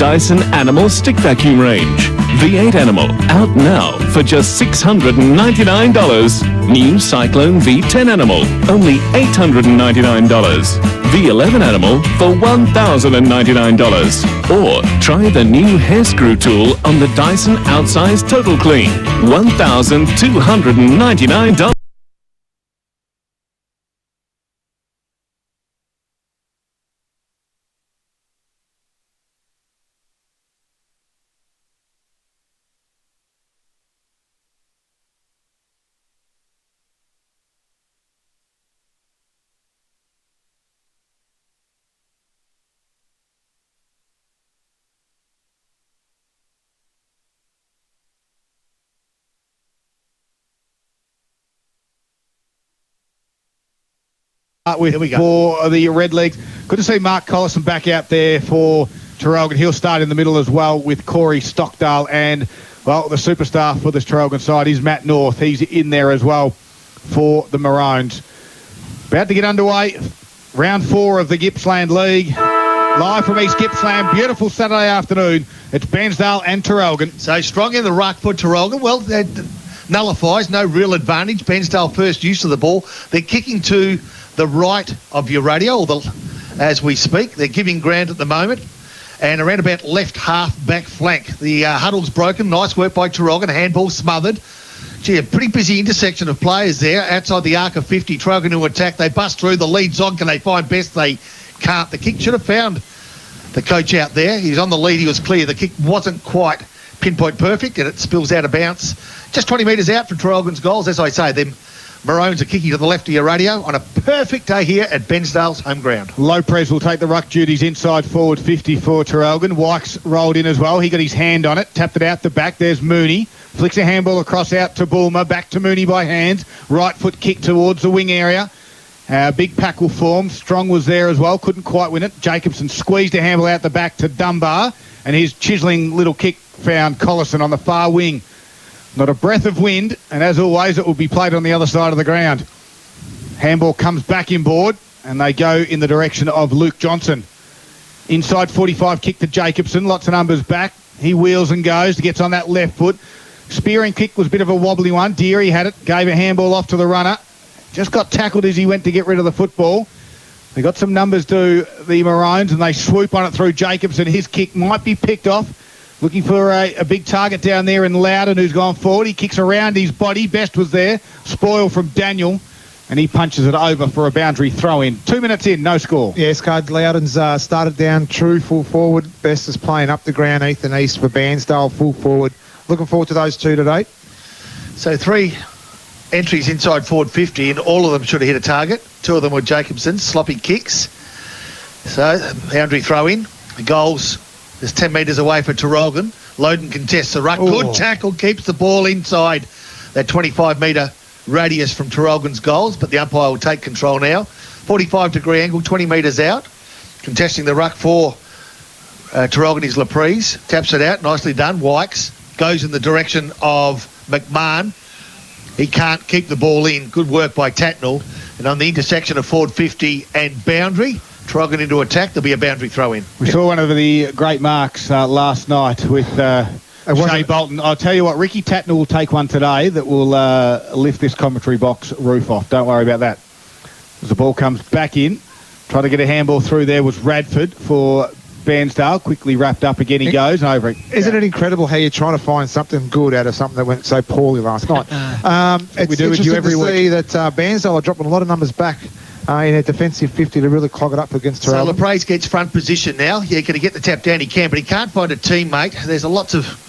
Dyson Animal Stick Vacuum Range. V8 Animal, out now for just $699. New Cyclone V10 Animal, only $899. V11 Animal for $1,099. Or try the new hair screw tool on the Dyson Outsize Total Clean, $1,299. Here we go. For the Redlegs. Good to see Mark Collison back out there for Traralgon. He'll start in the middle as well with Corey Stockdale, and, well, the superstar for this Traralgon side is Matt North. He's in there as well for the Maroons. About to get underway. Round 4 of the Gippsland League. Live from East Gippsland. Beautiful Saturday afternoon. It's Bairnsdale and Traralgon. So strong in the ruck for Traralgon. Well, that nullifies. No real advantage. Bairnsdale first use of the ball. They're kicking to the right of your radio, or as we speak. They're giving ground at the moment. And around about left half back flank. The huddle's broken. Nice work by Traralgon. Handball smothered. Gee, a pretty busy intersection of players there outside the arc of 50. Traralgon to attack. They bust through. The lead's on. Can they find best? They can't. The kick should have found the coach out there. He's on the lead. He was clear. The kick wasn't quite pinpoint perfect, and it spills out of bounce. Just 20 metres out from Traralgon's goals. As I say, them Maroons are kicking to the left of your radio on a perfect day here at Bairnsdale's home ground. Lopez will take the ruck duties inside forward 50 for Traralgon. Wykes rolled in as well. He got his hand on it, tapped it out the back. There's Mooney. Flicks a handball across out to Bulmer. Back to Mooney by hands. Right foot kick towards the wing area. Big pack will form. Strong was there as well. Couldn't quite win it. Jacobson squeezed a handball out the back to Dunbar. And his chiselling little kick found Collison on the far wing. Not a breath of wind, and as always, it will be played on the other side of the ground. Handball comes back inboard, and they go in the direction of Luke Johnson. Inside 45, kick to Jacobson. Lots of numbers back. He wheels and goes, gets on that left foot. Spearing kick was a bit of a wobbly one. Deary had it, gave a handball off to the runner. Just got tackled as he went to get rid of the football. They got some numbers to the Maroons, and they swoop on it through Jacobson. His kick might be picked off. Looking for a big target down there in Loudon, who's gone forward. He kicks around his body. Best was there. Spoil from Daniel. And he punches it over for a boundary throw-in. 2 minutes in, no score. Yes, Card Loudon's started down true full forward. Best is playing up the ground, Ethan East for Bairnsdale, full forward. Looking forward to those two today. So 3 entries inside forward 50, and all of them should have hit a target. 2 of them were Jacobson's sloppy kicks. So boundary throw-in. The goals is 10 metres away for Traralgon. Loden contests the ruck. Good tackle, keeps the ball inside that 25-metre radius from Traralgon's goals, but the umpire will take control now. 45-degree angle, 20 metres out. Contesting the ruck for Traralgon is Laprise. Taps it out, nicely done. Wykes goes in the direction of McMahon. He can't keep the ball in. Good work by Tatnall. And on the intersection of forward 50 and boundary, Traralgon into attack, there'll be a boundary throw-in. We saw one of the great marks last night with Shea Bolton. I'll tell you what, Ricky Tatnall will take one today that will lift this commentary box roof off. Don't worry about that. As the ball comes back in, trying to get a handball through there was Radford for Bairnsdale. Quickly wrapped up again, he goes and over it. Isn't it incredible how you're trying to find something good out of something that went so poorly last night? It's interesting to see that Bairnsdale are dropping a lot of numbers back in a defensive 50 to really clog it up against Traralgon. So Laprise gets front position now. Yeah, going to get the tap down, he can, but he can't find a teammate. There's lots of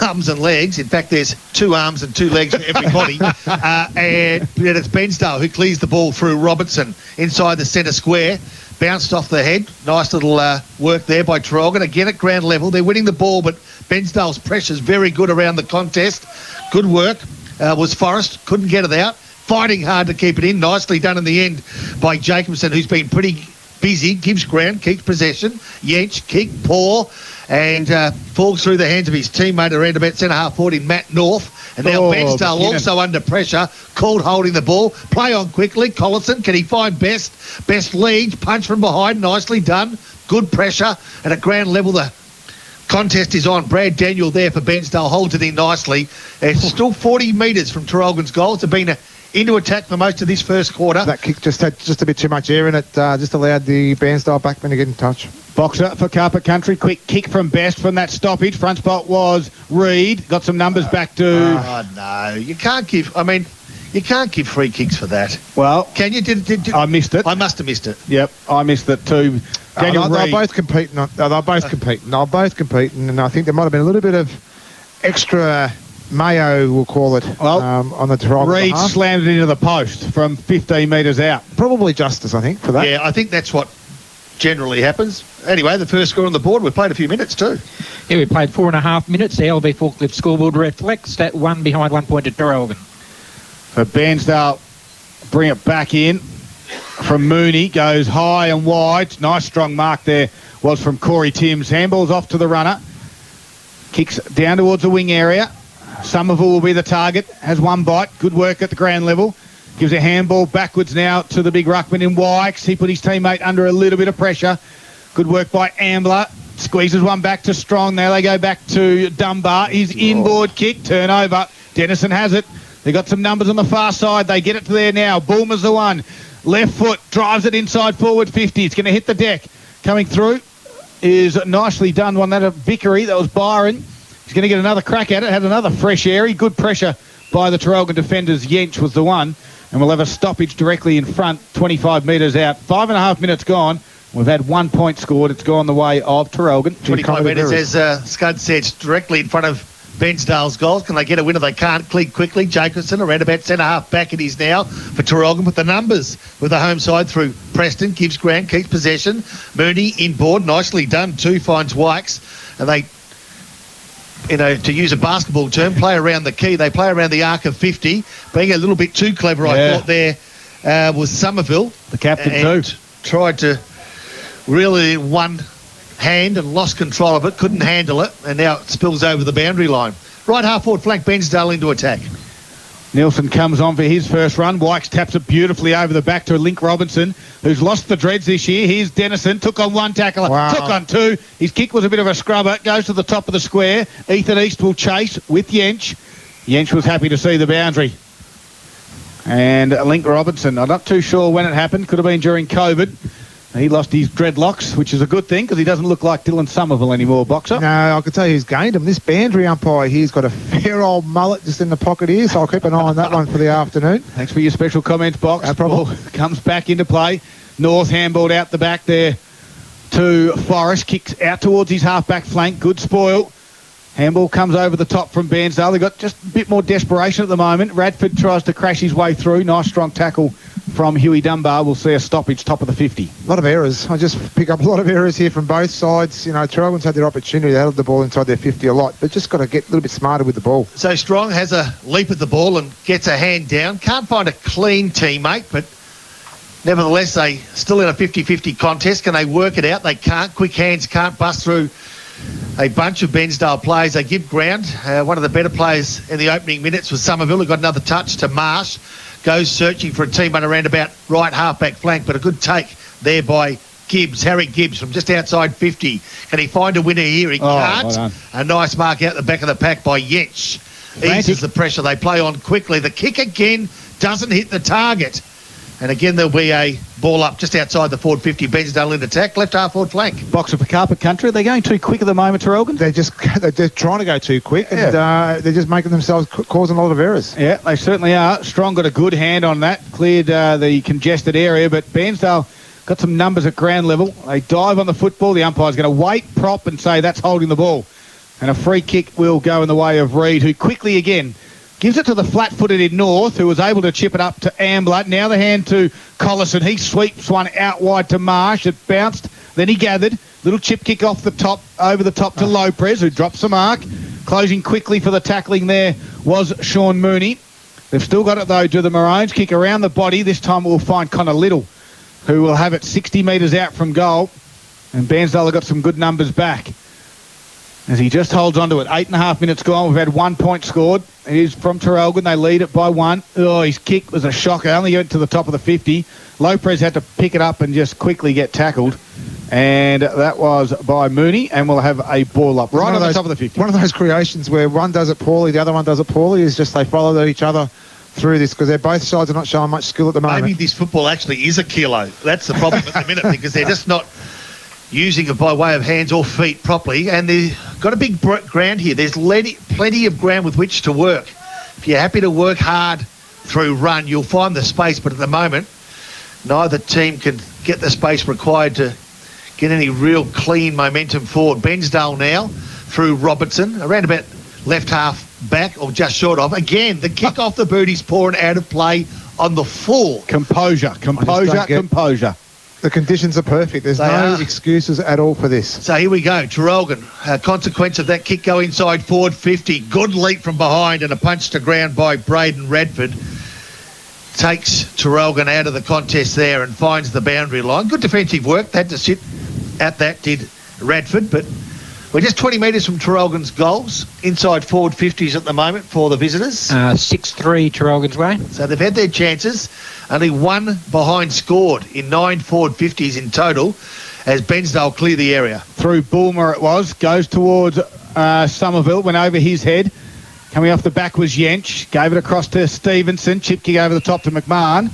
arms and legs. In fact, there's 2 arms and 2 legs for everybody. And it's Bairnsdale who clears the ball through Robertson inside the centre square. Bounced off the head. Nice little work there by Traralgon. Again at ground level. They're winning the ball, but Bairnsdale's pressure's very good around the contest. Good work was Forrest. Couldn't get it out. Fighting hard to keep it in. Nicely done in the end by Jacobson, who's been pretty busy. Gives ground, keeps possession. Yench, kick, paw, and falls through the hands of his teammate around about centre-half forward in Matt North. And now Bairnsdale also under pressure. Called holding the ball. Play on quickly. Collison, can he find Best? Best leads. Punch from behind. Nicely done. Good pressure. And at ground level, the Contest is on. Brad Daniel there for Bairnsdale, holds it in nicely. It's still 40 metres from Traralgon's goal. It's been into attack for most of this first quarter. That kick just had just a bit too much air in it, just allowed the Bairnsdale backman to get in touch. Boxer for Carpet Country. Quick kick from Best from that stoppage. Front spot was Reed. Got some numbers back to... Oh, no. You can't give free kicks for that. Well... Can you? Did I missed it. I must have missed it. Yep, I missed it too. Daniel They're Reed. both competing. They're both competing, and I think there might have been a little bit of extra mayo, we'll call it, Well, on the Traralgon Reed behalf. slammed it into the post from 15 metres out. Probably justice, I think, for that. Yeah, I think that's what generally happens. Anyway, the first score on the board. We've played a few minutes too. Yeah, we played 4.5 minutes. The LV Forklift scoreboard reflects that one behind 1 point to Traralgon. So Bairnsdale bring it back in from Mooney. Goes high and wide. Nice strong mark there was from Corey Timms. Handball's off to the runner. Kicks down towards the wing area. Somerville will be the target. Has one bite. Good work at the ground level. Gives a handball backwards now to the big ruckman in Wykes. He put his teammate under a little bit of pressure. Good work by Ambler. Squeezes one back to Strong. Now they go back to Dunbar. His inboard kick. Turnover. Dennison has it. They got some numbers on the far side. They get it to there now. Bulmer's the one. Left foot. Drives it inside forward 50. It's going to hit the deck. Coming through is nicely done. One that of Vickery. That was Byron. He's going to get another crack at it. Had another fresh area. Good pressure by the Traralgon defenders. Yench was the one. And we'll have a stoppage directly in front, 25 metres out. 5.5 minutes gone. We've had 1 point scored. It's gone the way of Traralgon. 25 metres, as Scud said, directly in front of Bairnsdale's goals. Can they get a winner? They can't. Clean quickly. Jacobson around about centre-half back it is now for Traralgon with the numbers with the home side through Preston. Gives ground, keeps possession. Mooney inboard. Nicely done too. Finds Wykes. And they... to use a basketball term, play around the key. They play around the arc of 50. Being a little bit too clever, I thought there was Somerville. The captain too. Tried to really in one hand and lost control of it. Couldn't handle it. And now it spills over the boundary line. Right half forward flank, Bairnsdale into attack. Nielsen comes on for his first run. Wykes taps it beautifully over the back to Link Robinson, who's lost the dreads this year. Here's Dennison. Took on one tackler. Wow. Took on two. His kick was a bit of a scrubber. Goes to the top of the square. Ethan East will chase with Yench. Yench was happy to see the boundary. And Link Robinson, I'm not too sure when it happened. Could have been during COVID. He lost his dreadlocks, which is a good thing because he doesn't look like Dylan Somerville anymore, Boxer. No, I can tell you who's gained him. This boundary umpire here's got a fair old mullet just in the pocket here, so I'll keep an eye on that one for the afternoon. Thanks for your special comments, Box. No problem. Ball comes back into play. North handballed out the back there to Forrest. Kicks out towards his half-back flank. Good spoil. Handball comes over the top from Bairnsdale. They've got just a bit more desperation at the moment. Radford tries to crash his way through. Nice strong tackle from Huey Dunbar. We'll see a stoppage top of the 50. A lot of errors. I just pick up a lot of errors here from both sides. Traralgon's had their opportunity. They held the ball inside their 50 a lot, but just got to get a little bit smarter with the ball. So Strong has a leap at the ball and gets a hand down. Can't find a clean teammate, but nevertheless, they still in a 50-50 contest. Can they work it out? They can't. Quick hands can't bust through a bunch of Bairnsdale players. They give ground. One of the better players in the opening minutes was Somerville, who got another touch to Marsh. Goes searching for a teammate around about right half-back flank, but a good take there by Gibbs, Harry Gibbs, from just outside 50. Can he find a winner here? He can't. Well done. A nice mark out the back of the pack by Yench. Eases the pressure. They play on quickly. The kick again doesn't hit the target. And again, there'll be a ball up just outside the forward 50. Bairnsdale in attack, left half forward flank. Boxer for Carpet Country. They're going too quick at the moment, Traralgon. They're trying to go too quick, and they're just making themselves causing a lot of errors. Yeah, they certainly are. Strong got a good hand on that. Cleared the congested area, but Bairnsdale got some numbers at ground level. They dive on the football. The umpire's going to wait, prop, and say that's holding the ball. And a free kick will go in the way of Reed, who quickly again gives it to the flat-footed in North, who was able to chip it up to Ambler. Now the hand to Collison. He sweeps one out wide to Marsh. It bounced. Then he gathered. Little chip kick off the top, over the top to Lopez, who drops the mark. Closing quickly for the tackling there was Sean Mooney. They've still got it, though, to the Maroons. Kick around the body. This time we'll find Connor Little, who will have it 60 metres out from goal. And Bairnsdale have got some good numbers back as he just holds on to it. 8.5 minutes gone. We've had 1 point scored. It is from Traralgon. They lead it by one. Oh, his kick was a shocker. Only went to the top of the 50. Lopez had to pick it up and just quickly get tackled. And that was by Mooney, and we'll have a ball up right on the top of the 50. One of those creations where one does it poorly, the other one does it poorly, is just they follow each other through this because both sides are not showing much skill at the moment. Maybe this football actually is a kilo. That's the problem at the minute because they're just not using it by way of hands or feet properly, and they've got a big ground here. There's plenty of ground with which to work. If you're happy to work hard through run, you'll find the space, but at the moment, neither team can get the space required to get any real clean momentum forward. Bairnsdale now through Robertson, around about left half back or just short of. Again, the kick off the boot is poor and out of play on the full. Composure. The conditions are perfect. There's no excuses at all for this. So here we go. Traralgon, a consequence of that kick go inside forward 50. Good leap from behind and a punch to ground by Braden Radford. Takes Traralgon out of the contest there and finds the boundary line. Good defensive work. Had to sit at that, did Radford, but we're just 20 metres from Traralgon's goals. Inside forward 50s at the moment for the visitors. 6-3 Traralgon's way. So they've had their chances. Only one behind scored in 9 forward 50s in total as Bairnsdale clear the area. Through Bulmer it was. Goes towards Somerville. Went over his head. Coming off the back was Jench. Gave it across to Stevenson. Chip kick over the top to McMahon.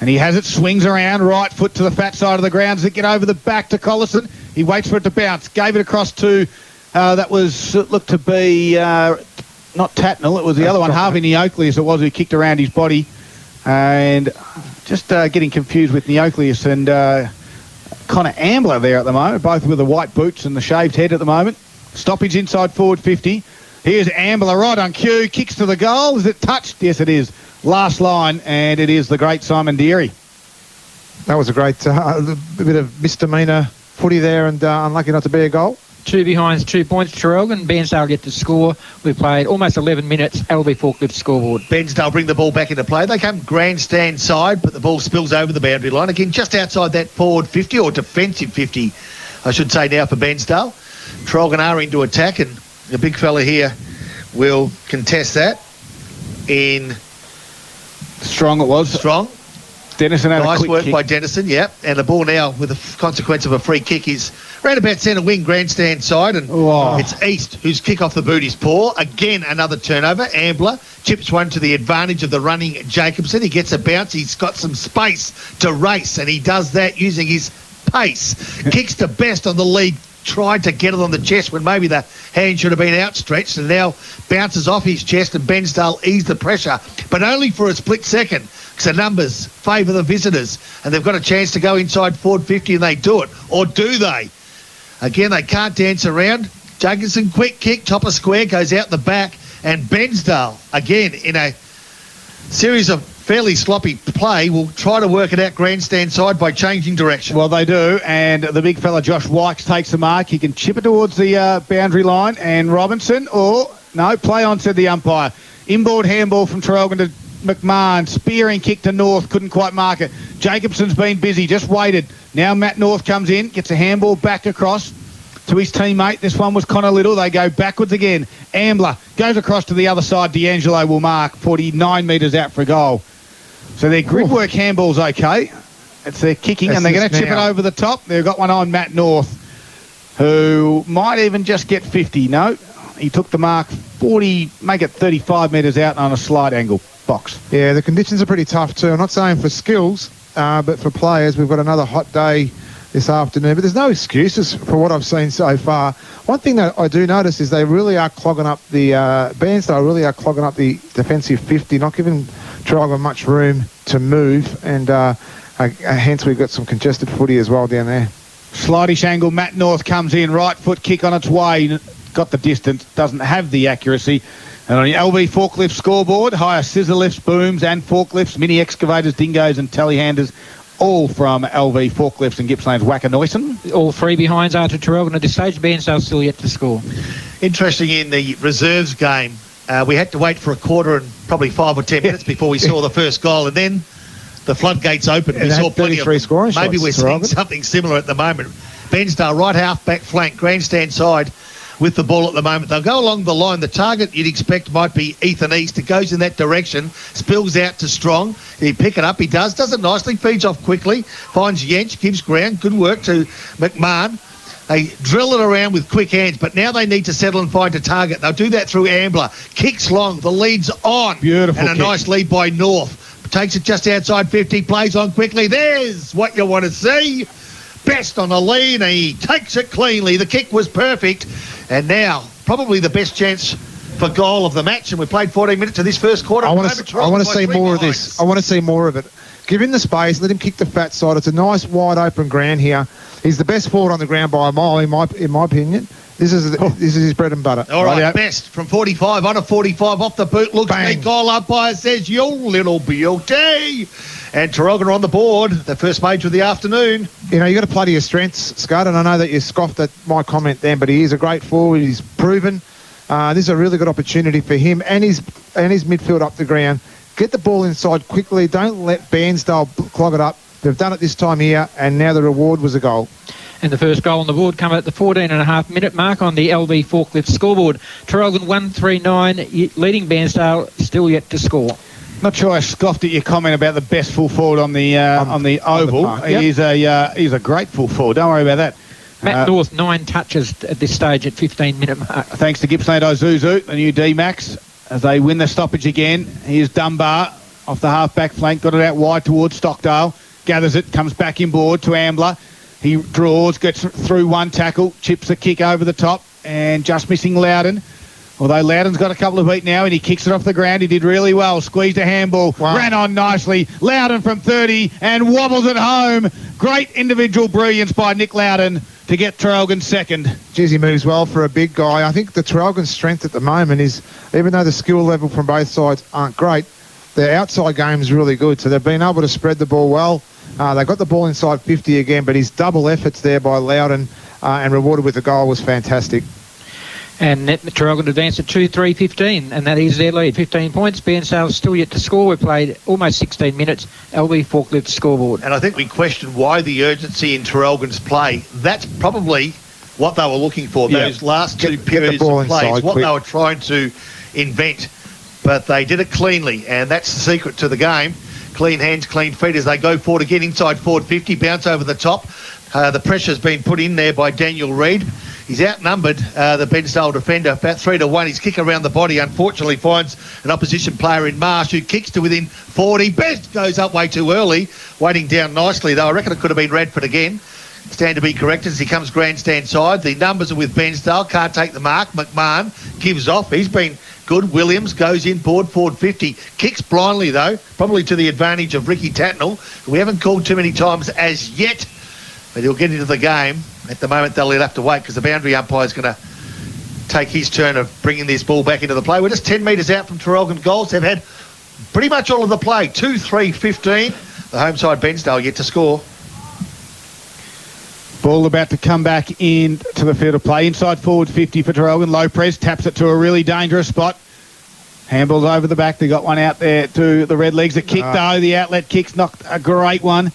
And he has it, swings around, right foot to the fat side of the ground. Does it get over the back to Collison? He waits for it to bounce. Gave it across to, looked to be, not Tatnell, it was the other one, Harvey Neocleus it was, who kicked around his body. And just getting confused with Neocleus and Connor Ambler there at the moment, both with the white boots and the shaved head at the moment. Stoppage inside forward 50. Here's Ambler right on cue, kicks to the goal. Is it touched? Yes, it is. Last line, and it is the great Simon Deary. That was a great bit of misdemeanour footy there and unlucky not to be a goal. 2 behinds, 2 points. Traralgon, Bairnsdale yet to score. We've played almost 11 minutes. LV Forklift scoreboard. Bairnsdale bring the ball back into play. They come grandstand side, but the ball spills over the boundary line. Again, just outside that forward 50, or defensive 50, I should say now for Bairnsdale. Traralgon are into attack, and the big fella here will contest that in... Strong it was. Strong. Dennison had nice a quick work kick by Dennison, yep. And the ball now, with the consequence of a free kick, is round about centre wing, grandstand side, and it's East, whose kick off the boot is poor. Again, another turnover. Ambler chips one to the advantage of the running Jacobson. He gets a bounce. He's got some space to race, and he does that using his pace. Kicks to best on the lead. Tried to get it on the chest when maybe the hand should have been outstretched, and now bounces off his chest, and Bairnsdale eased the pressure, but only for a split second because the numbers favour the visitors and they've got a chance to go inside forward 50 and they do it. Or do they? Again, they can't dance around. Jacobson, quick kick, top of square, goes out the back, and Bairnsdale, again, in a series of fairly sloppy play, will try to work it out grandstand side by changing direction. Well, they do, and the big fella Josh Wykes takes the mark. He can chip it towards the boundary line, and Robinson, play on, said the umpire. Inboard handball from Traralgon to McMahon. Spearing kick to North, couldn't quite mark it. Jacobson's been busy, just waited. Now Matt North comes in, gets a handball back across to his teammate. This one was Connor Little. They go backwards again. Ambler goes across to the other side. D'Angelo will mark 49 metres out for a goal. So their grid work handball's okay. It's their kicking, and they're going to chip it over the top. They've got one on Matt North, who might even just get 50. No, he took the mark 40, make it 35 metres out on a slight angle box. Yeah, the conditions are pretty tough too. I'm not saying for skills, but for players. We've got another hot day this afternoon, but there's no excuses for what I've seen so far. One thing that I do notice is they really are clogging up the Bairnsdale really are clogging up the defensive 50, not giving Traralgon much room to move, and hence we've got some congested footy as well down there. Slightish angle, Matt North comes in, right foot kick on its way, got the distance, doesn't have the accuracy. And on the LV forklift scoreboard, hire scissor lifts, booms and forklifts, mini excavators, dingoes and telehanders, all from LV Forklifts and Gippsland's Wackanoisin. All 3 behinds are to Traralgon at this stage. Bairnsdale still yet to score. Interesting, in the reserves game, we had to wait for a quarter and probably 5 or 10 minutes before we saw the first goal, and then the floodgates opened. We saw plenty of scoring shots. Maybe we're seeing something similar at the moment. Bairnsdale, right half, back flank, grandstand side with the ball at the moment. They'll go along the line. The target you'd expect might be Ethan East. It goes in that direction, spills out to Strong. He pick it up. He does it nicely, feeds off quickly, finds Yench, gives ground. Good work to McMahon. They drill it around with quick hands, but now they need to settle and find a target. They'll do that through Ambler. Kicks long. The lead's on. Beautiful And a kick. nice lead by North. Takes it just outside 50, plays on quickly. There's what you want to see. Best on the lead, and he takes it cleanly. The kick was perfect. And now, probably the best chance for goal of the match. And we played 14 minutes of this first quarter. I want to see more of this. I want to see more of it. Give him the space. Let him kick the fat side. It's a nice, wide open ground here. He's the best forward on the ground by a mile, in my opinion. This is his bread and butter. All right, best from 45 on a 45 off the boot. Looks big. Goal umpire says, "You little beauty." And Traralgon on the board, the first major of the afternoon. You know, you got to play to your strengths, Scott, and I know that you scoffed at my comment then, but he is a great forward. He's proven. This is a really good opportunity for him and his midfield up the ground. Get the ball inside quickly. Don't let Bairnsdale clog it up. They've done it this time here, and now the reward was a goal. And the first goal on the board come at the 14.5-minute mark on the LV Forklift scoreboard. Traralgon 139, leading Bairnsdale, still yet to score. Not sure I scoffed at your comment about the best full forward on the oval. Yep. He's a great full forward. Don't worry about that. Matt North, 9 touches at this stage at 15-minute mark. Thanks to Gippsland Ozuzu, the new D-Max, as they win the stoppage again. Here's Dunbar off the half-back flank, got it out wide towards Stockdale, gathers it, comes back inboard to Ambler. He draws, gets through one tackle, chips a kick over the top, and just missing Loudon. Although Loudon's got a couple of feet now, and he kicks it off the ground. He did really well. Squeezed a handball, ran on nicely. Loudon from 30 and wobbles it home. Great individual brilliance by Nick Loudon to get Traralgon second. Jeez, he moves well for a big guy. I think the Traralgon's strength at the moment is, even though the skill level from both sides aren't great, their outside game is really good. So they've been able to spread the ball well. They got the ball inside 50 again, but his double efforts there by Loudon and rewarded with a goal was fantastic. And Traralgon advanced at 2-3-15, and that is their lead. 15 points. Bairnsdale still yet to score. We've played almost 16 minutes. LV Forklift scoreboard. And I think we questioned why the urgency in Traralgon's play. That's probably what they were looking for. Yeah. Those last two Get the periods ball of play is inside what quick. they were trying to invent. But they did it cleanly, and that's the secret to the game. Clean hands, clean feet as they go forward again inside forward 50, bounce over the top. The pressure's been put in there by Daniel Reid. He's outnumbered the Bairnsdale defender about 3-1. His kick around the body unfortunately finds an opposition player in Marsh who kicks to within 40. Best goes up way too early, waiting down nicely though. I reckon it could have been Radford again. Stand to be corrected as he comes grandstand side. The numbers are with Bairnsdale, can't take the mark. McMahon gives off. He's been good. Williams goes in board forward 50. Kicks blindly though, probably to the advantage of Ricky Tatnell, who we haven't called too many times as yet. But he'll get into the game. At the moment, they'll have to wait because the boundary umpire is going to take his turn of bringing this ball back into the play. We're just 10 metres out from Traralgon goals. They've had pretty much all of the play. 2-3-15. The home side, Bairnsdale, yet to score. Ball about to come back into the field of play. Inside forward 50 for Traralgon. Lopez taps it to a really dangerous spot. Handballs over the back. They got one out there to the Redlegs. A kick, though. The outlet kick's not a great one.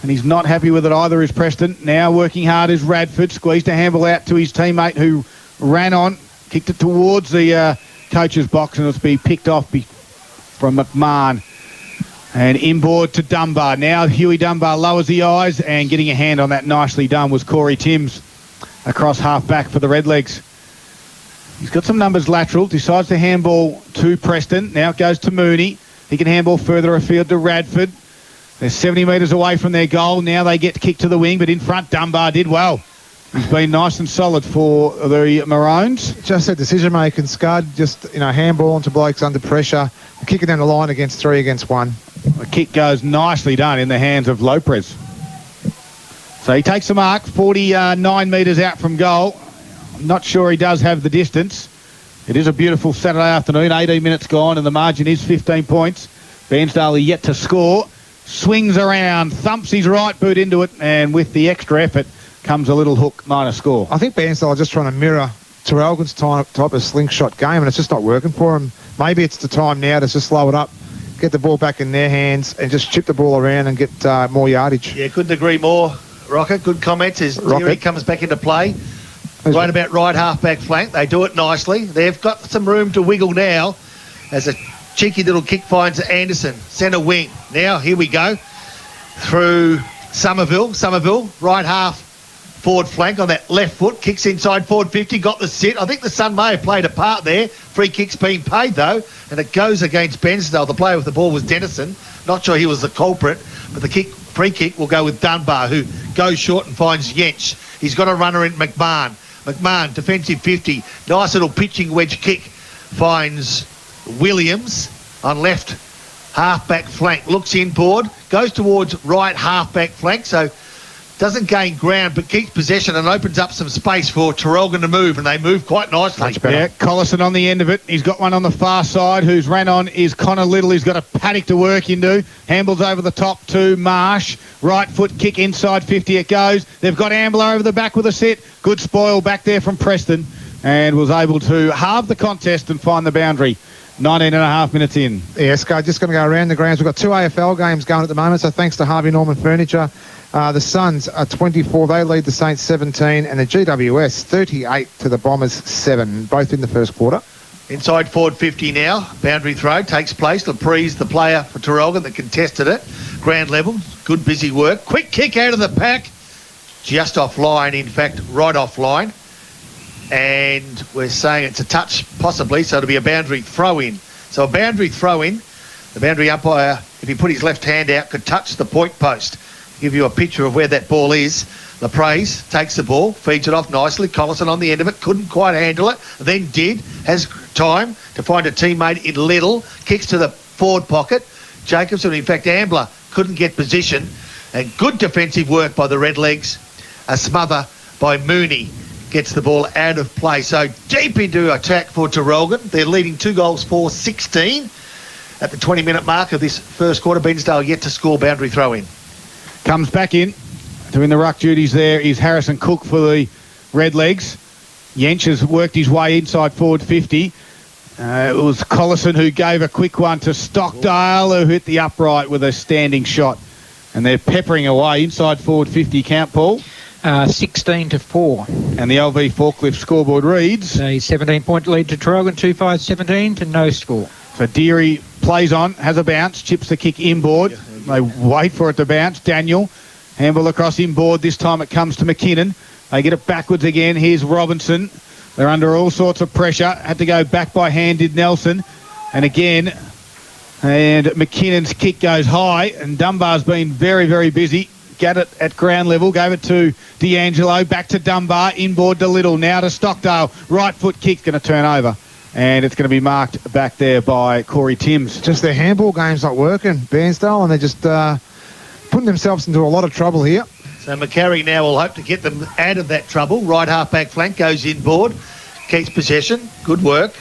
And he's not happy with it either, is Preston. Now working hard is Radford. Squeezed a handball out to his teammate who ran on. Kicked it towards the coach's box, and it's been picked off from McMahon. And inboard to Dunbar. Now Huey Dunbar lowers the eyes, and getting a hand on that nicely done was Corey Timms across half-back for the Redlegs. He's got some numbers lateral. Decides to handball to Preston. Now it goes to Mooney. He can handball further afield to Radford. They're 70 metres away from their goal. Now they get kicked to the wing, but in front, Dunbar did well. He's been nice and solid for the Maroons. Just a decision-making, Scud. Just, handball into blokes under pressure. Kicking down the line against 3 against 1. The kick goes nicely done in the hands of Lopez. So he takes the mark, 49 metres out from goal. I'm not sure he does have the distance. It is a beautiful Saturday afternoon, 18 minutes gone, and the margin is 15 points. Bairnsdale are yet to score. Swings around, thumps his right boot into it, and with the extra effort comes a little hook, minor score. I think Bairnsdale are just trying to mirror Traralgon's type of slingshot game, and it's just not working for him. Maybe it's the time now to just slow it up, get the ball back in their hands, and just chip the ball around and get more yardage. Yeah, couldn't agree more. Rocket, good comments as Terry comes back into play. right about right half-back flank. They do it nicely. They've got some room to wiggle now as a cheeky little kick finds Anderson, centre wing. Now, here we go. Through Somerville, right half forward flank on that left foot, kicks inside forward 50, got the sit. I think the sun may have played a part there. Free kick's been paid though, and it goes against Bairnsdale. The player with the ball was Dennison. Not sure he was the culprit, but the free kick will go with Dunbar, who goes short and finds Yench. He's got a runner in McMahon. McMahon, defensive 50, nice little pitching wedge kick, finds Williams on left half-back flank, looks inboard, goes towards right half-back flank, so doesn't gain ground but keeps possession and opens up some space for Traralgon to move, and they move quite nicely. Yeah, Collison on the end of it. He's got one on the far side. Who's ran on is Connor Little. He's got a paddock to work into. Handles over the top to Marsh. Right foot kick inside 50 it goes. They've got Ambler over the back with a set. Good spoil back there from Preston, and was able to halve the contest and find the boundary. 19 and a half minutes in. Yeah, Scar, just going to go around the grounds. We've got 2 AFL games going at the moment, so thanks to Harvey Norman Furniture. The Suns are 24. They lead the Saints 17, and the GWS 38 to the Bombers 7, both in the first quarter. Inside forward 50 now. Boundary throw takes place. Laprise, the player for Traralgon that contested it. Ground level. Good busy work. Quick kick out of the pack. Just offline, in fact, right offline. And we're saying it's a touch possibly, so it'll be a boundary throw-in. So a boundary throw-in, the boundary umpire, if he put his left hand out, could touch the point post. Give you a picture of where that ball is. Laprise takes the ball, feeds it off nicely. Collison on the end of it, couldn't quite handle it, then did, has time to find a teammate in Little, kicks to the forward pocket. Jacobson, in fact, Ambler couldn't get position, and good defensive work by the Redlegs. A smother by Mooney gets the ball out of play. So deep into attack for Traralgon. They're leading 2 goals for 16 at the 20-minute mark of this first quarter. Bairnsdale yet to score boundary throw-in. Comes back in, doing the ruck duties there is Harrison Cook for the Redlegs. Yench has worked his way inside forward 50. It was Collison who gave a quick one to Stockdale, who hit the upright with a standing shot. And they're peppering away inside forward 50 count, Paul. 16 to 4. And the LV Forklift scoreboard reads A 17-point lead to Traralgon, 2-5-17 to no score. So Deary plays on, has a bounce, chips the kick inboard. They wait for it to bounce. Daniel, handball across inboard. This time it comes to McKinnon. They get it backwards again. Here's Robinson. They're under all sorts of pressure. Had to go back by hand, did Nelson. And again, and McKinnon's kick goes high, and Dunbar's been very, very busy. Got it at ground level, gave it to D'Angelo, back to Dunbar, inboard to Little, now to Stockdale. Right foot kick's going to turn over, and it's going to be marked back there by Corey Timms. Just their handball game's not working, Bairnsdale, and they're just putting themselves into a lot of trouble here. So McCarry now will hope to get them out of that trouble. Right half-back flank goes inboard, keeps possession, good work.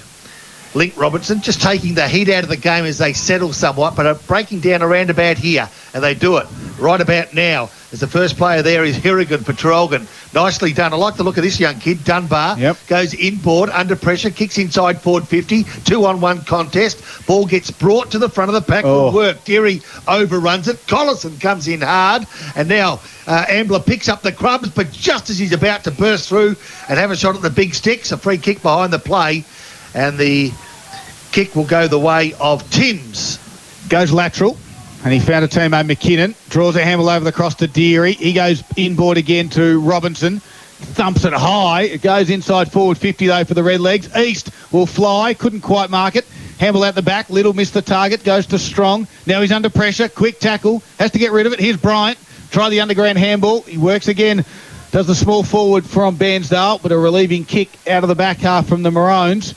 Link Robertson just taking the heat out of the game as they settle somewhat, but are breaking down around about here, and they do it right about now. As the first player there is Hirrigan for Traralgon. Nicely done. I like the look of this young kid. Dunbar goes inboard, under pressure, kicks inside forward 50, 2-on-1 contest. Ball gets brought to the front of the pack. Good work. Deary overruns it. Collison comes in hard, and now Ambler picks up the crumbs, but just as he's about to burst through and have a shot at the big sticks, a free kick behind the play, and the kick will go the way of Timms. Goes lateral, and he found a teammate, McKinnon. Draws a handle over the cross to Deary. He goes inboard again to Robinson. Thumps it high. It goes inside forward 50, though, for the Redlegs. East will fly. Couldn't quite mark it. Handle out the back. Little missed the target. Goes to Strong. Now he's under pressure. Quick tackle. Has to get rid of it. Here's Bryant. Try the underground handball. He works again. Does the small forward from Bairnsdale, but a relieving kick out of the back half from the Maroons.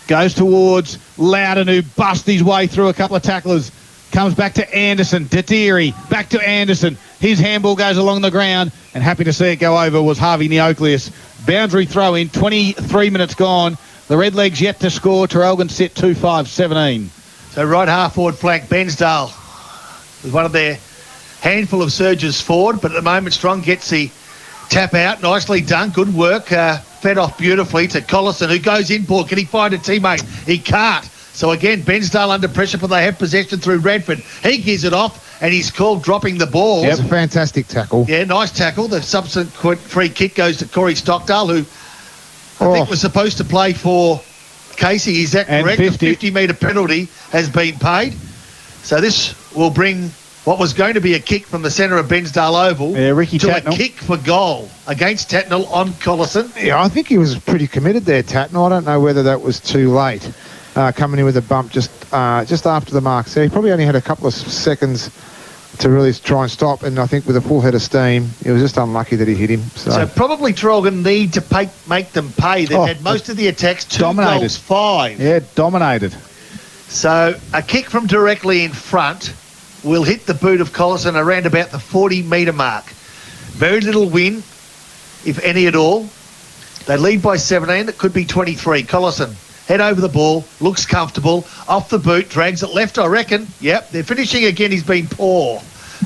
Goes towards Loudon, who busts his way through a couple of tacklers. Comes back to Anderson, to Deary, back to Anderson. His handball goes along the ground, and happy to see it go over was Harvey Neocleus. Boundary throw in, 23 minutes gone. The Redlegs yet to score. Traralgon set 2-5-17. So right half forward flank, Bairnsdale with one of their handful of surges forward, but at the moment Strong gets the tap out. Nicely done, good work. Fed off beautifully to Collison, who goes inboard. Can he find a teammate? He can't. So again, Bairnsdale under pressure, but they have possession through Radford. He gives it off, and he's called dropping the ball. It's a fantastic tackle. Yeah, nice tackle. The subsequent free kick goes to Corey Stockdale, who I think we're supposed to play for Casey. Is that And correct? 50. A 50-metre penalty has been paid. So this will bring what was going to be a kick from the centre of Bairnsdale Oval Ricky to Tatnall. a kick for goal against Tatnall on Collison. Yeah, I think he was pretty committed there, Tatnall. I don't know whether that was too late, coming in with a bump just after the mark. So he probably only had a couple of seconds to really try and stop, and I think with a full head of steam, it was just unlucky that he hit him. So probably Traralgon need to make them pay. They've had most of the attacks, 2 dominated. goals, 5. Yeah, dominated. So a kick from directly in front will hit the boot of Collison around about the 40-metre mark. Very little win, if any at all. They lead by 17. It could be 23. Collison, head over the ball, looks comfortable, off the boot, drags it left, I reckon. Yep, they're finishing again. He's been poor.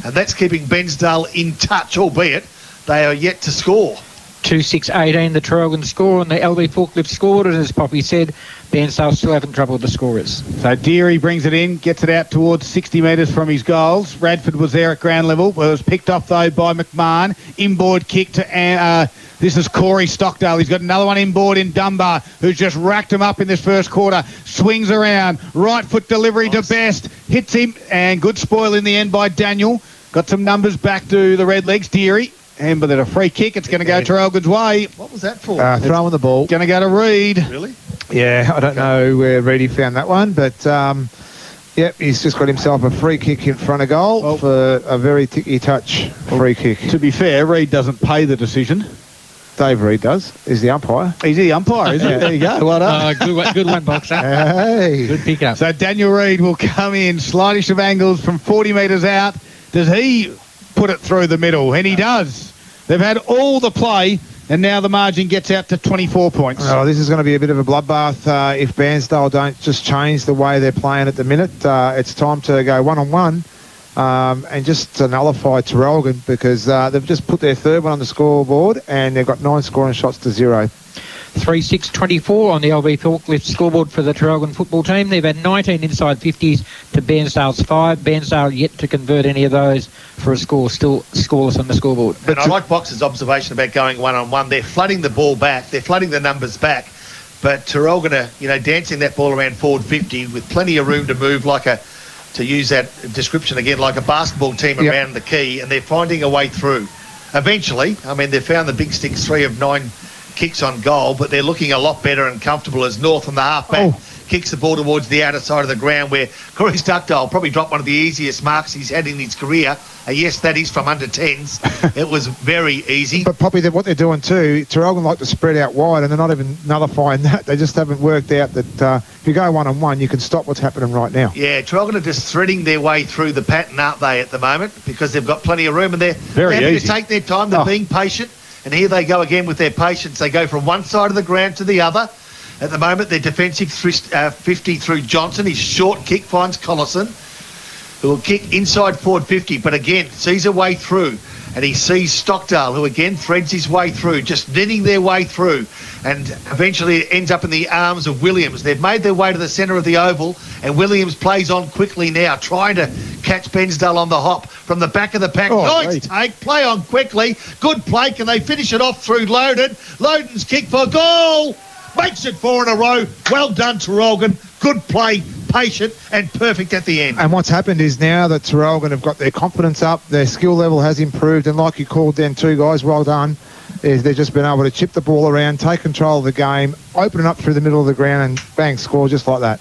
And that's keeping Bairnsdale in touch, albeit they are yet to score. 2-6-18, the Traralgon score on the LB forklift scored, and as Poppy said, Bairnsdale still having trouble with the scorers. So Deary brings it in, gets it out towards 60 metres from his goals. Radford was there at ground level. It was picked off, though, by McMahon. Inboard kick to... this is Corey Stockdale. He's got another one inboard in Dunbar, who's just racked him up in this first quarter. Swings around. Right foot delivery to Best. Hits him, and good spoil in the end by Daniel. Got some numbers back to the Redlegs. Deary. And but a free kick. It's going to go Traralgon's way. What was that for? Throwing the ball. Going to go to Reed. Really? Yeah, I don't know where Reedy found that one, but yep, he's just got himself a free kick in front of goal for a very ticky-touch free kick. To be fair, Reed doesn't pay the decision. Dave Reed does. He's the umpire. He's the umpire, isn't he? There you go. Well done. Good one, Boxer. Hey. Good pick-up. So Daniel Reed will come in, slightest of angles from 40 metres out. Does he put it through the middle? And he does. They've had all the play, and now the margin gets out to 24 points. Oh, this is going to be a bit of a bloodbath if Bairnsdale don't just change the way they're playing at the minute. It's time to go one-on-one and just to nullify Traralgon, because they've just put their third one on the scoreboard and they've got 9 scoring shots to 0. 3-6-24 on the LB forklift scoreboard for the Traralgon football team. They've had 19 inside 50s to Bairnsdale's 5. Bairnsdale yet to convert any of those for a score, still scoreless on the scoreboard. And I like Box's observation about going one-on-one. They're flooding the ball back. They're flooding the numbers back. But Traralgon are, dancing that ball around forward 50 with plenty of room to move to use that description again, like a basketball team around the key, and they're finding a way through. Eventually, they've found the big sticks, 3 of 9 kicks on goal, but they're looking a lot better and comfortable as North on the half-back kicks the ball towards the outer side of the ground, where Corey Stockdale probably dropped one of the easiest marks he's had in his career. Yes, that is from under 10s. It was very easy. But Poppy, what they're doing too, Traralgon like to spread out wide, and they're not even nullifying that. They just haven't worked out that if you go one-on-one, you can stop what's happening right now. Yeah, Traralgon are just threading their way through the pattern, aren't they, at the moment, because they've got plenty of room, and they're happy to take their time. They're being patient. And here they go again with their patience. They go from one side of the ground to the other. At the moment, they're defensive 50 through Johnson. His short kick finds Collison, who will kick inside forward 50, but again, sees a way through. And he sees Stockdale, who again threads his way through, just knitting their way through. And eventually it ends up in the arms of Williams. They've made their way to the centre of the oval, and Williams plays on quickly now, trying to catch Bairnsdale on the hop from the back of the pack. Nice take, play on quickly. Good play. Can they finish it off through Loden? Loden's kick for goal. Makes it 4 in a row. Well done, Traralgon. Good play, patient and perfect at the end. And what's happened is now that Traralgon have got their confidence up, their skill level has improved, and like you called then too, guys, well done, is they've just been able to chip the ball around, take control of the game, open it up through the middle of the ground and bang, score just like that.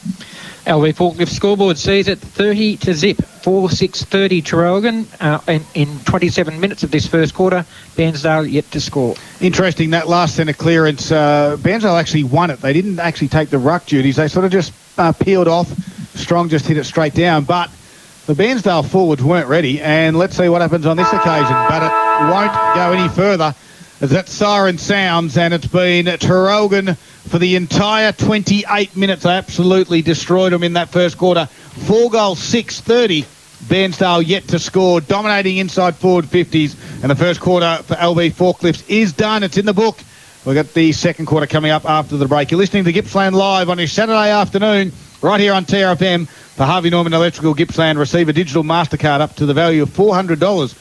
LB forklift scoreboard sees it 30 to zip, 4-6-30 Traralgon in 27 minutes of this first quarter. Bairnsdale yet to score. Interesting, that last centre clearance, Bairnsdale actually won it. They didn't actually take the ruck duties. They sort of just peeled off. Strong just hit it straight down. But the Bairnsdale forwards weren't ready. And let's see what happens on this occasion. But it won't go any further as that siren sounds. And it's been Traralgon for the entire 28 minutes. They absolutely destroyed them in that first quarter. 4 goals, 6-30. Bairnsdale yet to score, dominating inside forward 50s. And the first quarter for LB Forklifts is done. It's in the book. We've got the second quarter coming up after the break. You're listening to Gippsland Live on your Saturday afternoon, right here on TRFM. For Harvey Norman Electrical Gippsland, receive a digital MasterCard up to the value of $400.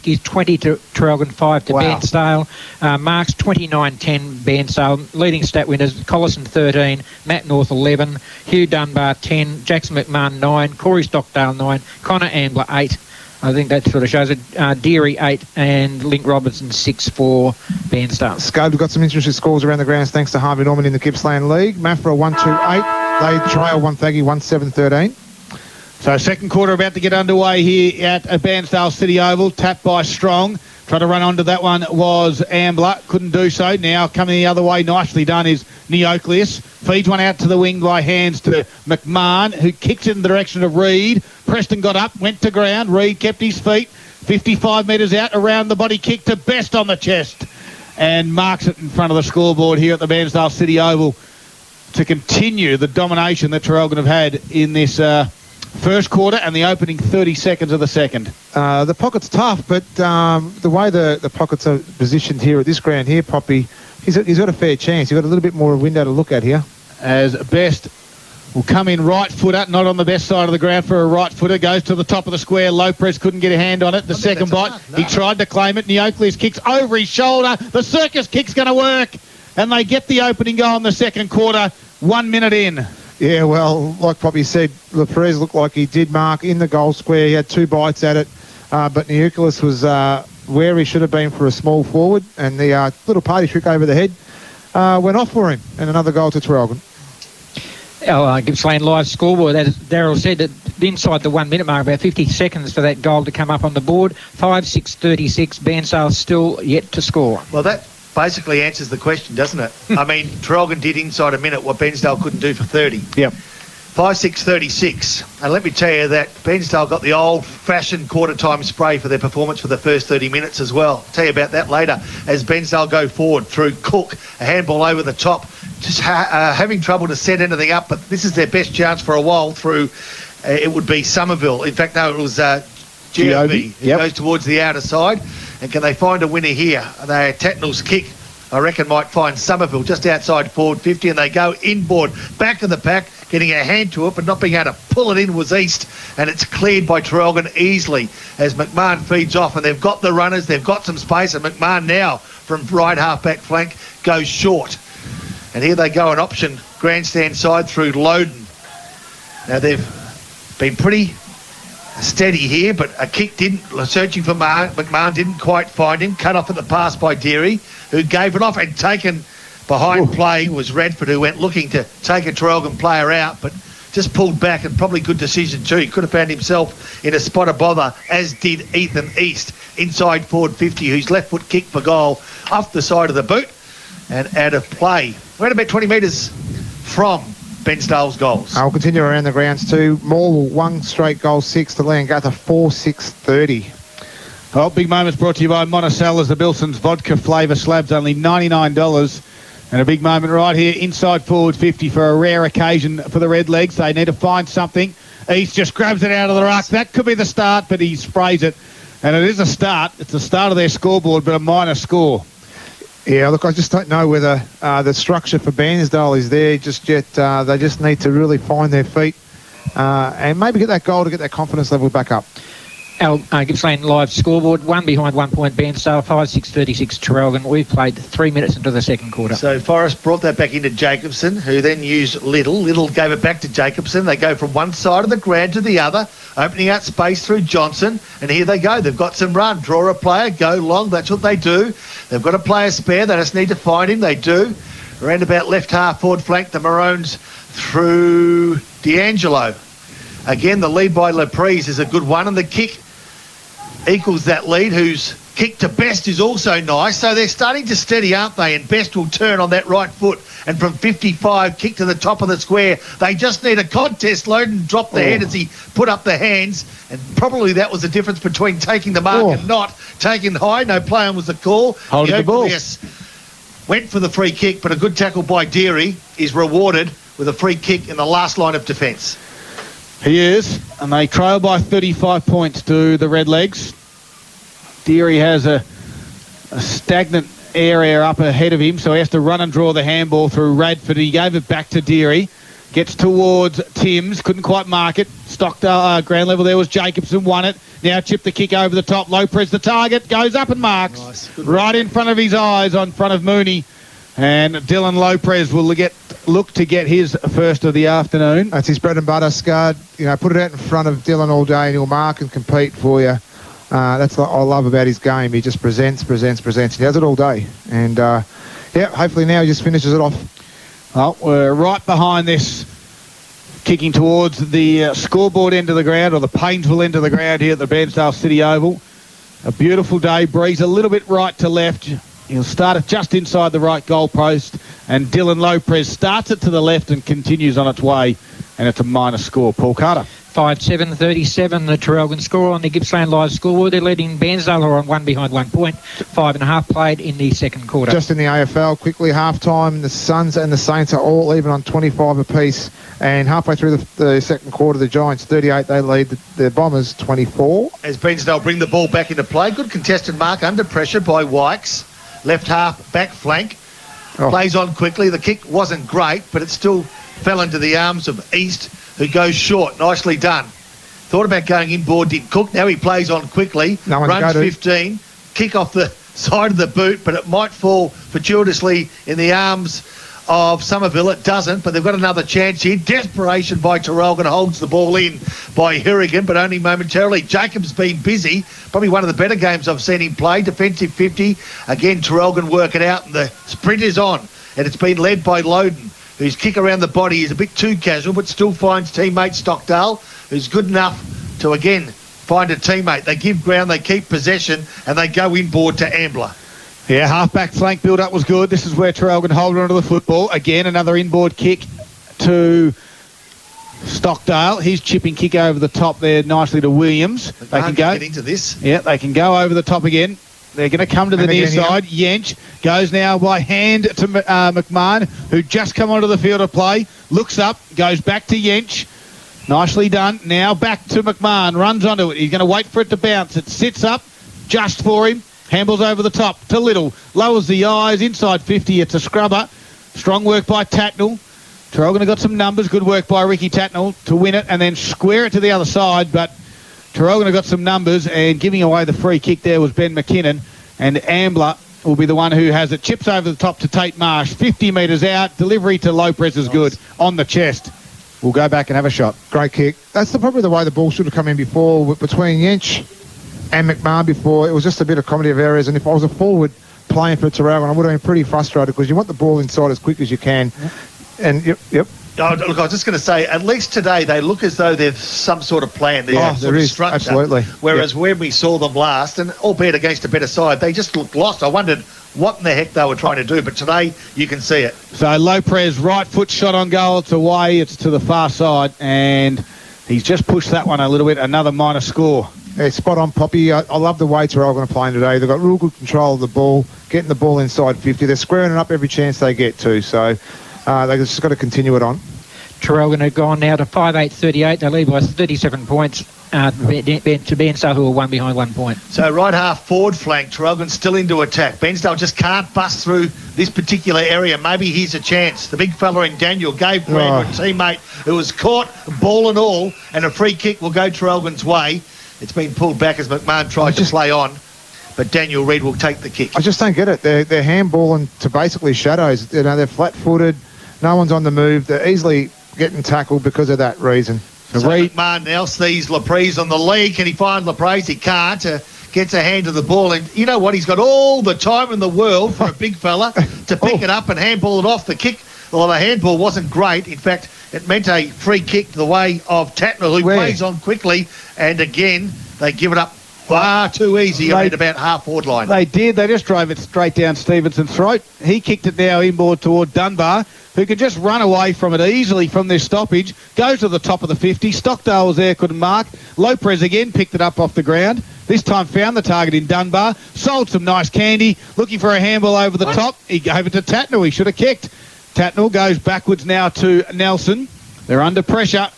50s, 20 to Traralgon, 5 to Wow. Bairnsdale. Marks 29-10 Bairnsdale. Leading stat winners, Collison 13, Matt North 11, Hugh Dunbar 10, Jackson McMahon 9, Corey Stockdale 9, Connor Ambler 8. I think that sort of shows it. Deary 8 and Link Robertson 6 for Bairnsdale. Scode, we've got some interesting scores around the grounds thanks to Harvey Norman in the Gippsland League. Maffra 1-2-8. They trail Wonthaggi 1-7-13. So second quarter about to get underway here at Bairnsdale City Oval. Tapped by Strong. Tried to run onto that one was Ambler. Couldn't do so. Now coming the other way, nicely done, is Neocleus. Feeds one out to the wing by hands to McMahon, who kicks it in the direction of Reed. Preston got up, went to ground. Reed kept his feet. 55 metres out, around the body kick to Best on the chest. And marks it in front of the scoreboard here at the Bairnsdale City Oval to continue the domination that Traralgon have had in this first quarter and the opening 30 seconds of the second. The pocket's tough, but the way the pockets are positioned here at this ground here, Poppy, he's got a fair chance. He's got a little bit more window to look at here. As Best will come in right footer, not on the best side of the ground for a right footer, goes to the top of the square. Low press, couldn't get a hand on it. The second bite, he tried to claim it. Neocleus kicks over his shoulder. The circus kick's going to work, and they get the opening goal in the second quarter, 1 minute in. Yeah, well, like Poppy said, LaPrez looked like he did mark in the goal square. He had 2 bites at it, but Neocleus was where he should have been for a small forward, and the little party trick over the head went off for him, and another goal to Traralgon. Gippsland Live scoreboard, as Daryl said, that inside the 1 minute mark, about 50 seconds for that goal to come up on the board. 5-6-36, Bairnsdale still yet to score. Well, that basically answers the question, doesn't it? I mean, Traralgon did inside a minute what Bairnsdale couldn't do for 30. Yep. 5-6-36. And let me tell you that Bairnsdale got the old-fashioned quarter-time spray for their performance for the first 30 minutes as well. I'll tell you about that later as Bairnsdale go forward through Cook, a handball over the top, just having trouble to set anything up, but this is their best chance for a while through, it would be Somerville. In fact, no, it was GOV, who goes towards the outer side. And can they find a winner here? Tatnall's kick, I reckon, might find Somerville just outside forward 50, and they go inboard, back of the pack, getting a hand to it, but not being able to pull it in was East, and it's cleared by Traralgon easily as McMahon feeds off, and they've got the runners, they've got some space, and McMahon now from right half-back flank goes short. And here they go, an option grandstand side through Loden. Now they've been pretty steady here, but a kick searching for McMahon didn't quite find him. Cut off at the pass by Deary, who gave it off, and taken behind play was Redford, who went looking to take a Traralgon player out, but just pulled back, and probably good decision too. He could have found himself in a spot of bother, as did Ethan East, inside forward 50, whose left foot kick for goal off the side of the boot and out of play. We're at about 20 metres from Bairnsdale's goals. I'll continue around the grounds too. Morwell 1 straight goal 6 to Leongatha 4-6-30. Well, big moments brought to you by Monticello's, the Bilson's vodka flavour slabs, only $99. And a big moment right here, inside forward 50 for a rare occasion for the Redlegs. They need to find something. East just grabs it out of the ruck. That could be the start, but he sprays it. And it is a start. It's the start of their scoreboard, but a minor score. Yeah, look, I just don't know whether the structure for Bairnsdale is there just yet. They just need to really find their feet and maybe get that goal to get that confidence level back up. Gippsland Live scoreboard, 1 behind 1 point Bairnsdale, 5-6-36 Traralgon. We've played 3 minutes into the second quarter. So Forrest brought that back into Jacobson, who then used Little. Little gave it back to Jacobson. They go from one side of the ground to the other, opening out space through Johnson. And here they go. They've got some run. Draw a player, go long. That's what they do. They've got a player spare. They just need to find him. They do. Around about left half forward flank, the Maroons through D'Angelo. Again, the lead by Laprise is a good one, and the kick equals that lead, whose kick to Best is also nice. So they're starting to steady, aren't they? And Best will turn on that right foot, and from 55, kick to the top of the square. They just need a contest. Loden dropped the head as he put up the hands, and probably that was the difference between taking the mark and not taking high. No play-on was the call. Holding the ball. Went for the free kick, but a good tackle by Deary is rewarded with a free kick in the last line of defence. He is, and they trail by 35 points to the Redlegs. Deary has a stagnant area up ahead of him, so he has to run and draw the handball through Radford. He gave it back to Deary. Gets towards Timms, couldn't quite mark it. Stockdale, ground level there was Jacobson, won it. Now chip the kick over the top. Lopez the target, goes up and marks. Nice. Right in front of his eyes, on front of Mooney. And Dylan Lopez will look to get his first of the afternoon. That's his bread and butter, Scud. You know, put it out in front of Dylan all day and he'll mark and compete for you. That's what I love about his game. He just presents. He does it all day. And, hopefully now he just finishes it off. Well, we're right behind this, kicking towards the scoreboard end of the ground, or the Paynesville end of the ground here at the Bairnsdale City Oval. A beautiful day, breeze a little bit right to left. He'll start it just inside the right goal post, and Dylan Lopez starts it to the left and continues on its way, and it's a minor score. Paul Carter. 5-7-37, the Traralgon score on the Gippsland Live scoreboard. They're leading Bairnsdale, who are on 1 behind 1 point. 5.5 played in the second quarter. Just in the AFL, quickly, half-time, the Suns and the Saints are all even on 25 apiece. And halfway through the second quarter, the Giants 38, they lead the Bombers 24. As Bairnsdale bring the ball back into play, good contested mark under pressure by Wykes. Left half, back flank. Plays on quickly. The kick wasn't great, but it still fell into the arms of East, who goes short. Nicely done. Thought about going inboard, didn't cook. Now he plays on quickly. Runs 15. Kick off the side of the boot, but it might fall fortuitously in the arms of Somerville. It doesn't, but they've got another chance here. Desperation by Traralgon, holds the ball in by Hirrigan, but only momentarily. Jacob's been busy. Probably one of the better games I've seen him play. Defensive 50. Again, Traralgon work it out, and the sprint is on. And it's been led by Loden, whose kick around the body is a bit too casual, but still finds teammate Stockdale, who's good enough to, again, find a teammate. They give ground, they keep possession, and they go inboard to Ambler. Yeah, half-back flank build-up was good. This is where Traralgon hold onto the football. Again, another inboard kick to Stockdale. His chipping kick over the top there nicely to Williams. They can go get into this. Yeah, they can go over the top again. They're going to come to the near side. Yench goes now by hand to McMahon, who just come onto the field of play. Looks up, goes back to Yench. Nicely done. Now back to McMahon. Runs onto it. He's going to wait for it to bounce. It sits up just for him. Handles over the top to Little. Lowers the eyes. Inside 50. It's a scrubber. Strong work by Tatnall. Traralgon got some numbers. Good work by Ricky Tatnall to win it and then square it to the other side. But Traralgon got some numbers, and giving away the free kick there was Ben McKinnon. And Ambler will be the one who has it. Chips over the top to Tate Marsh. 50 metres out. Delivery to Lopez is good. On the chest. We'll go back and have a shot. Great kick. That's probably the way the ball should have come in before, between Yench and McMahon before. It was just a bit of comedy of errors, and if I was a forward playing for Traralgon, I would have been pretty frustrated because you want the ball inside as quick as you can. And yep. Oh, look, I was just going to say, at least today they look as though there's some sort of plan there. There is, structure, absolutely. Whereas when we saw them last, and albeit against a better side, they just looked lost. I wondered what in the heck they were trying to do, but today you can see it. So Lopez, right foot shot on goal. It's away. It's to the far side, and he's just pushed that one a little bit. Another minor score. Yeah, spot on, Poppy. I love the way Traralgon are playing today. They've got real good control of the ball, getting the ball inside 50. They're squaring it up every chance they get to, so they've just got to continue it on. Traralgon have gone now to 5-8-38. They lead by 37 points to Bairnsdale, who are 1 behind 1 point. So right half forward flank, Traralgon still into attack. Bairnsdale just can't bust through this particular area. Maybe here's a chance. The big fella in Daniel gave ground to a teammate who was caught, ball and all, and a free kick will go Traralgon's way. It's been pulled back as McMahon tried to play on, but Daniel Reid will take the kick. I just don't get it. They're handballing to basically shadows. You know, they're flat-footed. No one's on the move. They're easily getting tackled because of that reason. So McMahon now sees Laprise on the lead. Can he find Laprise? He can't. Gets a hand to the ball, and you know what? He's got all the time in the world for a big fella to pick it up and handball it off. The kick, well, the handball wasn't great. In fact, it meant a free kick the way of Tatnall, who plays on quickly, and again, they give it up far too easy at about half-forward line. They did. They just drove it straight down Stevenson's throat. He kicked it now inboard toward Dunbar, who could just run away from it easily from this stoppage. Goes to the top of the 50. Stockdale was there, couldn't mark. Lopez again picked it up off the ground. This time found the target in Dunbar. Sold some nice candy. Looking for a handball over the top. He gave it to Tatnall. He should have kicked. Tatnall goes backwards now to Nelson. They're under pressure.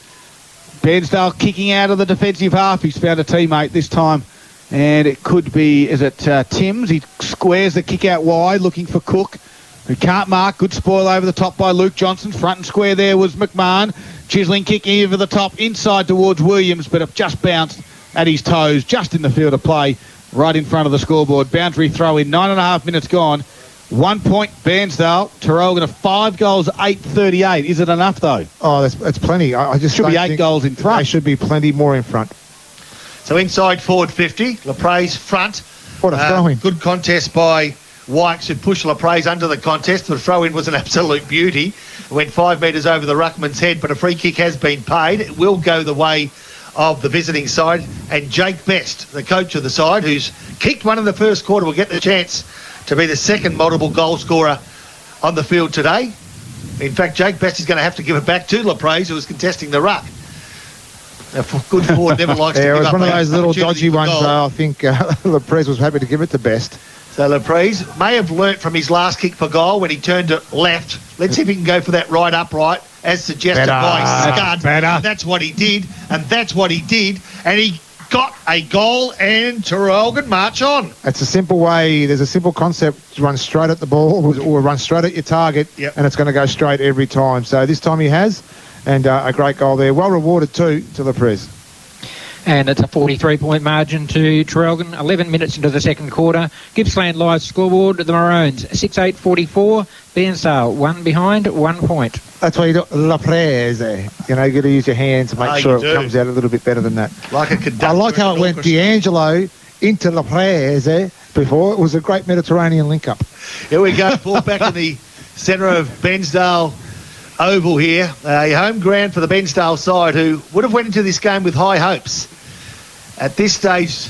Bairnsdale kicking out of the defensive half. He's found a teammate this time. And it could be, is it Timms? He squares the kick out wide, looking for Cook, who can't mark. Good spoil over the top by Luke Johnson. Front and square there was McMahon. Chisling kicking over the top, inside towards Williams, but it just bounced at his toes, just in the field of play, right in front of the scoreboard. Boundary throw in, 9.5 minutes gone. 1 point, Bairnsdale. Traralgon of 5 goals, 8:38. Is it enough, though? Oh, that's plenty. I just should be don't 8 think goals in front. They should be plenty more in front. So inside forward 50, Lapre's front. What a throw-in. Good contest by Wykes, who pushed Lapre's under the contest. The throw-in was an absolute beauty. It went 5 metres over the ruckman's head, but a free kick has been paid. It will go the way of the visiting side. And Jake Best, the coach of the side, who's kicked one in the first quarter, will get the chance to be the second multiple goal scorer on the field today. In fact, Jake Best is going to have to give it back to Lapre's, who was contesting the ruck. Now, good forward never likes to give up. It was one of those little dodgy ones, goal. though. I think Lapres was happy to give it to Best. So Lapre's may have learnt from his last kick for goal when he turned it left. Let's see if he can go for that right upright, as suggested by Scud. And that's what he did, and he got a goal, and Traralgon march on. It's a simple way. There's a simple concept: run straight at the ball or run straight at your target, and it's going to go straight every time. So this time he has, and a great goal there. Well rewarded too to Lapres. And it's a 43-point margin to Traralgon. 11 minutes into the second quarter. Gippsland Live scoreboard. The Maroons 6-8-44. Bairnsdale 1 behind, 1 point. That's why you do Lapres. You know, you got to use your hands to make sure it comes out a little bit better than that. Like a conductor. I like how it went D'Angelo into Lapres before. It was a great Mediterranean link-up. Here we go. Ball back in the centre of Bairnsdale Oval here. A home ground for the Bairnsdale side, who would have went into this game with high hopes. At this stage,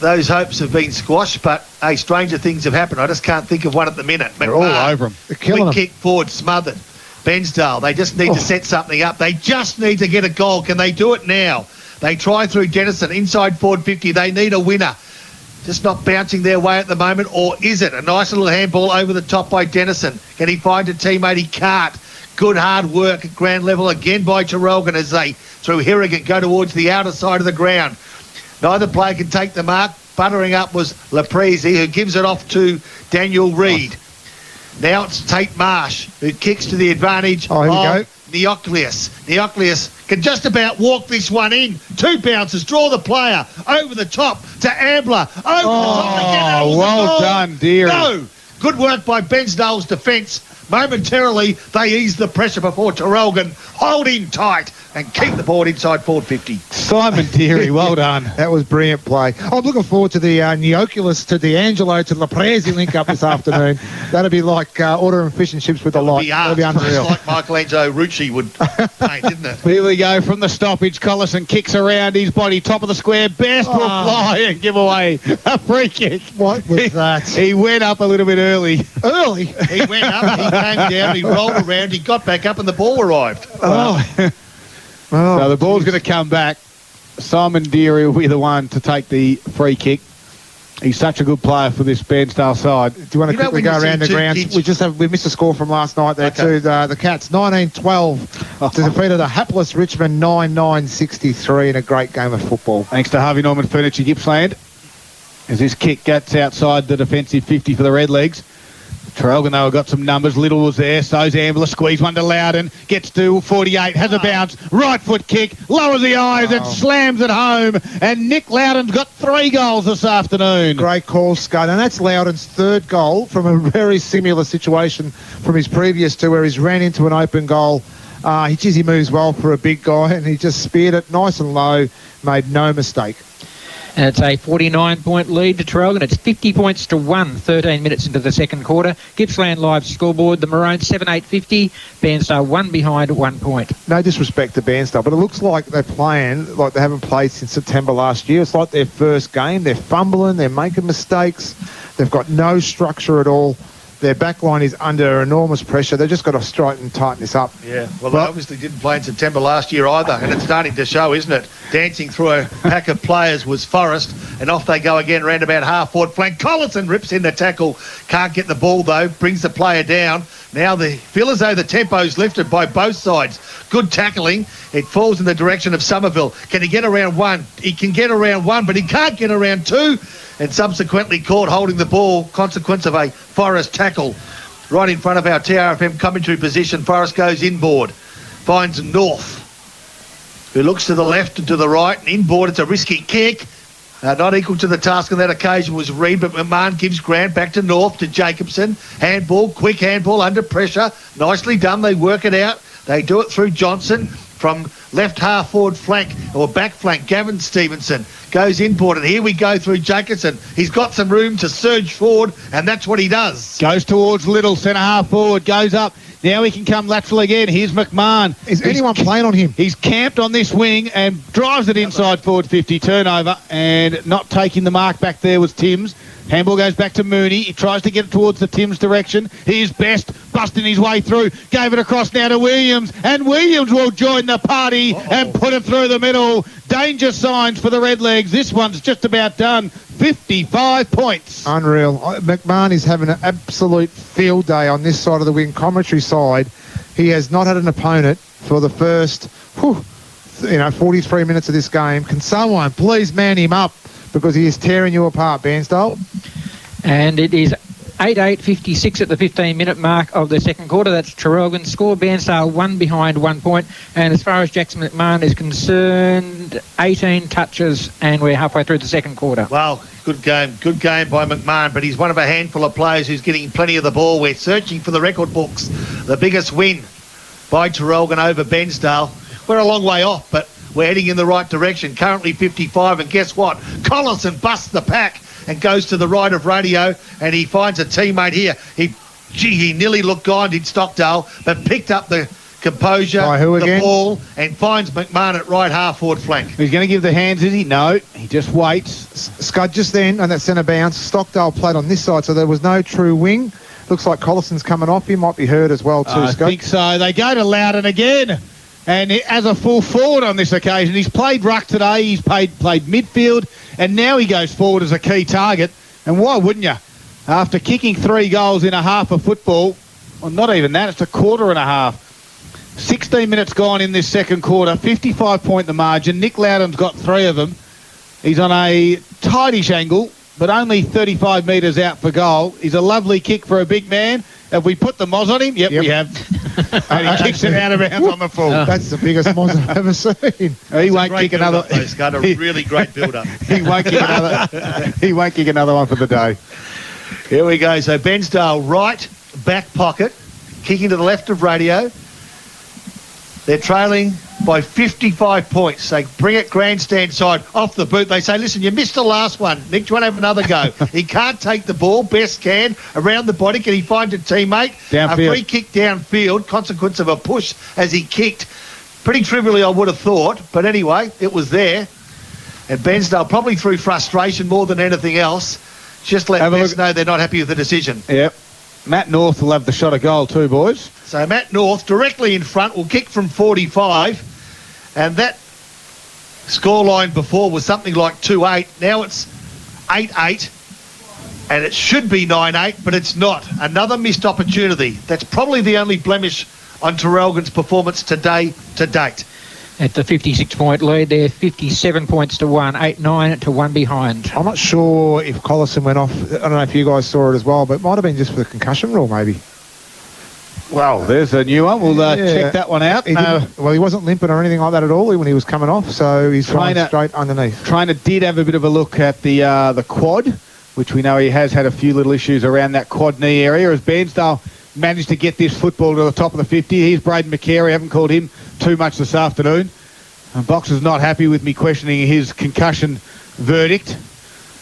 those hopes have been squashed, but stranger things have happened. I just can't think of one at the minute. They're all over them. They're killing them. Quick kick forward, smothered. Bairnsdale, they just need to set something up. They just need to get a goal. Can they do it now? They try through Dennison, inside forward 50. They need a winner. Just not bouncing their way at the moment, or is it? A nice little handball over the top by Dennison. Can he find a teammate? He can't. Good hard work at ground level again by Traralgon as they, through Harrigan, go towards the outer side of the ground. Neither player can take the mark. Buttering up was Laprezi, who gives it off to Daniel Reid. Now it's Tate Marsh, who kicks to the advantage of Neocleus. Neocleus can just about walk this one in. 2 bounces, draw the player over the top to Ambler. Over the top again. Well done, dearie. No. Good work by Bairnsdale's defence. Momentarily, they ease the pressure before Traralgon hold in tight and keep the board inside forward 50. Simon Deary, well done. That was brilliant play. I'm looking forward to the Neoculus to D'Angelo to Laprezi link up this afternoon. That'll be like ordering fish and chips with a light. That'll be unreal. Like Michelangelo Rucci would paint, didn't it? Here we go from the stoppage. Collison kicks around his body, top of the square. Best will fly and give away a free kick. What was that? He went up a little bit early. Early? He went up, he came down, he rolled around, he got back up, and the ball arrived. So the ball's going to come back. Simon Deary will be the one to take the free kick. He's such a good player for this Bairnsdale side. Do you want to quickly go around the grounds? We missed a score from last night there too. The Cats 19-12 to defeated a hapless Richmond 9-9-63 in a great game of football. Thanks to Harvey Norman Furniture Gippsland. As this kick gets outside the defensive 50 for the Redlegs. Traralgon, though, got some numbers. Little was there. So's Ambler. Squeeze one to Loudon. Gets to 48. Has a bounce. Right foot kick. Lowers the eyes and slams it home. And Nick Loudon's got 3 goals this afternoon. Great call, Scud. And that's Loudon's 3rd goal from a very similar situation from his previous 2 where he's ran into an open goal. He moves well for a big guy and he just speared it nice and low. Made no mistake. And it's a 49-point lead to Traralgon. It's 50 points to 1, 13 minutes into the second quarter. Gippsland Live scoreboard. The Maroons 7-8-50. Bairnsdale 1 behind, 1 point. No disrespect to Bairnsdale, but it looks like they're playing like they haven't played since September last year. It's like their first game. They're fumbling. They're making mistakes. They've got no structure at all. Their backline is under enormous pressure. They've just got to straighten and tighten this up. Yeah, well, they obviously didn't play in September last year either, and it's starting to show, isn't it? Dancing through a pack of players was Forrest, and off they go again round about half-forward flank. Collison rips in the tackle. Can't get the ball, though. Brings the player down. Now they feel as though the tempo's lifted by both sides. Good tackling. It falls in the direction of Somerville. Can he get around 1? He can get around 1, but he can't get around 2. And subsequently caught holding the ball, consequence of a Forrest tackle right in front of our TRFM commentary position. Forrest goes inboard. finds North, who looks to the left and to the right, and inboard. It's a risky kick. Not equal to the task on that occasion was Reid, but McMahon gives Grant back to North, to Jacobson. Handball, quick handball under pressure. Nicely done. They work it out. They do it through Johnson from left half forward flank or back flank. Gavin Stevenson goes inboard, and here we go through Jacobson. He's got some room to surge forward, and that's what he does. Goes towards Little, centre half forward, goes up. Now he can come lateral again. Here's McMahon. Is anyone playing on him? He's camped on this wing and drives it inside forward 50. Turnover, and not taking the mark back there was Timms. Handball goes back to Mooney. He tries to get it towards the Timms direction. Here's Best, busting his way through. Gave it across now to Williams, and Williams will join the party and put it through the middle. Danger signs for the Redlegs. This one's just about done. 55 points. Unreal. McMahon is having an absolute field day on this side of the wing, commentary side. He has not had an opponent for the first 43 minutes of this game. Can someone please man him up, because he is tearing you apart, Bairnsdale. And it is 8:56 at the 15-minute mark of the second quarter. That's Traralgon score. Bairnsdale 1 behind 1 point. And as far as Jackson McMahon is concerned, 18 touches, and we're halfway through the second quarter. Well, good game by McMahon, but he's one of a handful of players who's getting plenty of the ball. We're searching for the record books. The biggest win by Traralgon over Bairnsdale. We're a long way off, but we're heading in the right direction. Currently 55, and guess what? Collison busts the pack and goes to the right of Radio, and he finds a teammate here. He nearly looked gone, did Stockdale, but picked up the composure, the ball, and finds McMahon at right half forward flank. He's going to give the hands, is he? No, he just waits. Scud, just then on that centre bounce, Stockdale played on this side, so there was no true wing. Looks like Collison's coming off. He might be hurt as well too, Scud. I think so. They go to Loudon again. And as a full forward on this occasion, he's played ruck today, he's played midfield, and now he goes forward as a key target. And why wouldn't you? After kicking 3 goals in a half of football, well, not even that, it's a quarter and a half. 16 minutes gone in this second quarter, 55 point the margin. Nick Loudon's got 3 of them. He's on a tightish angle, but only 35 metres out for goal. He's a lovely kick for a big man. Have we put the moz on him? Yep. We have. And he kicks it out of bounds on the full. That's the biggest moz I've ever seen. He won't kick another. He's got a really great build-up. He won't kick another. He won't kick another one for the day. Here we go. So Bairnsdale right back pocket, kicking to the left of Radio. They're trailing by 55 points. They bring it grandstand side off the boot. They say, listen, you missed the last one. Nick, do you want to have another go? He can't take the ball. Best can. Around the body. Can he find a teammate? Downfield. A free kick downfield. Consequence of a push as he kicked. Pretty trivially, I would have thought. But anyway, it was there. And Bairnsdale, probably through frustration more than anything else, just let Best know they're not happy with the decision. Yep. Matt North will have the shot of goal too, boys. So Matt North directly in front will kick from 45, and that scoreline before was something like 2-8. Now it's 8-8, and it should be 9-8, but it's not. Another missed opportunity. That's probably the only blemish on Traralgon's performance today to date. At the 56-point lead, they're 57 points to 1, 8-9 to 1 behind. I'm not sure if Collison went off. I don't know if you guys saw it as well, but it might have been just for the concussion rule, maybe. Well, there's a new one. We'll check that one out. He wasn't limping or anything like that at all when he was coming off, so he's running straight underneath. Trainer did have a bit of a look at the quad, which we know he has had a few little issues around that quad knee area, as Bairnsdale managed to get this football to the top of the 50. Here's Braden McCary. I haven't called him too much this afternoon. Boxer's not happy with me questioning his concussion verdict.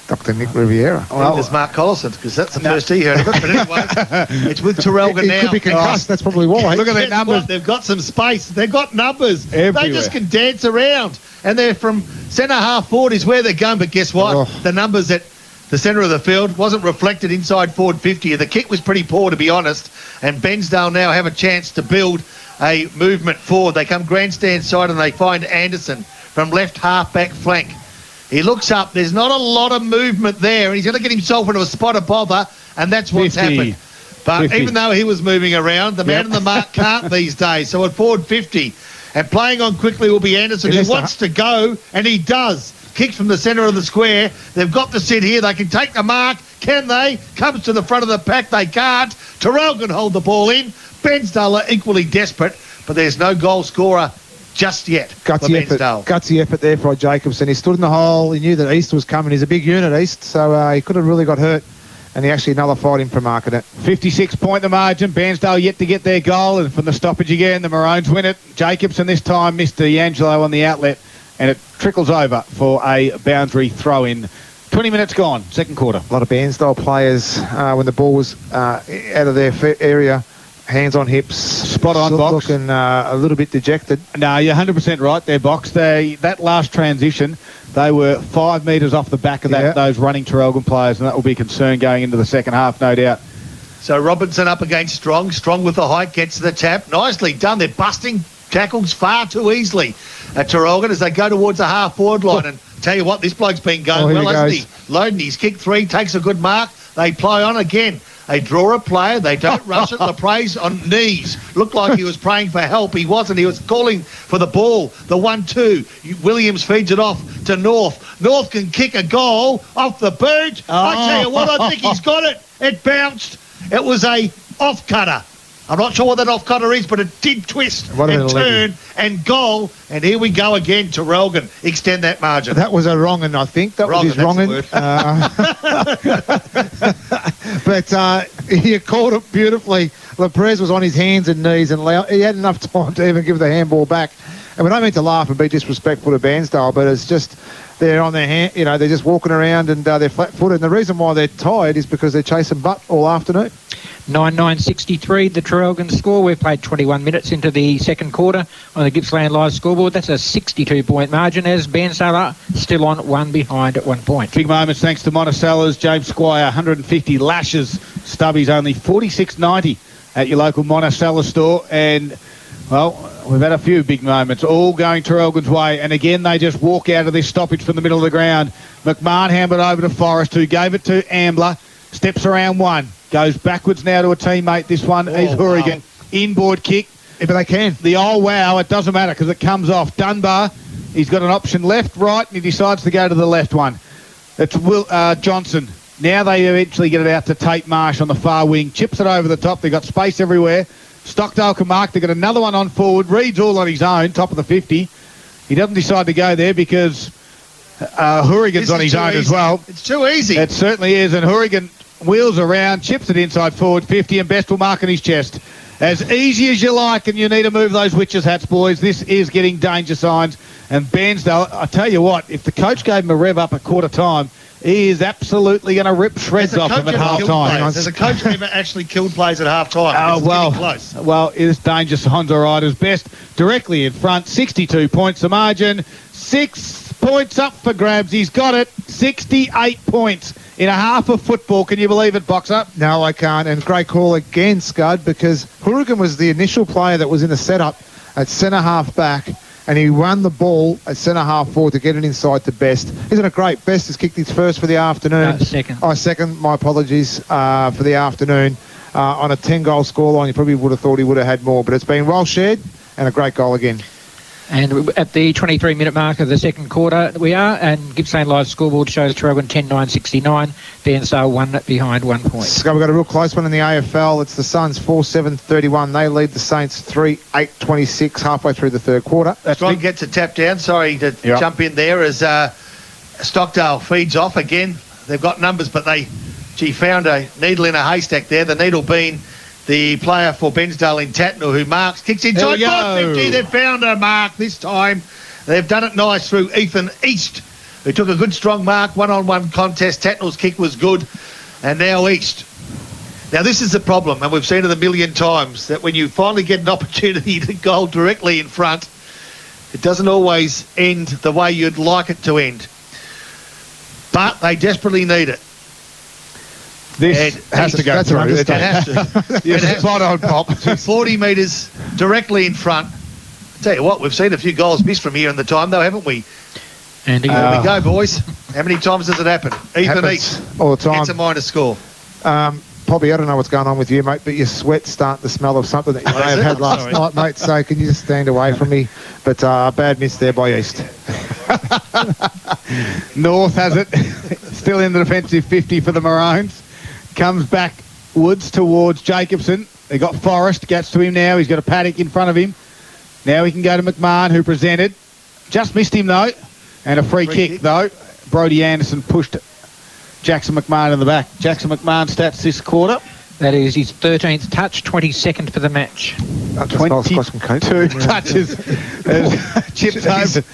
Dr. Nick Riviera. Well, there's Mark Collison, because that's the first he heard of it. But anyway, it's with Traralgon now. He could be concussed, that's probably why. Look at their numbers. They've got some space. They've got numbers. Everywhere. They just can dance around. And they're from centre half forward is where they're going. But guess what? The numbers at the centre of the field wasn't reflected inside forward 50. The kick was pretty poor, to be honest. And Bairnsdale now have a chance to build a movement forward. They come grandstand side and they find Anderson from left half back flank. He looks up. There's not a lot of movement there, and he's going to get himself into a spot of bother, and that's what's 50. happened. But 50. even though he was moving around, the man in the mark can't these days. So at forward 50, and playing on quickly will be Anderson, who wants to go, and he does. Kicks from the centre of the square. They've got to sit here. They can take the mark. Can they? Comes to the front of the pack. They can't. Traralgon hold the ball in. Bairnsdale are equally desperate, but there's no goal scorer just yet. Gutsy effort there for Jacobson. He stood in the hole. He knew that East was coming. He's a big unit, East, so he could have really got hurt. And he actually nullified him for marking it. 56-point the margin. Bairnsdale yet to get their goal. And from the stoppage again, the Maroons win it. Jacobson this time missed D'Angelo on the outlet. And it trickles over for a boundary throw-in. 20 minutes gone, second quarter. A lot of Bairnsdale players, when the ball was out of their area, hands on hips. Spot on, Box. Looking a little bit dejected. No, you're 100% right there, Box. That last transition, they were 5 metres off the back of those running Traralgon players, and that will be a concern going into the second half, no doubt. So Robinson up against Strong. Strong with the height, gets to the tap. Nicely done. They're busting tackles far too easily at Traralgon as they go towards the half-forward line. And tell you what, this bloke's been going well, hasn't he? Loading his kick 3, takes a good mark. They play on again. They draw a player. They don't rush it. LaPre's on knees. Looked like he was praying for help. He wasn't. He was calling for the ball. The 1-2. Williams feeds it off to North. North can kick a goal off the boot. I tell you what, I think he's got it. It bounced. It was a off-cutter. I'm not sure what that off-cutter is, but it did twist and turn and goal. And here we go again. Traralgon extend that margin. That was a wrong-un, I think. That was his wrong-un. But he called it beautifully. LaPrez was on his hands and knees, and he had enough time to even give the handball back. And we don't mean to laugh and be disrespectful to Bairnsdale, but it's just they're on their hand, they're just walking around and they're flat-footed. And the reason why they're tired is because they're chasing butt all afternoon. 9-9-63, the Traralgon score. We've played 21 minutes into the second quarter on the Gippsland Live scoreboard. That's a 62-point margin as Bairnsdale are still on one behind at 1 point. Big moments thanks to Monticello's. James Squire, 150 lashes. Stubby's only $46.90 at your local Monticello store. And, well, we've had a few big moments, all going Traralgon's way. And again, they just walk out of this stoppage from the middle of the ground. McMahon handed it over to Forrest, who gave it to Ambler. Steps around one. Goes backwards now to a teammate. This one is Hourigan. Wow. Inboard kick. Yeah, but they can. The wow, it doesn't matter because it comes off. Dunbar, he's got an option left, right, and he decides to go to the left one. It's Johnson. Now they eventually get it out to Tate Marsh on the far wing. Chips it over the top. They've got space everywhere. Stockdale can mark. They've got another one on forward. Reed's all on his own, top of the 50. He doesn't decide to go there because Hourigan's on his own as well. It's too easy. It certainly is, and Hourigan wheels around, chips it inside forward 50, and Best will mark on his chest. As easy as you like, and you need to move those witches' hats, boys. This is getting danger signs. And Bairnsdale, I tell you what, if the coach gave him a rev up at quarter time, he is absolutely going to rip shreds off him at half time. There's a coach who never actually killed plays at half time. Well, it is danger signs, all right. As Best directly in front, 62 points the margin, 6 points up for grabs. He's got it, 68 points in a half of football. Can you believe it, Boxer? No, I can't. And great call again, Scud, because Hourigan was the initial player that was in the setup at centre-half back, and he won the ball at centre-half forward to get it inside to Best. Isn't it great? Best has kicked his first for the afternoon. Second. Second. My apologies for the afternoon. On a 10-goal scoreline, you probably would have thought he would have had more, but it's been well shared and a great goal again. And at the 23-minute mark of the second quarter, we are, and Gippsland Live scoreboard shows Traralgon 10-9-69, Bairnsdale 1 behind 1 point. So we've got a real close one in the AFL. It's the Suns 4-7-31. They lead the Saints 3-8-26 halfway through the third quarter. Strong gets a tap down. Sorry to jump in there as Stockdale feeds off again. They've got numbers, but they found a needle in a haystack there. The needle being the player for Bairnsdale in Tatnall who marks, kicks inside 50. They've found a mark this time. They've done it nice through Ethan East, who took a good strong mark, one-on-one contest. Tatnall's kick was good, and now East. Now this is the problem, and we've seen it a million times, that when you finally get an opportunity to goal directly in front, it doesn't always end the way you'd like it to end. But they desperately need it. This has to go through. It has to. Yes, spot on, Pop. 40 metres directly in front. I tell you what, we've seen a few goals missed from here in the time, though, haven't we? And here we go, boys. How many times does it happen? Ethan East. All the time. It's a minor score. Poppy, I don't know what's going on with you, mate, but your sweat's starting to smell of something that you may have had last night, mate. So can you just stand away from me? But bad miss there by East. North has it. Still in the defensive 50 for the Maroons. Comes back Woods towards Jacobson. They got Forrest. Gets to him now. He's got a Paddock in front of him. Now we can go to McMahon, who presented. Just missed him, though. And a free kick, though. Brodie Anderson pushed Jackson McMahon in the back. Jackson McMahon stats this quarter. That is his 13th touch, 22nd for the match. 22 touches as chipped over.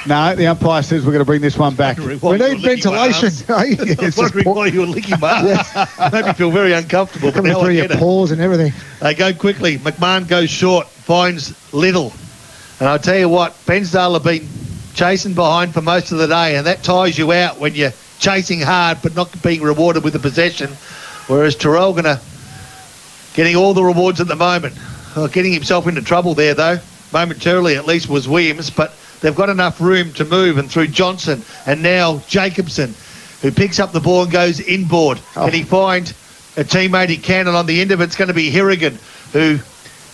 No, the umpire says we're going to bring this one back. We need ventilation. I was wondering why you were licking my ass. Made me feel very uncomfortable. Coming through your pores and everything. They go quickly. McMahon goes short, finds Little. And I'll tell you what, Bairnsdale have been chasing behind for most of the day, and that tires you out when you're chasing hard but not being rewarded with the possession. Whereas Traralgon are getting all the rewards at the moment. Getting himself into trouble there, though, momentarily at least, was Williams, but they've got enough room to move, and through Johnson and now Jacobson, who picks up the ball and goes inboard. Can he find a teammate he can? And on the end of it's going to be Hirrigan, who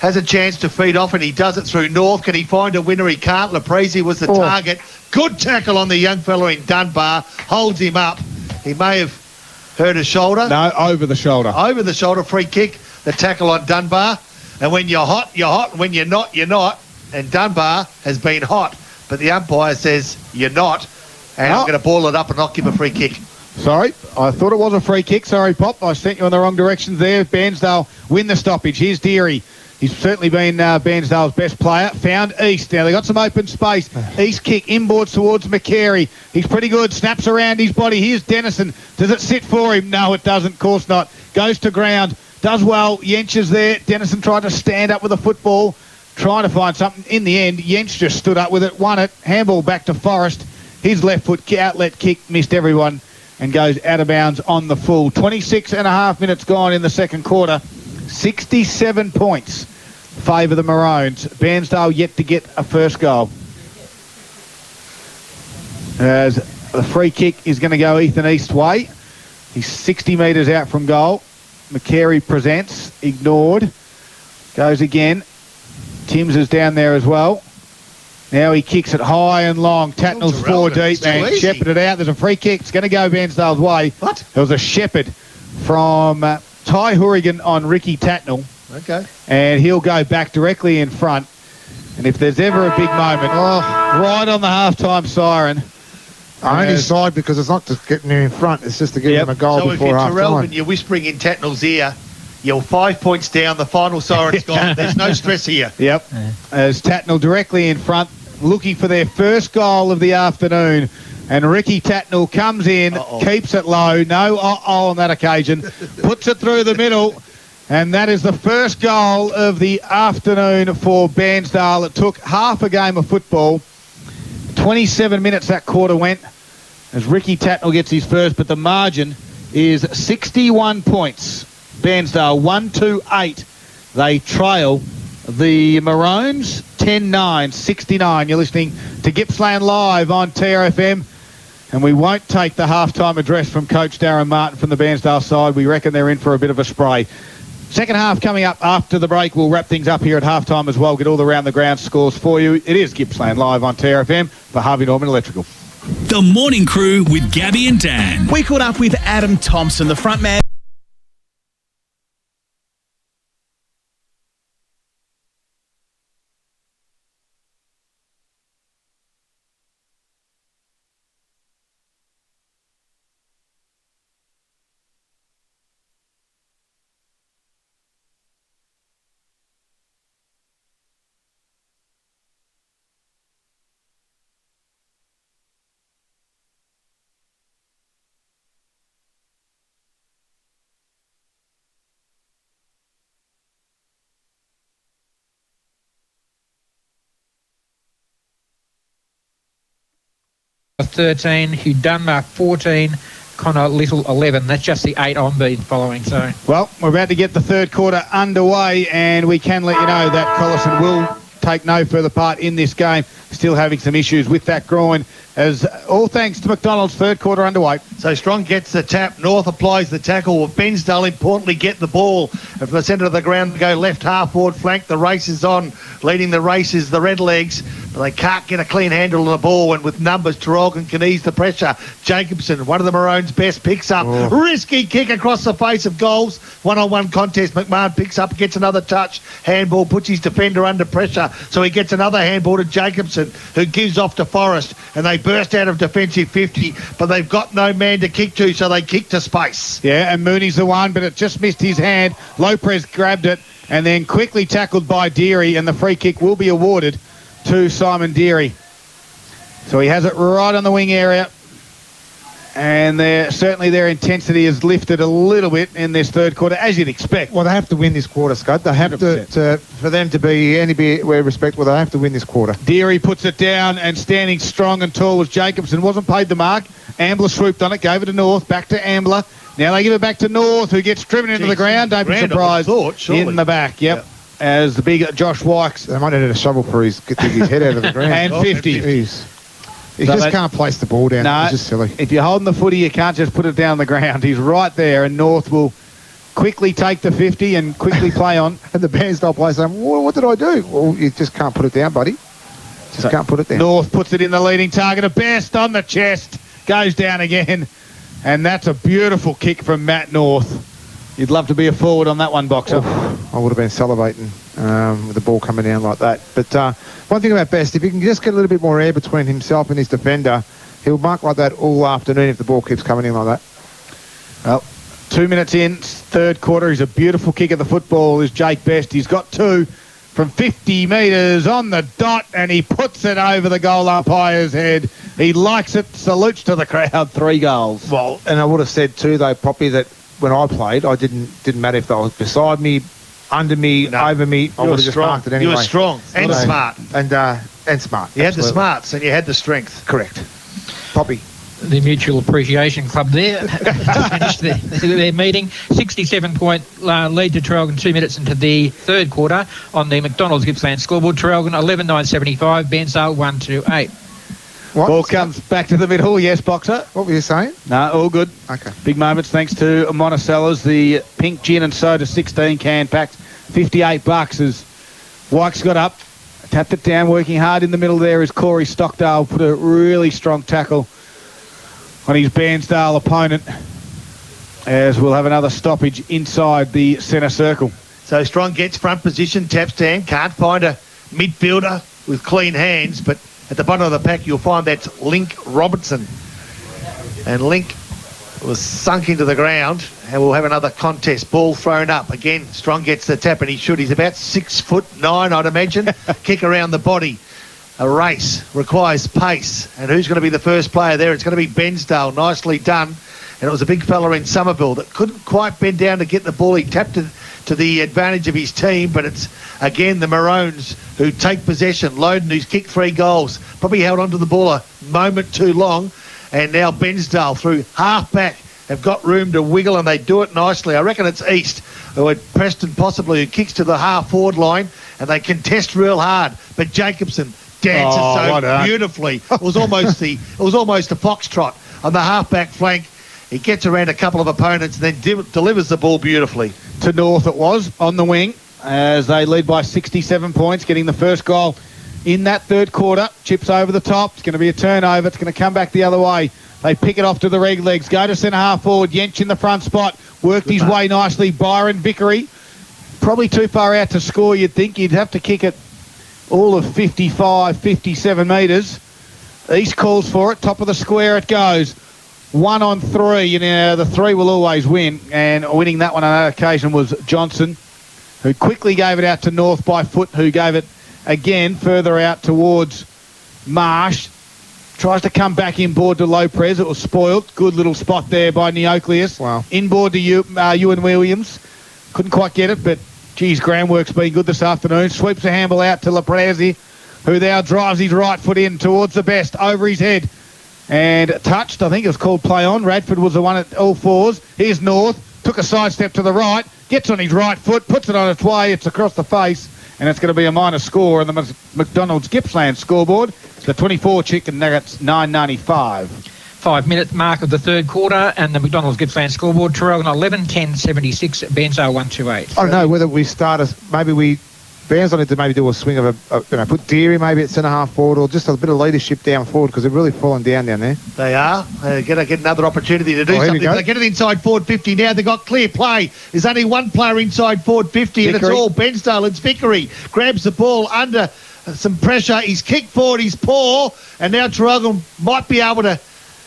has a chance to feed off, and he does it through North. Can he find a winner? He can't. Laprezi was the target. Good tackle on the young fellow in Dunbar. Holds him up. He may have hurt his shoulder. No, over the shoulder. Over the shoulder, free kick. The tackle on Dunbar. And when you're hot, you're hot. When you're not, you're not. And Dunbar has been hot. But the umpire says you're not. And I'm going to ball it up and not give a free kick. Sorry, I thought it was a free kick. Sorry, Pop. I sent you in the wrong directions there. Bairnsdale win the stoppage. Here's Deary. He's certainly been Bairnsdale's best player. Found East. Now, they got some open space. East kick inboards towards McCary. He's pretty good. Snaps around his body. Here's Dennison. Does it sit for him? No, it doesn't. Of course not. Goes to ground. Does well. Yench is there. Dennison tried to stand up with the football, trying to find something. In the end, Yench just stood up with it, won it. Handball back to Forrest. His left foot outlet kick missed everyone and goes out of bounds on the full. 26 and a half minutes gone in the second quarter. 67 points favour the Maroons. Bairnsdale yet to get a first goal. As the free kick is going to go Ethan East's way. He's 60 metres out from goal. McCary presents, ignored. Goes again. Timms is down there as well. Now he kicks it high and long. Tatnall's 4 deep and shepherded out. There's a free kick. It's going to go Bairnsdale's way. What? There was a shepherd from Ty Hourigan on Ricky Tatnall. Okay. And he'll go back directly in front. And if there's ever a big moment, right on the halftime siren. I only side because it's not just getting him in front. It's just to get him a goal so before half time. So if you're Traralgon, you're whispering in Tatnall's ear, you're 5 points down, the final siren's gone. There's no stress here. Yep. As Tatnall directly in front, looking for their first goal of the afternoon. And Ricky Tatnall comes in, keeps it low. No on that occasion. Puts it through the middle. And that is the first goal of the afternoon for Bairnsdale. It took half a game of football. 27 minutes that quarter went as Ricky Tatnall gets his first, but the margin is 61 points. Bairnsdale 1-8. They trail the Maroons 10-9, 69. You're listening to Gippsland Live on TRFM. And we won't take the halftime address from Coach Darren Martin from the Bairnsdale side. We reckon they're in for a bit of a spray. Second half coming up after the break. We'll wrap things up here at halftime as well. Get all the round-the-ground scores for you. It is Gippsland Live on TRFM for Harvey Norman Electrical. The Morning Crew with Gabby and Dan. We caught up with Adam Thompson, the front man. .13, Hugh Dunbar 14, Connor Little 11. That's just the 8 on beat following. So, well, we're about to get the third quarter underway, and we can let you know that Collison will take no further part in this game. still having some issues with that groin, as all thanks to McDonald's third quarter underway. So Strong gets the tap. North applies the tackle. Bairnsdale importantly get the ball. And from the centre of the ground, go left half forward flank. The race is on. Leading the race is the Redlegs, but they can't get a clean handle on the ball. And with numbers, Traralgon can ease the pressure. Jacobson, one of the Maroons' best, picks up. Risky kick across the face of goals. One-on-one contest. McMahon picks up, gets another touch. Handball puts his defender under pressure. So he gets another handball to Jacobson, who gives off to Forrest. And they burst out of defensive 50, but they've got no man to kick to, so they kick to space. Yeah, and Mooney's the one, but it just missed his hand. Lopez grabbed it and then quickly tackled by Deary, and the free kick will be awarded to Simon Deary. So he has it right on the wing area, and certainly their intensity has lifted a little bit in this third quarter, as you'd expect. Well, they have to win this quarter, Scott. They have to for them to be anywhere respectable, they have to win this quarter. Deary puts it down, and standing strong and tall was Jacobson. Wasn't paid the mark. Ambler swooped on it, gave it to North, back to Ambler. Now they give it back to North, who gets driven into the ground. Don't be surprised. In the back, yep. As the big Josh Wykes. They might have had a shovel for his head out of the ground. And 50. He just can't place the ball down. No, it's just silly. If you're holding the footy, you can't just put it down the ground. He's right there, and North will quickly take the 50 and quickly play on. And the Bairnsdale player saying, well, what did I do? Well, you just can't put it down, buddy. Can't put it down. North puts it in the leading target. A best on the chest. Goes down again. And that's a beautiful kick from Matt North. You'd love to be a forward on that one, Boxer. I would have been salivating with the ball coming down like that. But one thing about Best, if he can just get a little bit more air between himself and his defender, he'll mark like that all afternoon if the ball keeps coming in like that. Well, 2 minutes in, third quarter. He's a beautiful kick of the football, is Jake Best. He's got two from 50 metres on the dot, and he puts it over the goal umpire's head. He likes it, salutes to the crowd, 3 goals. Well, and I would have said too, though, Poppy, that when I played, I didn't matter if they were beside me, under me, over me. I would have just marked it anyway. You were strong and smart. And smart. You had the smarts and you had the strength. Correct. Poppy. The Mutual Appreciation Club there finished their meeting. 67-point lead to Traralgon 2 minutes into the third quarter on the McDonald's Gippsland scoreboard. Traralgon 11-9-75, Bairnsdale 1-8. What? Ball comes back to the middle. Yes, Boxer. What were you saying? No, all good. Okay. Big moments thanks to Monticello's. The pink gin and soda 16 can packed, $58 as Wykes got up, tapped it down, working hard in the middle there is Corey Stockdale, put a really strong tackle on his Bairnsdale opponent, as we'll have another stoppage inside the centre circle. So Strong gets front position, taps down, can't find a midfielder with clean hands, but at the bottom of the pack you'll find that's Link Robertson. And Link was sunk into the ground, and we'll have another contest. Ball thrown up. Again, Strong gets the tap, and he should. He's about 6'9", I'd imagine. Kick around the body. A race requires pace, and who's going to be the first player there? It's going to be Bairnsdale. Nicely done, and it was a big fella in Somerville that couldn't quite bend down to get the ball. He tapped it to the advantage of his team, but it's again the Maroons who take possession. Loden, who's kicked 3 goals, probably held onto the ball a moment too long, and now Bairnsdale through half back have got room to wiggle, and they do it nicely. I reckon it's East, or Preston possibly, who kicks to the half forward line, and they contest real hard, but Jacobson dances so beautifully. It was almost the foxtrot on the half-back flank. He gets around a couple of opponents and then delivers the ball beautifully. To North it was, on the wing, as they lead by 67 points, getting the first goal in that third quarter. Chips over the top. It's going to be a turnover. It's going to come back the other way. They pick it off to the reg legs. Go to centre half forward. Yench in the front spot. Worked his way nicely. Byron Vickery. Probably too far out to score, you'd think. You'd have to kick it all of 55, 57 metres. East calls for it. Top of the square it goes. 1 on 3. You know, the 3 will always win. And winning that one on that occasion was Johnson, who quickly gave it out to North by foot, who gave it again further out towards Marsh. Tries to come back inboard to Lopez. It was spoiled. Good little spot there by Neocleus. Wow. Inboard to Ewan Williams. Couldn't quite get it, but geez, groundwork's been good this afternoon. Sweeps a handball out to Laprezi, who now drives his right foot in towards the best, over his head. And touched, I think it was called play on. Radford was the one at all fours. Here's North, took a sidestep to the right, gets on his right foot, puts it on its way, it's across the face, and it's going to be a minor score on the McDonald's Gippsland scoreboard. The 24 chicken nuggets, $9.95. 5-minute mark of the third quarter, and the McDonald's Gippsland scoreboard, Traralgon 11, 10, 76, Bairnsdale 128. I don't know whether we start Bairnsdale need to maybe do a swing of put Deary maybe at centre half forward, or just a bit of leadership down forward, because they're really falling down there. They are. They're going to get another opportunity to do something. They get it inside forward 50 now. They've got clear play. There's only one player inside forward 50, and it's all Bairnsdale. It's Vickery. Grabs the ball under some pressure. He's kicked forward. He's poor, and now Traralgon might be able to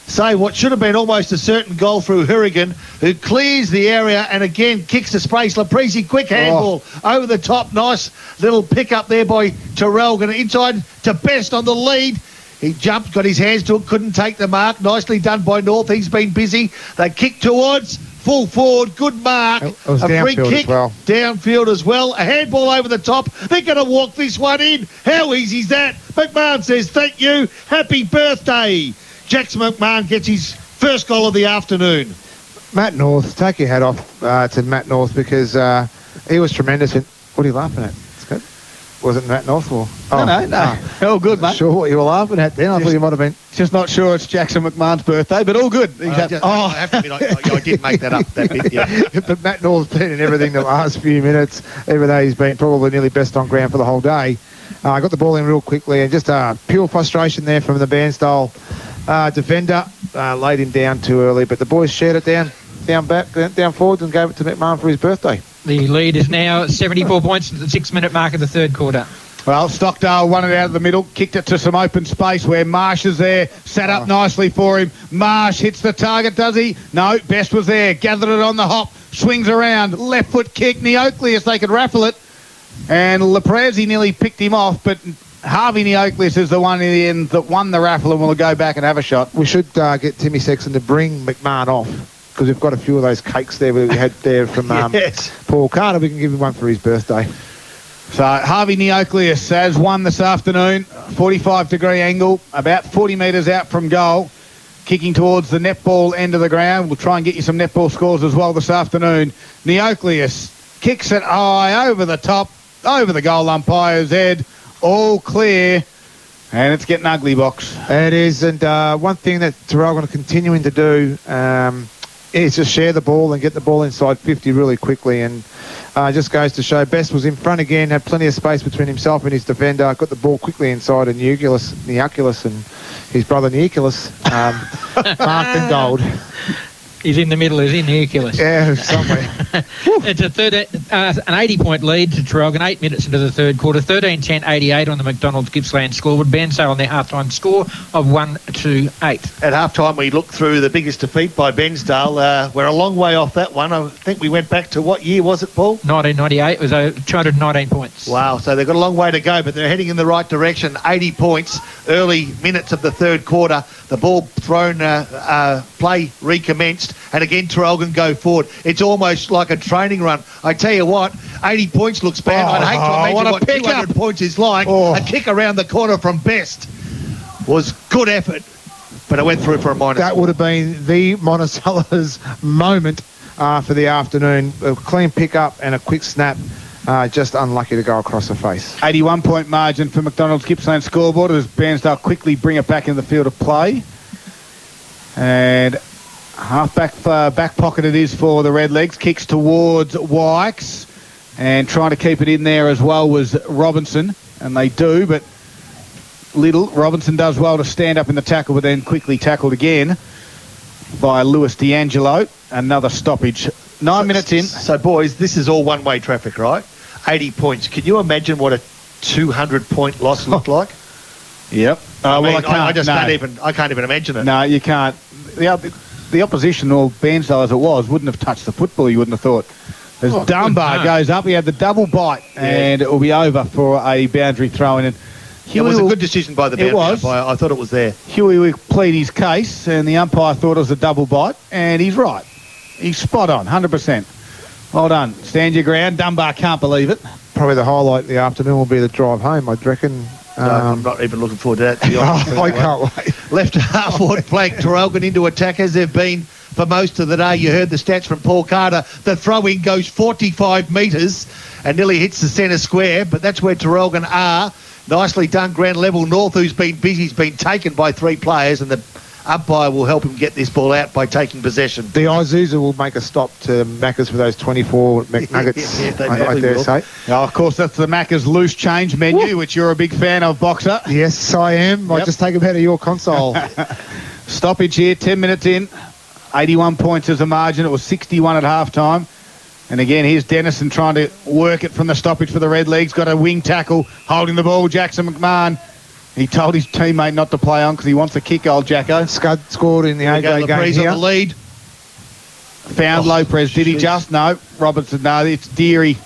say what should have been almost a certain goal through Hurrigan, who clears the area and again kicks the space. Laprisi, quick handball over the top. Nice little pick up there by Traralgon. Inside to Best on the lead. He jumped, got his hands to it, couldn't take the mark. Nicely done by North. He's been busy. They kick towards, full forward, good mark. It was a free kick, downfield as well. A handball over the top. They're going to walk this one in. How easy's that? McMahon says, thank you. Happy birthday. Jackson McMahon gets his first goal of the afternoon. Matt North, take your hat off to Matt North, because he was tremendous. What are you laughing at? It's good. Was it Matt North or? No. All good, mate. Sure what you were laughing at then. I thought you might have been. Just not sure it's Jackson McMahon's birthday, but all good. I have to admit, I did make that up, that bit, yeah. But Matt North's been in everything the last few minutes, even though he's been probably nearly best on ground for the whole day. I got the ball in real quickly, and just pure frustration there from the Bairnsdale defender. Laid him down too early, but the boys shared it down forward and gave it to McMahon for his birthday. The lead is now 74 points at the 6-minute mark of the third quarter. Well, Stockdale won it out of the middle, kicked it to some open space where Marsh is there, sat up nicely for him. Marsh hits the target, does he? No, Best was there, gathered it on the hop, swings around, left foot kick, Neocleus, they could raffle it. And Leprezi nearly picked him off, but Harvey Neocleus is the one in the end that won the raffle, and will go back and have a shot. We should get Timmy Sexton to bring McMahon off, because we've got a few of those cakes there we had there from Paul Carter. We can give him one for his birthday. So Harvey Neocleus has won this afternoon, 45-degree angle, about 40 metres out from goal, kicking towards the netball end of the ground. We'll try and get you some netball scores as well this afternoon. Neocleus kicks it high over the top, over the goal umpire's head, all clear, and it's getting ugly, Box. It is, and one thing that Traralgon are continuing to do is just share the ball and get the ball inside 50 really quickly, and just goes to show Best was in front again, had plenty of space between himself and his defender, got the ball quickly inside, and Neocleus and his brother Neocleus marked in gold. He's in the middle, is he, Neocleus? Yeah, somewhere. It's an 80-point lead to Traralgon, 8 minutes into the third quarter, 13-10-88 on the McDonald's Gippsland scoreboard. Bairnsdale on their half-time score of 1-8. At half-time, we looked through the biggest defeat by Bairnsdale. We're a long way off that one. I think we went back to what year was it, Paul? 1998. It was 219 points. Wow, so they've got a long way to go, but they're heading in the right direction. 80 points, early minutes of the third quarter. The ball thrown, play recommenced, and again Traralgon go forward. It's almost like a training run. I tell you what, 80 points looks bad. I'd hate to imagine what 200 points is like. A kick around the corner from Best was good effort, but it went through for a minus. That would have been the Monticello's moment for the afternoon. A clean pick-up and a quick snap. Just unlucky to go across the face. 81-point margin for McDonald's Gippsland scoreboard as Bairnsdale quickly bring it back in the field of play. And back pocket it is for the Redlegs. Kicks towards Wykes, and trying to keep it in there as well was Robinson, and they do, but Robinson does well to stand up in the tackle, but then quickly tackled again by Lewis D'Angelo. Another stoppage. 9 minutes in. So, boys, this is all one-way traffic, right? 80 points. Can you imagine what a 200-point loss looked like? Yep. I can't even imagine it. No, you can't. The opposition, or Bairnsdale as it was, wouldn't have touched the football, you wouldn't have thought. As Dunbar goes up, he had the double bite, and it will be over for a boundary throw-in. And it was a good decision by the boundary umpire. I thought it was there. Huey will plead his case, and the umpire thought it was a double bite, and he's right. He's spot on, 100%. Well done. Stand your ground. Dunbar can't believe it. Probably the highlight of the afternoon will be the drive home, I'd reckon. I'm not even looking forward to that, to be honest. I can't wait. Left half forward flank, Traralgon into attack as they've been for most of the day. You heard the stats from Paul Carter. The throw-in goes 45 metres and nearly hits the centre square, but that's where Traralgon are. Nicely done, ground level. North, who's been busy, has been taken by 3 players, and the umpire will help him get this ball out by taking possession. The Isuzu will make a stop to Macca's for those 24 McNuggets, I dare say. Oh, of course, that's the Macca's loose change menu, which you're a big fan of, Boxer. Yes, I am. I just take them out of your console. Stoppage here, 10 minutes in. 81 points as a margin. It was 61 at half-time. And again, here's Dennison trying to work it from the stoppage for the Red Leagues. Got a wing tackle, holding the ball. Jackson McMahon. He told his teammate not to play on because he wants a kick, old Jacko. Scud scored in the A-grade game here. On the lead. Found Lopez. Did he just? No. Robertson, no. It's Deary.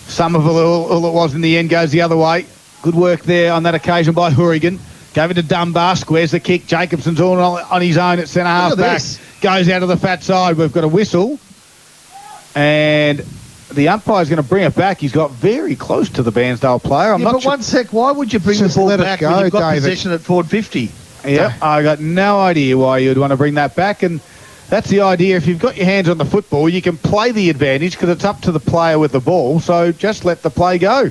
Somerville, all it was in the end, goes the other way. Good work there on that occasion by Hourigan. Gave it to Dunbar. Squares the kick. Jacobson's all on his own at centre-half back. Goes out of the fat side. We've got a whistle. And the umpire's going to bring it back. He's got very close to the Bairnsdale player. I'm not but sure. 1 sec, why would you bring the ball back when you've got possession at forward 50? Yeah, I got no idea why you'd want to bring that back. And that's the idea. If you've got your hands on the football, you can play the advantage because it's up to the player with the ball. So just let the play go.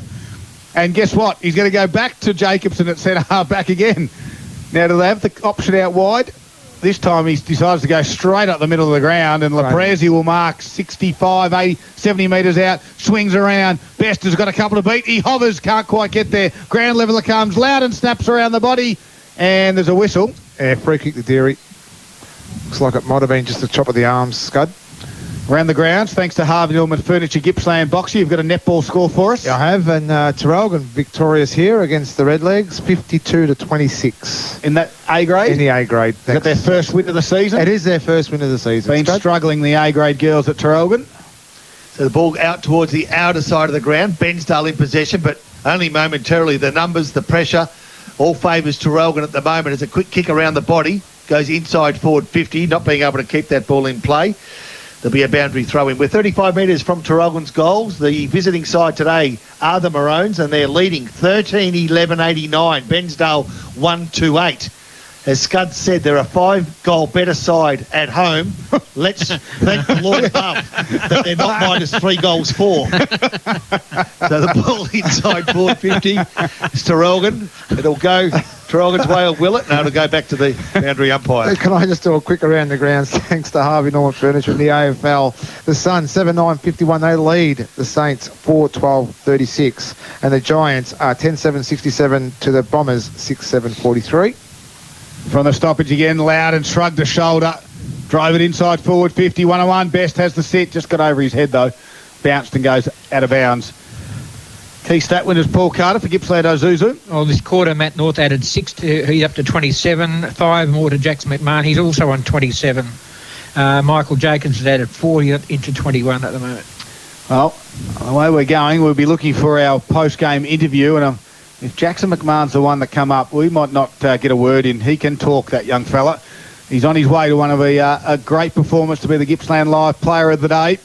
And guess what? He's going to go back to Jacobson at centre-half back again. Now, do they have the option out wide? This time he decides to go straight up the middle of the ground, and Laprezi will mark 65, 80, 70 metres out, swings around. Best has got a couple to beat. He hovers, can't quite get there. Ground leveller comes, Loudon snaps around the body, and there's a whistle. Yeah, free kick to Deary. Looks like it might have been just the top of the arms, Scud. Around the grounds, thanks to Harvey Norman Furniture Gippsland Boxer. You've got a netball score for us. I have, and Traralgon victorious here against the Redlegs, 52-26. In that A grade? In the A grade. Is that their first win of the season? It is their first win of the season. Been struggling, the A grade girls at Traralgon. So the ball out towards the outer side of the ground. Bairnsdale in possession, but only momentarily. The numbers, the pressure, all favours Traralgon at the moment. As a quick kick around the body, goes inside forward 50, not being able to keep that ball in play. There'll be a boundary throw-in. We're 35 metres from Traralgon's goals. The visiting side today are the Maroons, and they're leading 13-11-89. Bairnsdale 1-2-8. As Scud said, they're a 5-goal better side at home. Let's thank the Lord above that they're not minus 3 goals for. So the ball inside forward 50 is Traralgon. It'll go Traralgon's way, or will it? No, it'll go back to the boundary umpire. Can I just do a quick around the grounds? Thanks to Harvey Norman Furniture in the AFL. The Suns 7-9-51. They lead the Saints 4-12-36. And the Giants are 10-7-67 to the Bombers 6-7-43. From the stoppage again, Loudon shrugged a shoulder, drove it inside forward 50, 101. Best has the sit, just got over his head though. Bounced and goes out of bounds. Key stat winners Paul Carter for Gippsland Isuzu. Well, this quarter, Matt North added 6 to, he's up to 27, 5 more to Jackson McMahon. He's also on 27. Michael Jacobs has added 4 into 21 at the moment. Well, the way we're going, we'll be looking for our post-game interview, and if Jackson McMahon's the one that come up, we might not get a word in. He can talk, that young fella. He's on his way to one of a great performance to be the Gippsland Live Player of the Day.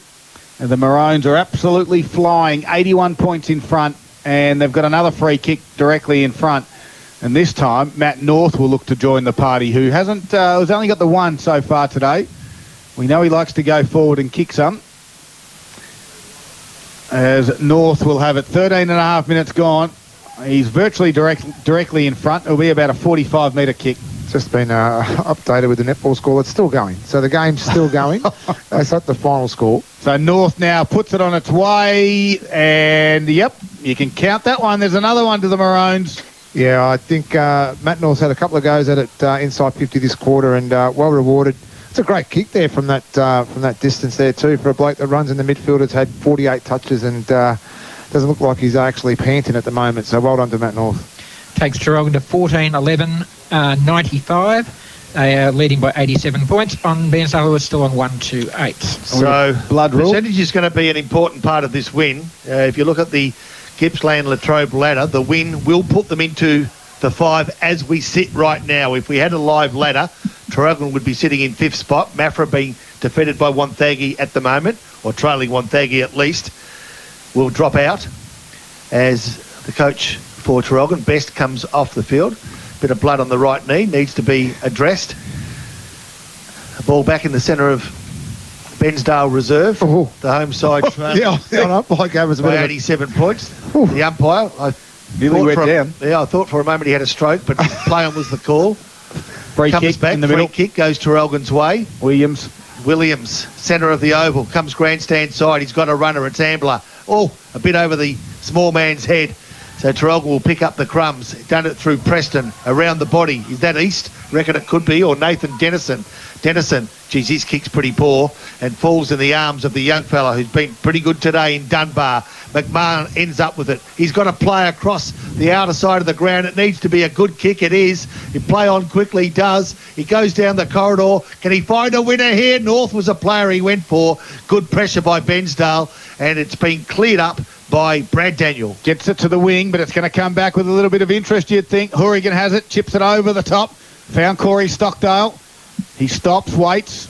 And the Maroons are absolutely flying, 81 points in front, and they've got another free kick directly in front. And this time, Matt North will look to join the party, who has only got the one so far today. We know he likes to go forward and kick some. As North will have it, 13 and a half minutes gone. He's virtually directly in front. It'll be about a 45-metre kick. Just been updated with the netball score. It's still going. So the game's still going. That's not the final score. So North now puts it on its way. And, yep, you can count that one. There's another one to the Maroons. Yeah, I think Matt North had a couple of goes at it inside 50 this quarter, and well rewarded. It's a great kick there from that distance there too for a bloke that runs in the midfield. It's had 48 touches and doesn't look like he's actually panting at the moment. So well done to Matt North. Takes Traralgon to 14-11-95. They are leading by 87 points. On Bairnsdale, who is still on 1-2-8. So blood rule. Percentage is going to be an important part of this win. If you look at the Gippsland Latrobe ladder, the win will put them into the 5 as we sit right now. If we had a live ladder, Traralgon would be sitting in 5th spot. Mafra being defeated by Wonthaggi at the moment, or trailing Wonthaggi at least, will drop out as the coach for Traralgon, Best, comes off the field. Bit of blood on the right knee, needs to be addressed. The ball back in the centre of Bairnsdale Reserve, Oh. the home side. Yeah, I gave us a by bit of 87 points. Ooh. The umpire, Nearly went down. I thought for a moment he had a stroke, but play on was the call. Free Comes kick back, in the free middle. kick goes Traralgon's way. Williams. Centre of the oval, comes grandstand side. He's got a runner. It's Ambler. Oh, a bit over the small man's head. So Traralgon will pick up the crumbs. Done it through Preston, around the body. Is that East? Reckon it could be. Or Nathan Dennison. Geez, his kick's pretty poor and falls in the arms of the young fella who's been pretty good today in Dunbar. McMahon ends up with it. He's got to play across the outer side of the ground. It needs to be a good kick. It is. He play on quickly. He does. He goes down the corridor. Can he find a winner here? North was a player he went for. Good pressure by Bairnsdale, and it's been cleared up by Brad Daniel. Gets it to the wing, but it's going to come back with a little bit of interest, you'd think. Hourigan has it, chips it over the top. Found Corey Stockdale. He stops, waits.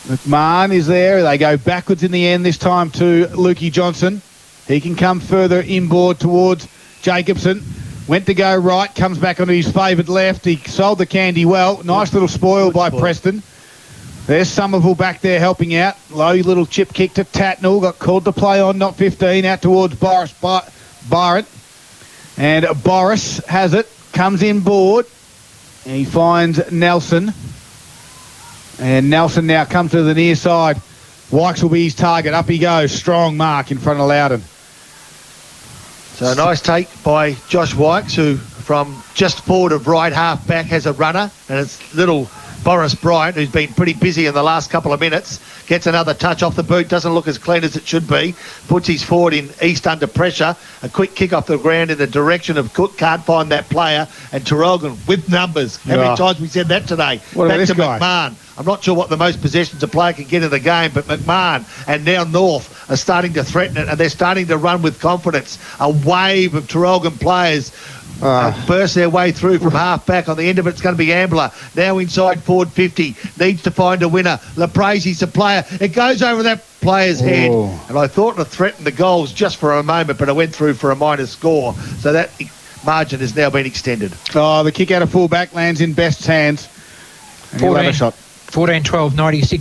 McMahon is there. They go backwards in the end this time to Lukey Johnson. He can come further inboard towards Jacobson. Went to go right, comes back onto his favoured left. He sold the candy well. Nice little spoil by Preston. There's Somerville back there helping out. Low little chip kick to Tatnall. Got called to play on, not 15, out towards Boris Byron. And Boris has it, comes inboard. And he finds Nelson. And Nelson now comes to the near side. Wykes will be his target. Up he goes. Strong mark in front of Loudon. So a nice take by Josh Wykes, who from just forward of right half back has a runner, and it's little Boris Bryant, who's been pretty busy in the last couple of minutes, gets another touch off the boot, doesn't look as clean as it should be, puts his forward in East under pressure, a quick kick off the ground in the direction of Cook, can't find that player, and Traralgon with numbers. How many times we said that today? What about Back this to guy? McMahon. I'm not sure what the most possessions a player can get in the game, but McMahon and now North are starting to threaten it, and they're starting to run with confidence. A wave of Traralgon players burst their way through from half back. On the end of it, it's going to be Ambler. Now inside forward 50. Needs to find a winner. Laprazi's a player. It goes over that player's head. And I thought to threaten the goals just for a moment, but it went through for a minor score. So that margin has now been extended. Oh, the kick out of full back lands in Best's hands. And he'll have a shot. 14-12-96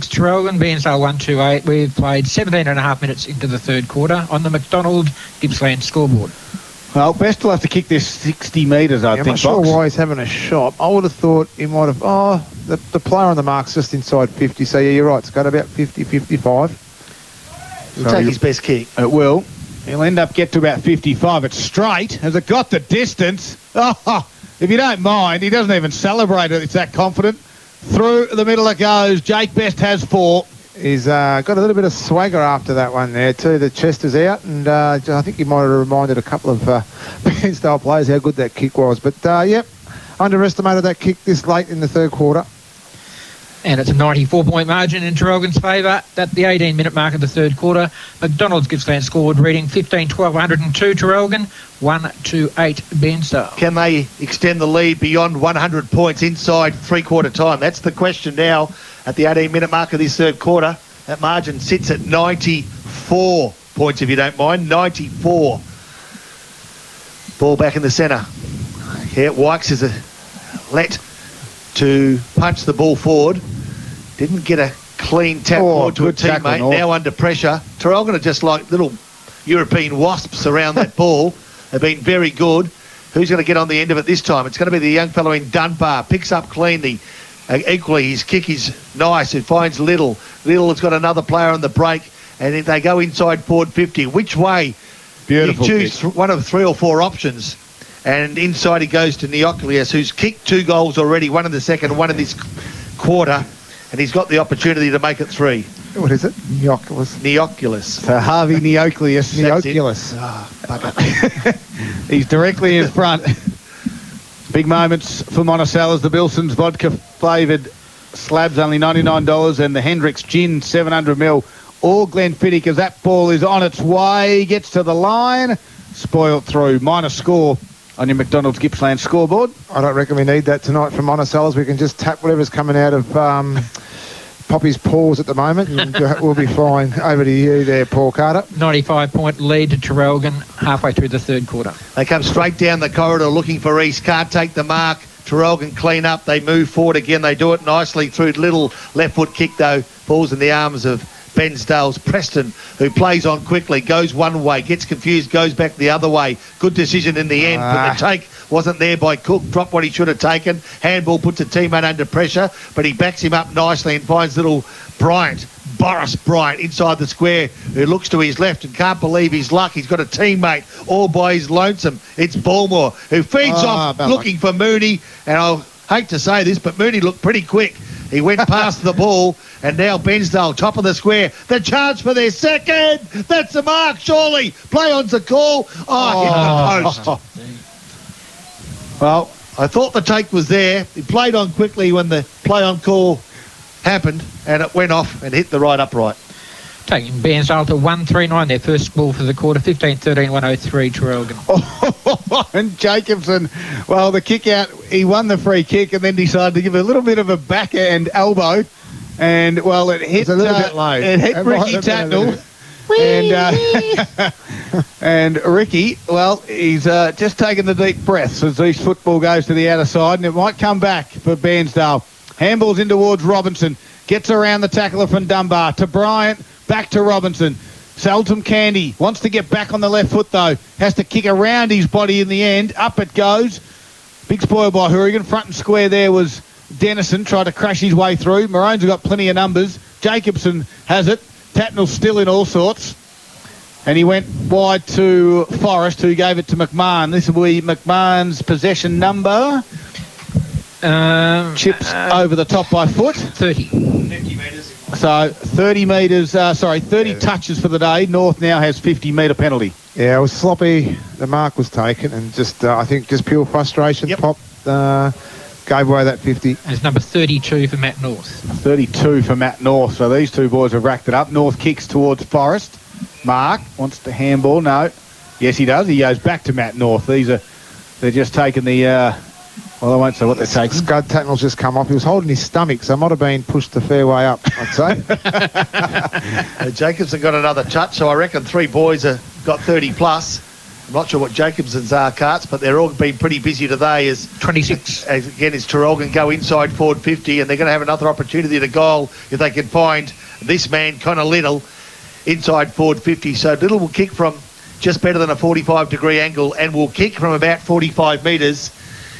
Traralgon, Bairnsdale 1-2-8. We've played 17 and a half minutes into the third quarter on the McDonald Gippsland scoreboard. Well, Best will have to kick this 60 metres, I think. I'm not sure Box. why he's having a shot. I would have thought he might have... the player on the mark's just inside 50, so yeah, you're right. It's got about 50, 55. He'll take his best kick. It will. He'll end up get to about 55. It's straight. Has it got the distance? Oh, if you don't mind, he doesn't even celebrate it. It's that confident. Through the middle it goes. Jake Best has 4. He's got a little bit of swagger after that one there too. The chest is out, and I think he might have reminded a couple of Bairnsdale players how good that kick was. But, underestimated that kick this late in the third quarter. And it's a 94-point margin in Traralgon's favour at the 18-minute mark of the third quarter. McDonald's Gippsland scored, reading 15-12-102 Traralgon, 1-2-8 Bairnsdale. Can they extend the lead beyond 100 points inside three-quarter time? That's the question now at the 18-minute mark of this third quarter. That margin sits at 94 points, if you don't mind. 94. Ball back in the centre. Here, Wykes is let to punch the ball forward. Didn't get a clean tap forward to a teammate. Now under pressure. Traralgon are just like little European wasps around that ball. They've been very good. Who's going to get on the end of it this time? It's going to be the young fellow in Dunbar. Picks up cleanly. Equally, his kick is nice. It finds Little. Little has got another player on the break, and if they go inside forward 50. Which way? Beautiful. You choose one of 3 or 4 options. And inside he goes to Neoculius, who's kicked 2 goals already, one in the second, one in this quarter, and he's got the opportunity to make it 3. What is it? Neoculus. So Harvey Neoculius. Neoculus. He's directly in front. Big moments for Monticello's. The Bilson's vodka flavoured slabs, only $99, and the Hendricks gin, 700ml. All Glenfiddich, as that ball is on its way, gets to the line, spoiled through. Minor score on your McDonald's Gippsland scoreboard. I don't reckon we need that tonight from Monticello's. We can just tap whatever's coming out of Poppy's paws at the moment, and we'll be fine. Over to you there, Paul Carter. 95-point lead to Traralgon halfway through the third quarter. They come straight down the corridor looking for East. Can't take the mark. Traralgon clean up. They move forward again. They do it nicely through little left foot kick, though. Falls in the arms of Bairnsdale's Preston, who plays on quickly, goes one way, gets confused, goes back the other way. Good decision in the end, but the take wasn't there by Cook. Dropped what he should have taken. Handball puts a teammate under pressure, but he backs him up nicely and finds little Boris Bryant inside the square, who looks to his left and can't believe his luck. He's got a teammate all by his lonesome. It's Bulmore, who feeds off looking for Mooney, and I'll hate to say this, but Mooney looked pretty quick. He went past the ball, and now Bairnsdale, top of the square. The charge for their second. That's the mark, surely. Play on's the call. Hit the post. Well, I thought the take was there. He played on quickly when the play on call happened, and it went off and hit the right upright. Taking Bairnsdale to 139, their first ball for the quarter, 15-13, 103 Traralgon. And Jacobson, well, the kick out, he won the free kick and then decided to give a little bit of a backhand elbow. And, well, it hit a little bit low. It hit Ricky Tatnell. And Ricky, well, he's just taking the deep breaths as each football goes to the outer side, and it might come back for Bairnsdale. Handballs in towards Robinson. Gets around the tackler from Dunbar to Bryant. Back to Robinson. Seldom Candy wants to get back on the left foot, though. Has to kick around his body in the end. Up it goes. Big spoil by Hourigan. Front and square there was Dennison. Tried to crash his way through. Maroons have got plenty of numbers. Jacobson has it. Tatnell's still in all sorts. And he went wide to Forrest, who gave it to McMahon. This will be McMahon's possession number. Chips over the top by foot. 30. 50 metres. So 30 metres, 30 touches for the day. North now has 50-metre penalty. Yeah, it was sloppy. The mark was taken, and just I think just pure frustration. Yep. Pop gave away that 50. It's number 32 for Matt North. 32 for Matt North. So these two boys have racked it up. North kicks towards Forrest. Mark wants to handball. No. Yes, he does. He goes back to Matt North. They're just taking the... well, I won't say what they're taking. Scud Tatnell's just come off. He was holding his stomach, so might have been pushed the fair way up, I'd say. Jacobson got another touch, so I reckon three boys have got 30 plus. I'm not sure what Jacobson's are carts, but they're all been pretty busy today. As 26. Again, as Traralgon go inside forward 50, and they're going to have another opportunity to goal if they can find this man, Connor Little, inside forward 50. So Little will kick from just better than a 45-degree angle and will kick from about 45 metres.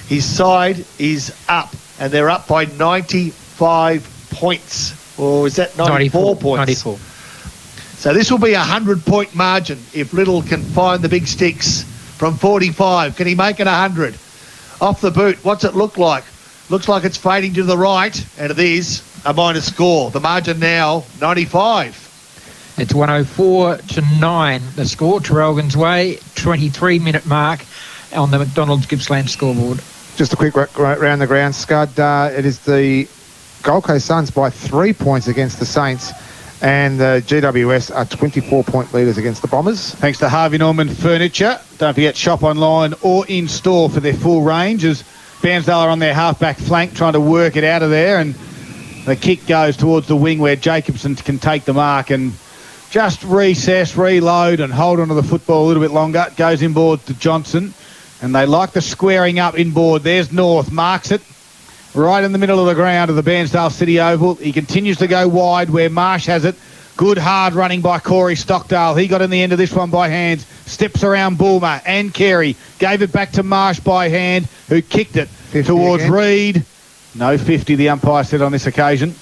His side is up, and they're up by 95 points. Or is that 94 points? 94. So this will be a 100-point margin if Little can find the big sticks from 45. Can he make it 100? Off the boot, what's it look like? Looks like it's fading to the right, and it is a minus score. The margin now, 95. It's 104-9, the score. Traralgon's way, 23-minute mark on the McDonald's Gippsland scoreboard. Just a quick round the ground, Scud. It is the Gold Coast Suns by 3 points against the Saints, and the GWS are 24-point leaders against the Bombers. Thanks to Harvey Norman Furniture. Don't forget, shop online or in store for their full range, as Bairnsdale are on their half-back flank trying to work it out of there, and the kick goes towards the wing where Jacobson can take the mark and just recess, reload and hold onto the football a little bit longer. It goes inboard to Johnson, and they like the squaring up inboard. There's North, marks it right in the middle of the ground of the Bairnsdale City Oval. He continues to go wide where Marsh has it. Good hard running by Corey Stockdale. He got in the end of this one by hands. Steps around Bulmer and Carey. Gave it back to Marsh by hand, who kicked it towards again. Reid. No 50, the umpire said on this occasion.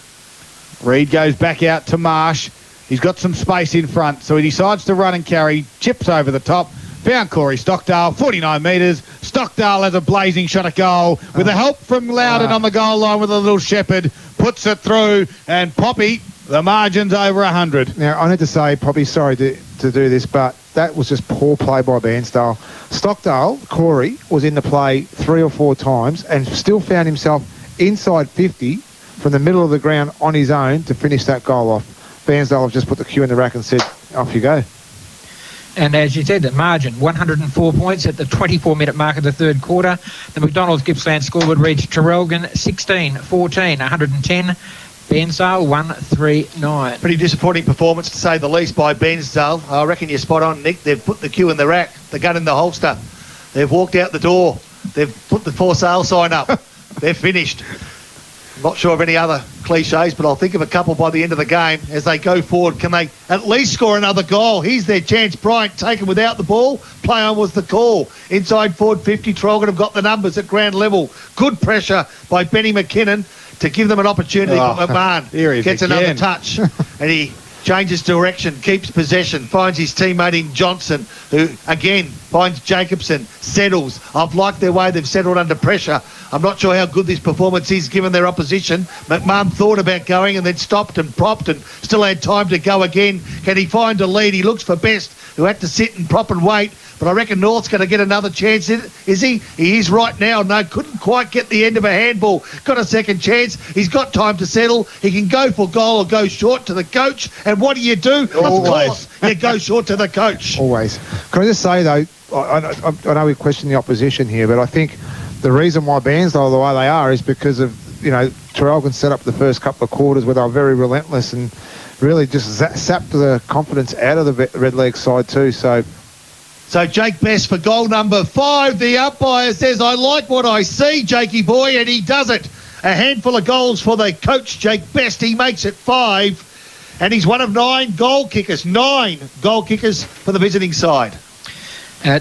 Reid goes back out to Marsh. He's got some space in front, so he decides to run and carry. Chips over the top. Found Corey Stockdale, 49 metres. Stockdale has a blazing shot at goal with the help from Loudon on the goal line with a little shepherd. Puts it through, and Poppy, the margin's over 100. Now, I need to say, Poppy, sorry to do this, but that was just poor play by Bairnsdale. Stockdale, Corey, was in the play 3 or 4 times and still found himself inside 50 from the middle of the ground on his own to finish that goal off. Bairnsdale have just put the cue in the rack and said, off you go. And as you said, the margin, 104 points at the 24-minute mark of the third quarter. The McDonald's Gippsland scoreboard reads Traralgon 16-14, 110. Bairnsdale 139. Pretty disappointing performance, to say the least, by Bairnsdale. I reckon you're spot on, Nick. They've put the cue in the rack, the gun in the holster. They've walked out the door. They've put the for sale sign up. they're finished. Not sure of any other cliches, but I'll think of a couple by the end of the game as they go forward. Can they at least score another goal? Here's their chance. Bryant taken without the ball. Play on was the call. Inside forward 50. Traralgon have got the numbers at ground level. Good pressure by Benny McKinnon to give them an opportunity. But McMahon gets another touch and he changes direction, keeps possession, finds his teammate in Johnson, who again finds Jacobson, settles. I've liked their way they've settled under pressure. I'm not sure how good this performance is given their opposition. McMahon thought about going and then stopped and propped and still had time to go again. Can he find a lead? He looks for Best, who had to sit and prop and wait. But I reckon North's going to get another chance. Is he? He is right now. No, couldn't quite get the end of a handball. Got a second chance. He's got time to settle. He can go for goal or go short to the coach. And what do? Always. Of course, you go short to the coach. Always. Can I just say, though, I know we question the opposition here, but I think the reason why Bairnsdale are the way they are is because of, Traralgon set up the first couple of quarters where they were very relentless and really just sapped the confidence out of the Redlegs side too. So Jake Best for goal number 5. The umpire says, I like what I see, Jakey boy, and he does it. A handful of goals for the coach, Jake Best. He makes it 5. And he's one of 9 goal kickers. 9 goal kickers for the visiting side.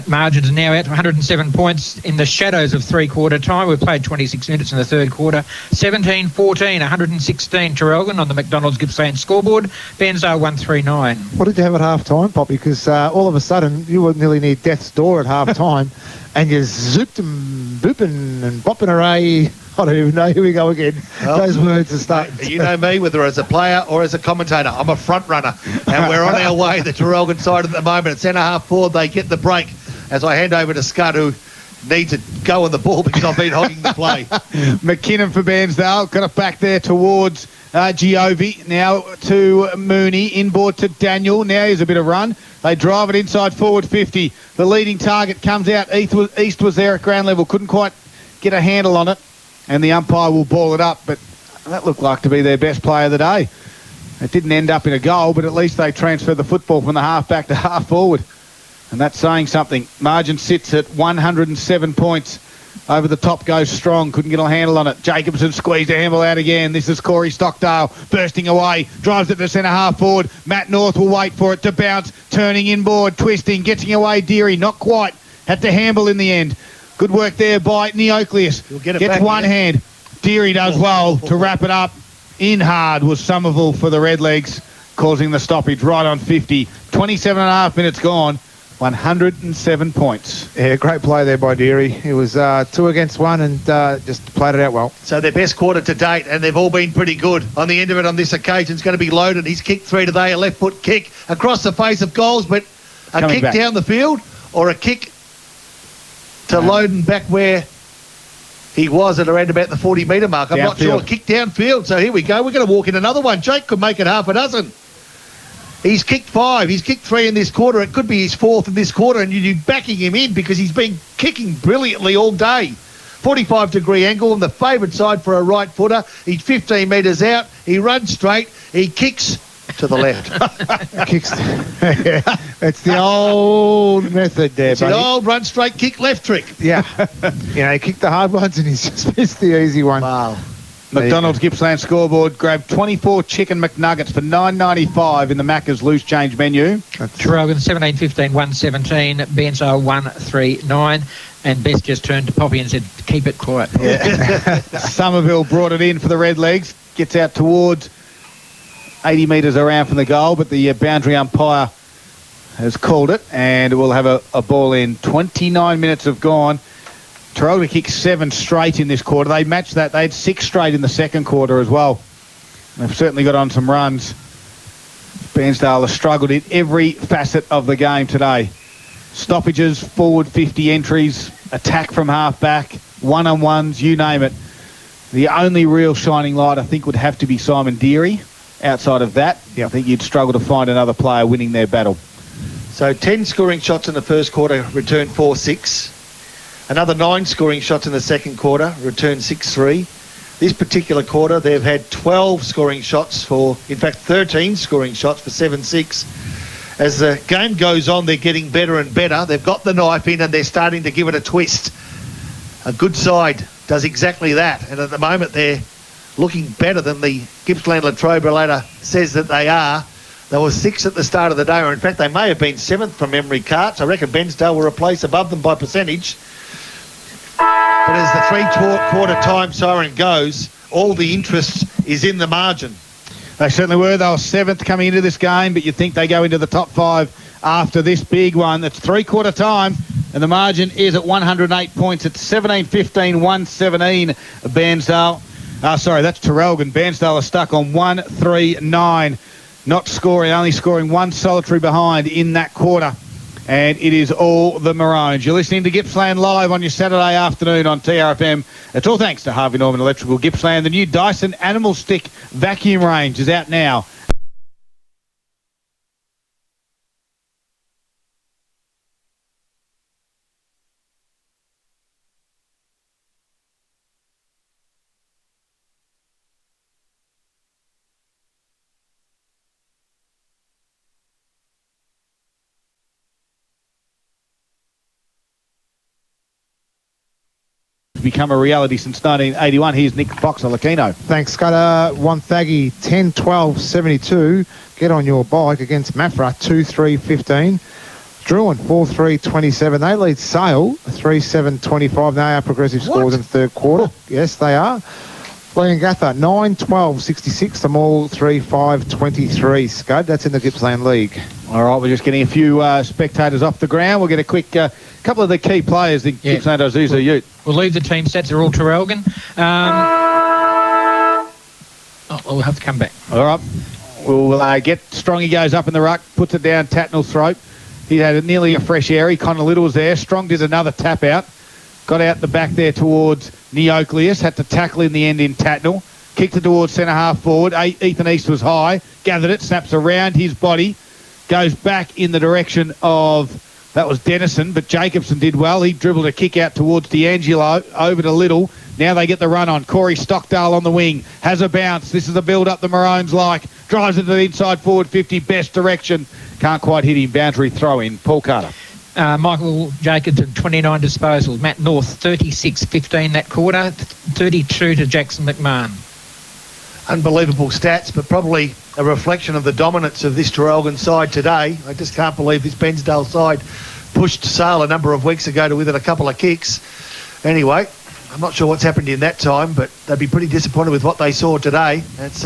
Margins are now at 107 points in the shadows of three-quarter time. We've played 26 minutes in the third quarter. 17-14, 116 Traralgon on the McDonald's Gippsland scoreboard. Bairnsdale 139. What did you have at half-time, Poppy? Because all of a sudden you were nearly near death's door at half-time and you zooped and booping and bopping away. I don't even know. Here we go again. Well, those words are starting. You know me, whether as a player or as a commentator. I'm a front runner. And we're on our way, the Traralgon side at the moment. At centre-half forward, they get the break as I hand over to Scud, who needs to go on the ball because I've been hogging the play. McKinnon for Bairnsdale. Got it back there towards Giovi. Now to Mooney. Inboard to Daniel. Now here's a bit of run. They drive it inside forward 50. The leading target comes out. East was there at ground level. Couldn't quite get a handle on it. And the umpire will ball it up, but that looked like to be their best play of the day. It didn't end up in a goal, but at least they transferred the football from the half back to half forward. And that's saying something. Margin sits at 107 points. Over the top goes Strong. Couldn't get a handle on it. Jacobson squeezed a handle out again. This is Corey Stockdale bursting away. Drives it to centre half forward. Matt North will wait for it to bounce. Turning inboard, twisting, getting away Deary. Not quite. Had to handle in the end. Good work there by Neocleus. Gets one hand. Deary does well to wrap it up. In hard was Somerville for the Redlegs, causing the stoppage right on 50. 27 and a half minutes gone. 107 points. Yeah, great play there by Deary. It was 2 against 1 and just played it out well. So their best quarter to date, and they've all been pretty good. On the end of it on this occasion, it's going to be loaded. He's kicked 3 today, a left foot kick across the face of goals, but a Coming kick back down the field or a kick to Loden back where he was at around about the 40-metre mark. I'm not sure. Kick downfield. So here we go. We're going to walk in another one. Jake could make it half a dozen. He's kicked 5. He's kicked 3 in this quarter. It could be his 4th in this quarter, and you'd be backing him in because he's been kicking brilliantly all day. 45-degree angle on the favoured side for a right footer. He's 15 metres out. He runs straight. He kicks to the left. It's the old method there, it's buddy. the old run straight, kick left trick. Yeah. He kicked the hard ones and he's just missed the easy one. Wow. McDonald's Gippsland scoreboard grabbed 24 chicken McNuggets for $9.95 in the Macca's loose change menu. Traralgon 17-15, 117, Bairnsdale 139, and Best just turned to Poppy and said, keep it quiet. Yeah. Somerville brought it in for the Redlegs, gets out towards 80 metres around from the goal, but the boundary umpire has called it, and it will have a ball in. 29 minutes have gone. Traralgon kicked 7 straight in this quarter. They matched that. They had 6 straight in the second quarter as well. They've certainly got on some runs. Bairnsdale has struggled in every facet of the game today. Stoppages, forward 50 entries, attack from half back, one-on-ones, you name it. The only real shining light, I think, would have to be Simon Deary. Outside of that, I think you'd struggle to find another player winning their battle. So 10 scoring shots in the first quarter, returned 4-6. Another 9 scoring shots in the second quarter, returned 6-3. This particular quarter, they've had 12 scoring shots in fact, 13 scoring shots for 7-6. As the game goes on, they're getting better and better. They've got the knife in and they're starting to give it a twist. A good side does exactly that. And at the moment, they're looking better than the Gippsland Latrobe later says that they are. They were 6 at the start of the day, or in fact, they may have been 7th from memory carts. I reckon Bairnsdale were a place above them by percentage. But as the three-quarter time siren goes, all the interest is in the margin. They certainly were. They were 7th coming into this game, but you'd think they go into the top 5 after this big one. That's three-quarter time, and the margin is at 108 points. It's 17-15, 117 Bairnsdale. Sorry, that's Traralgon. Bairnsdale are stuck on 139. Not scoring, only scoring one solitary behind in that quarter. And it is all the Maroons. You're listening to Gippsland Live on your Saturday afternoon on TRFM. It's all thanks to Harvey Norman Electrical Gippsland. The new Dyson Animal Stick vacuum range is out now. Become a reality since 1981. Here's Nick Fox of Lakino. Thanks, Scudder. One Thaggy, 10-12-72. Get on your bike against Mafra, 2-3-15. Druin, 4-3-27. They lead Sale, 3-7-25. They are progressive scores in the third quarter. Yes, they are. Leongatha, 9-12-66. Them all 3-5-23. Scud, that's in the Gippsland League. All right, we're just getting a few spectators off the ground. We'll get a quick couple of the key players in Gippsland Azusa Ute. We'll leave the team sets. They're all Traralgon. We'll have to come back. All right. We'll get Strongy goes up in the ruck, puts it down Tatnall's throat. He had nearly a fresh airy. Connor Little was there. Strong did another tap out. Got out the back there towards Neocleus. Had to tackle in the end in Tatnall. Kicked it towards centre half forward. Ethan East was high. Gathered it. Snaps around his body. Goes back in the direction of... That was Dennison, but Jacobson did well. He dribbled a kick out towards D'Angelo, over to Little. Now they get the run on. Corey Stockdale on the wing. Has a bounce. This is the build-up the Maroons like. Drives it to the inside forward 50. Best direction. Can't quite hit him. Boundary throw in. Paul Carter. Michael Jacobson, 29 disposals. Matt North, 36-15 that quarter. 32 to Jackson McMahon. Unbelievable stats, but probably a reflection of the dominance of this Traralgon side today. I just can't believe this Bairnsdale side pushed Sale a number of weeks ago to within a couple of kicks. Anyway, I'm not sure what's happened in that time, but they'd be pretty disappointed with what they saw today. That's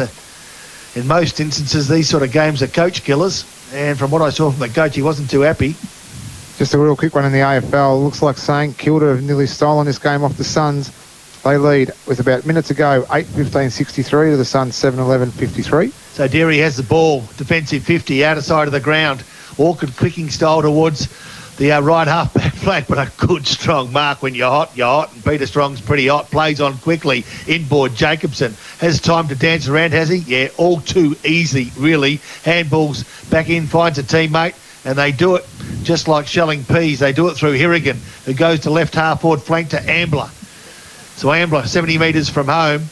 in most instances, these sort of games are coach killers, and from what I saw from the coach, he wasn't too happy. Just a real quick one in the AFL. Looks like St Kilda have nearly stolen this game off the Suns. They lead with about minutes ago, 8-15-63 to the Suns, 7-11-53. So Derry has the ball, defensive 50, outer side of the ground. Orchid clicking style towards the right half-back flank, but a good, strong mark. When you're hot, and Peter Strong's pretty hot. Plays on quickly. Inboard, Jacobson has time to dance around, has he? Yeah, all too easy, really. Handballs back in, finds a teammate, and they do it just like shelling peas. They do it through Hirrigan, who goes to left half-forward flank to Ambler. So Ambler, 70 metres from home,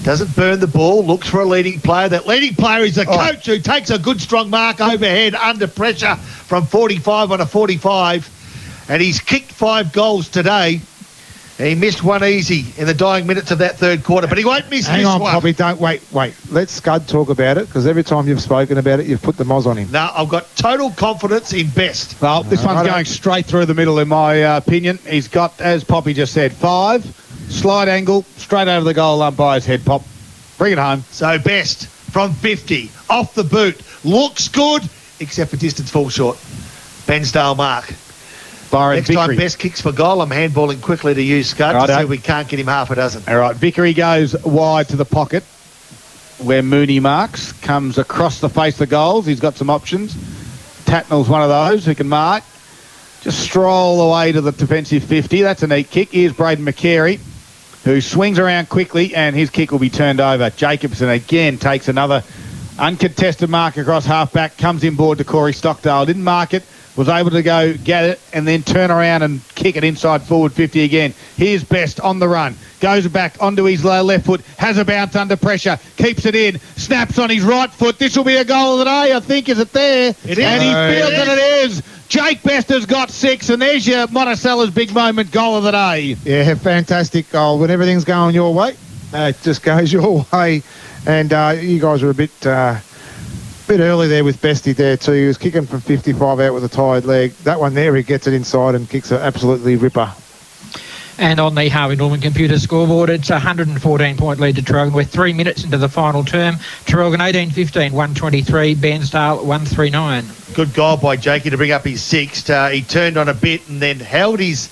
doesn't burn the ball, looks for a leading player. That leading player is the coach who takes a good strong mark overhead under pressure from 45 on a 45. And he's kicked 5 goals today. And he missed one easy in the dying minutes of that third quarter, but he won't miss this one. Hang on, Poppy, don't wait. Let Scud talk about it, because every time you've spoken about it, you've put the moz on him. No, I've got total confidence in Best. Well, this one's going straight through the middle, in my opinion. He's got, as Poppy just said, 5, slide angle, straight over the goal umpire's head, Pop. Bring it home. So Best from 50, off the boot, looks good, except for distance fall short. Bairnsdale mark. Next time Best kicks for goal, I'm handballing quickly to use Scud to see if we can't get him half a dozen. All right, Vickery goes wide to the pocket where Mooney marks, comes across the face of goals. He's got some options. Tatnall's one of those who can mark. Just stroll away to the defensive 50. That's a neat kick. Here's Braden McCary, who swings around quickly, and his kick will be turned over. Jacobson again takes another uncontested mark across half-back, comes inboard to Corey Stockdale. Didn't mark it. Was able to go get it and then turn around and kick it inside forward 50 again. Here's Best on the run. Goes back onto his left foot. Has a bounce under pressure. Keeps it in. Snaps on his right foot. This will be a goal of the day, I think. Is it there? It is. And he feels that it is. Jake Best has got 6, and there's your Monticella's big moment goal of the day. Yeah, fantastic goal. When everything's going your way, it just goes your way. And you guys were a bit early there with Bestie there too. He was kicking from 55 out with a tired leg. That one there, he gets it inside and kicks an absolutely ripper. And on the Harvey Norman computer scoreboard, it's a 114-point lead to Traralgon. We're 3 minutes into the final term. Traralgon 18-15, 123. Bairnsdale 139. Good goal by Jakey to bring up his 6th. He turned on a bit and then held his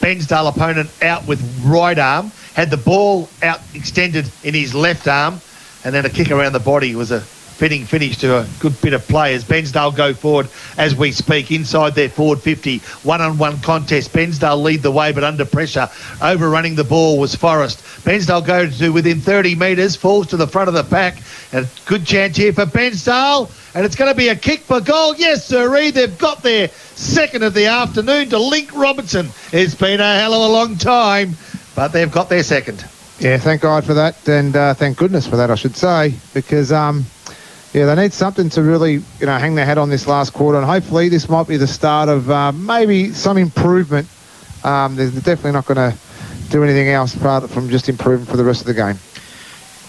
Bairnsdale opponent out with right arm, had the ball out extended in his left arm, and then a kick around the body. Was a fitting finish to a good bit of play as Bairnsdale go forward as we speak inside their forward 50. One-on-one contest. Bairnsdale lead the way but under pressure. Overrunning the ball was Forrest. Bairnsdale go to within 30 metres, falls to the front of the pack. And good chance here for Bairnsdale. And it's going to be a kick for goal. Yes, sirree. They've got their second of the afternoon to Link Robertson. It's been a hell of a long time, but they've got their second. Yeah, thank God for that, and thank goodness for that, I should say, because yeah, they need something to really, hang their hat on this last quarter, and hopefully this might be the start of maybe some improvement. They're definitely not going to do anything else apart from just improving for the rest of the game.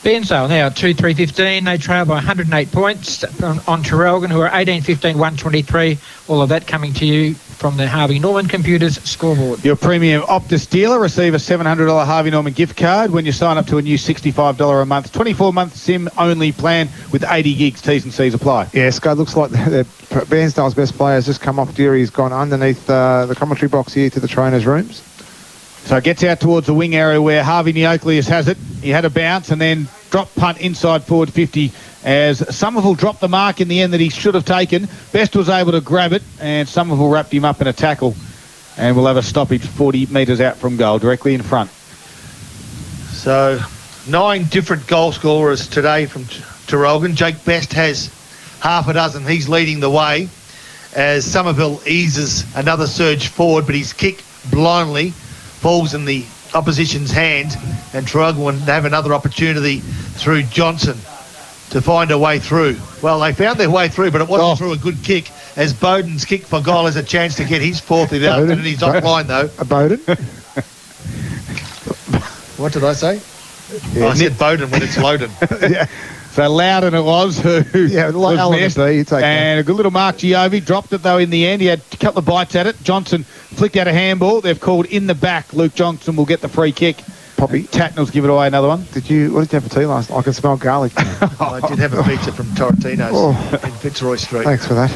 Bairnsdale now 2-3-15. They trail by 108 points on Traralgon, who are 18-15, 123. All of that coming to you from the Harvey Norman Computers scoreboard. Your premium Optus dealer, receive a $700 Harvey Norman gift card when you sign up to a new $65 a month, 24-month SIM-only plan with 80 gigs. T's and C's apply. Yeah, Scott, looks like Bairnsdale's best player has just come off duty. He's gone underneath the commentary box here to the trainers' rooms. So it gets out towards the wing area where Harvey Neocleus has it. He had a bounce and then drop punt inside forward 50 as Somerville dropped the mark in the end that he should have taken. Best was able to grab it and Somerville wrapped him up in a tackle, and we'll have a stoppage 40 metres out from goal, directly in front. So 9 different goal scorers today from Traralgon. Jake Best has half a dozen. He's leading the way as Somerville eases another surge forward, but his kick blindly falls in the opposition's hand, and Traralgon have another opportunity through Johnson to find a way through. Well, they found their way through, but it wasn't through a good kick, as Bowden's kick for goal has a chance to get his 4th in the afternoon. He's offline, though. Bowden? What did I say? Yeah, I said Bowden when it's Loden. Yeah. So Loudon it was who was missed. And a good little Mark Giovi dropped it though in the end. He had a couple of bites at it. Johnson flicked out a handball. They've called in the back. Luke Johnson will get the free kick. Poppy. Tatnell's give it away another one. What did you have for tea last night? I can smell garlic. I did have a pizza from Torrentino's in Fitzroy Street. Thanks for that.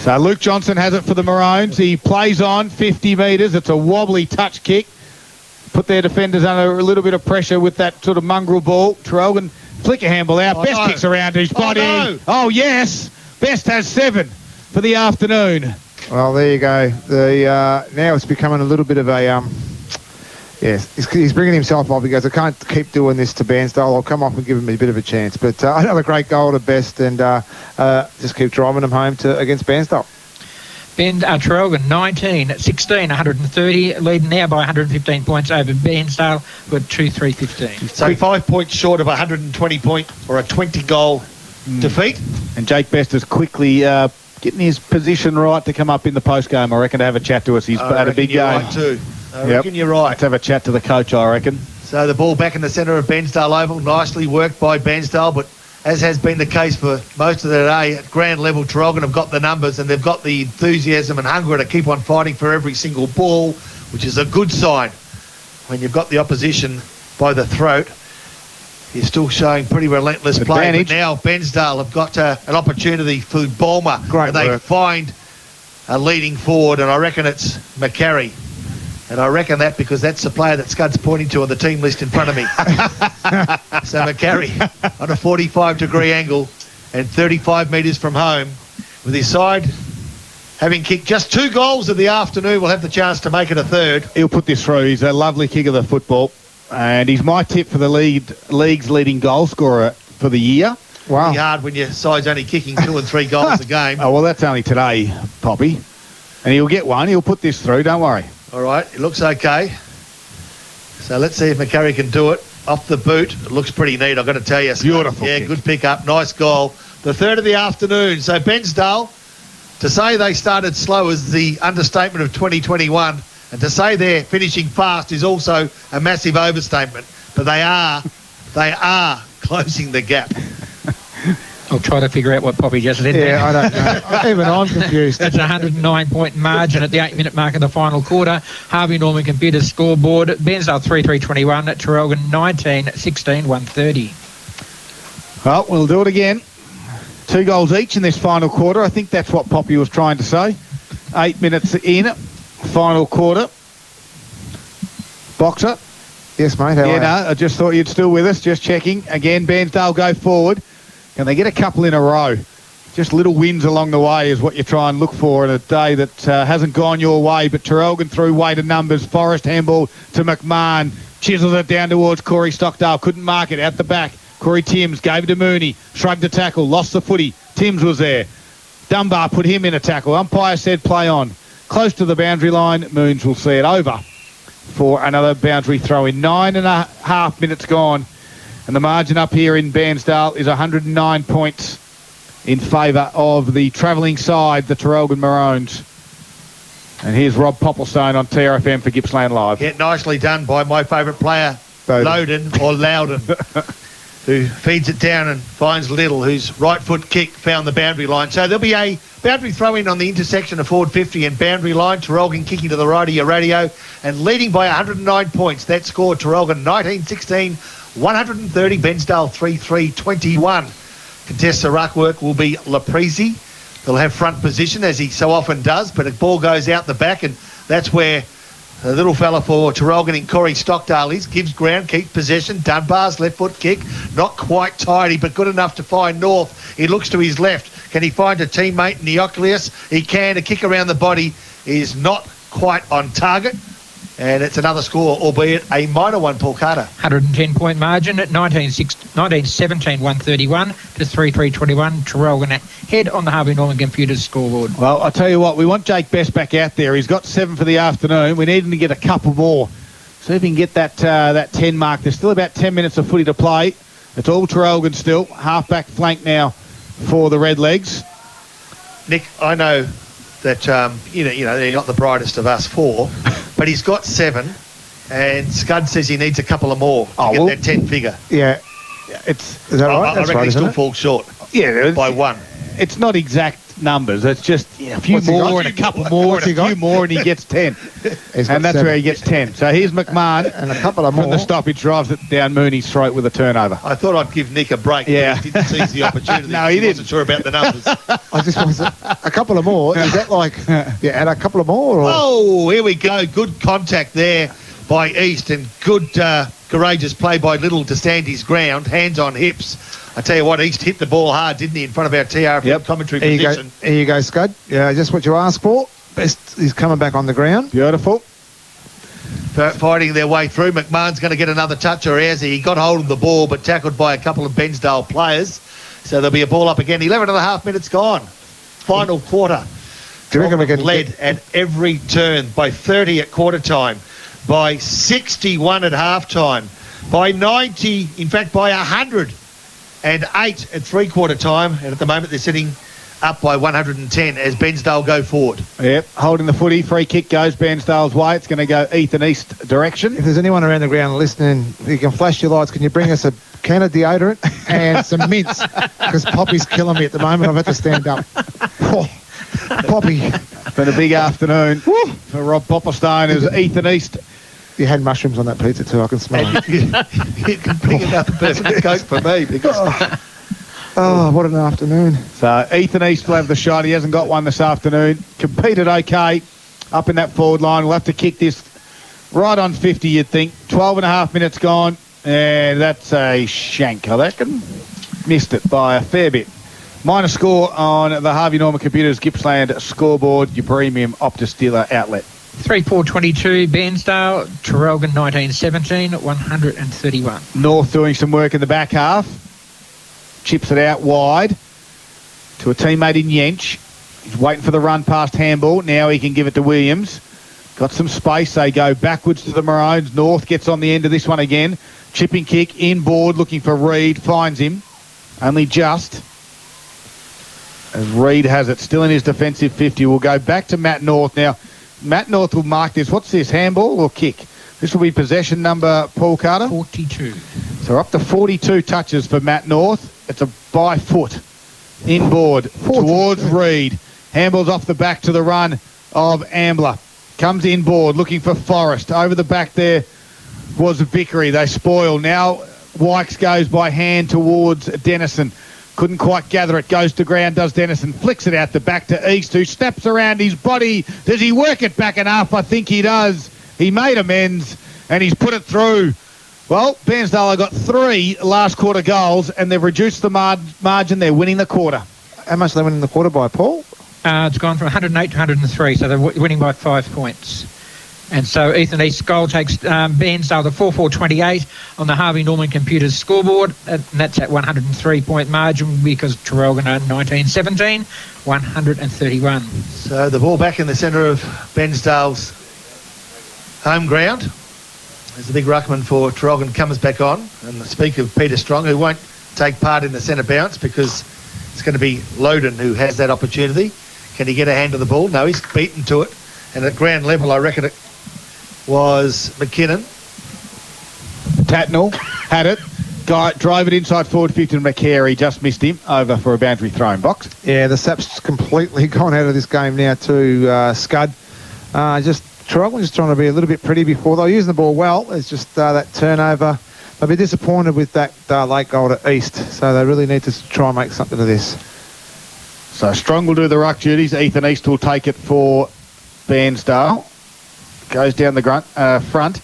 So Luke Johnson has it for the Maroons. He plays on 50 metres. It's a wobbly touch kick. Put their defenders under a little bit of pressure with that sort of mongrel ball. Traralgon flick a handball out. Best kicks around his body. Oh, yes. Best has 7 for the afternoon. Well, there you go. Now it's becoming a little bit of a... Yes, he's bringing himself off. He goes, I can't keep doing this to Bairnsdale. I'll come off and give him a bit of a chance. But another great goal to Best, and just keep driving him home against Bairnsdale. Traralgon 19-16, 130, leading now by 115 points over Bairnsdale, who are 2-3-15. So 5 points short of 120 point or a 20 goal defeat. And Jake Best is quickly getting his position right to come up in the post game, I reckon, to have a chat to us. He's had a big game. Right too. I reckon you're right. Let's have a chat to the coach, I reckon. So the ball back in the centre of Bairnsdale Oval, nicely worked by Bairnsdale, but as has been the case for most of the day, at ground level, Traralgon have got the numbers and they've got the enthusiasm and hunger to keep on fighting for every single ball, which is a good sign. When you've got the opposition by the throat, you're still showing pretty relentless play. But now Bairnsdale have got an opportunity for Bulmer. Great They work. find a leading forward, and I reckon it's McCarry. And I reckon that because that's the player that Scud's pointing to on the team list in front of me. So McCarry on a 45-degree angle and 35 metres from home, with his side having kicked just 2 goals of the afternoon, will have the chance to make it a third. He'll put this through. He's a lovely kick of the football. And he's my tip for the league's leading goal scorer for the year. Wow. Pretty hard when your side's only kicking 2 and 3 goals a game. Oh, well, that's only today, Poppy. And he'll get one. He'll put this through. Don't worry. All right, it looks okay. So let's see if McCarry can do it. Off the boot, it looks pretty neat, I've got to tell you. Beautiful Yeah, kick. good pick up, nice goal. The third of the afternoon. So Bairnsdale To say they started slow is the understatement of 2021, and to say they're finishing fast is also a massive overstatement. But they are closing the gap. I'll try to figure out what Poppy just said. Yeah, I don't know. Even I'm confused. It's a 109-point margin at the 8-minute mark of the final quarter. Harvey Norman Computers scoreboard. Bairnsdale 3-3-21. Traralgon 19-16, 130. Well, we'll do it again. 2 goals each in this final quarter. I think that's what Poppy was trying to say. 8 minutes in, final quarter. Boxer. Yes, mate. How are you? No, I just thought you'd still with us. Just checking. Again, Bairnsdale go forward. Can they get a couple in a row? Just little wins along the way is what you try and look for in a day that hasn't gone your way. But Traralgon through weighted numbers. Forrest handball to McMahon. Chisels it down towards Corey Stockdale. Couldn't mark it. Out the back. Corey Timms gave it to Mooney. Shrugged the tackle. Lost the footy. Timms was there. Dunbar put him in a tackle. Umpire said play on. Close to the boundary line. Moons will see it over for another boundary throw in. 9.5 minutes gone. And the margin up here in Bairnsdale is 109 points in favour of the travelling side, the Traralgon Maroons. And here's Rob Popplestone on TRFM for Gippsland Live. Yeah, nicely done by my favourite player, Loudon, who feeds it down and finds Little, whose right foot kick found the boundary line. So there'll be a boundary throw in on the intersection of Ford 50 and boundary line. Traralgon kicking to the right of your radio and leading by 109 points. That score, Traralgon 19-16, 130, Bairnsdale 3-3-21. Contest the ruck work will be Laprisi. He'll have front position, as he so often does, but a ball goes out the back, and that's where the little fella for Traralgon in Corey Stockdale is. Gives ground, keeps possession. Dunbar's left foot kick, not quite tidy, but good enough to find North. He looks to his left. Can he find a teammate, Neocleus? He can. A kick around the body is not quite on target. And it's another score, albeit a minor one, Paul Carter. 110-point margin at 19-17, 131 to 3-3-21. Traralgon head on the Harvey Norman Computers scoreboard. Well, I'll tell you what, we want Jake Best back out there. He's got 7 for the afternoon. We need him to get a couple more. See if he can get that 10 mark. There's still about 10 minutes of footy to play. It's all Traralgon still. Half-back flank now for the Redlegs. Nick, I know that, you know, they're not the brightest of us four, but he's got 7, and Scud says he needs a couple of more to get that 10 figure. Yeah. Is that right? I reckon he still falls short by 1. It's not exact numbers. It's just a few more and a couple more and a few more, and he gets 10. And that's where he gets 10. So here's McMahon. And a couple of more. From the stoppage, drives it down Mooney's throat with a turnover. I thought I'd give Nick a break. Yeah. But he didn't seize the opportunity. No, he didn't. Wasn't sure about the numbers. I just want a couple of more. Is that like, and a couple of more? Or? Oh, here we go. Good contact there by East, and good courageous play by Little to stand his ground, hands on hips. I tell you what, East hit the ball hard, didn't he, in front of our TRF commentary position. Here you go, Scud. Yeah, just what you asked for. Best is coming back on the ground. Beautiful. Fighting their way through. McMahon's going to get another touch, or as he got hold of the ball, but tackled by a couple of Bairnsdale players. So there'll be a ball up again. 11.5 minutes gone. Final quarter. Do you reckon we can led at every turn by 30 at quarter time, by 61 at half time, by 90, in fact by 108 at three-quarter time, and at the moment they're sitting up by 110 as Bairnsdale go forward. Yep, holding the footy. Free kick goes Bairnsdale's way. It's going to go Ethan East direction. If there's anyone around the ground listening, you can flash your lights. Can you bring us a can of deodorant and some mints? Because Poppy's killing me at the moment. I've had to stand up. Oh, Poppy. It's been a big afternoon for Rob Popplestone as Ethan East. You had mushrooms on that pizza too, I can smell it. You can bring another perfect Coke for me. Because oh, what an afternoon. So Ethan East will have the shot. He hasn't got one this afternoon. Competed okay up in that forward line. We'll have to kick this right on 50, you'd think. 12.5 minutes gone, and that's a shank, I reckon. Missed it by a fair bit. Minor score on the Harvey Norman Computers Gippsland scoreboard, your premium Optus dealer outlet. 3-4-22, Bairnsdale, Traralgon 19-17, 131. North doing some work in the back half. Chips it out wide to a teammate in Yench. He's waiting for the run past handball. Now he can give it to Williams. Got some space. They go backwards to the Maroons. North gets on the end of this one again. Chipping kick, inboard, looking for Reed. Finds him. Only just. As Reid has it, still in his defensive 50. We'll go back to Matt North now. Matt North will mark this. What's this, handball or kick? This will be possession number, Paul Carter? 42. So we're up to 42 touches for Matt North. It's a by foot. Inboard towards Reid. Handball's off the back to the run of Ambler. Comes inboard looking for Forrest. Over the back there was Vickery. They spoil. Now Wykes goes by hand towards Dennison. Couldn't quite gather it. Goes to ground, does Dennison. Flicks it out the back to East, who snaps around his body. Does he work it back enough? I think he does. He made amends, and he's put it through. Well, Bairnsdale have got 3 last quarter goals, and they've reduced the margin. They're winning the quarter. How much are they winning the quarter by, Paul? It's gone from 108 to 103, so they're winning by 5 points. And so Ethan East's goal takes Bairnsdale to 4-4-28 on the Harvey Norman Computers scoreboard, and that's at 103-point margin because Traralgon are 19-17, 131. So the ball back in the centre of Bairnsdale's home ground. There's a big ruckman for Traralgon comes back on, and speak of Peter Strong, who won't take part in the centre bounce because it's going to be Loden who has that opportunity. Can he get a hand on the ball? No, he's beaten to it. And at ground level, I reckon it was McKinnon. Tatnall had it. Drove it inside forward 50 to McCary. Just missed him over for a boundary throwing box. Yeah, the sap's completely gone out of this game now to Scud. Traralgon just trying to be a little bit pretty before. They're using the ball well. It's just that turnover. They'll be disappointed with that late goal to East. So they really need to try and make something of this. So Strong will do the ruck duties. Ethan East will take it for Bairnsdale. Goes down the front.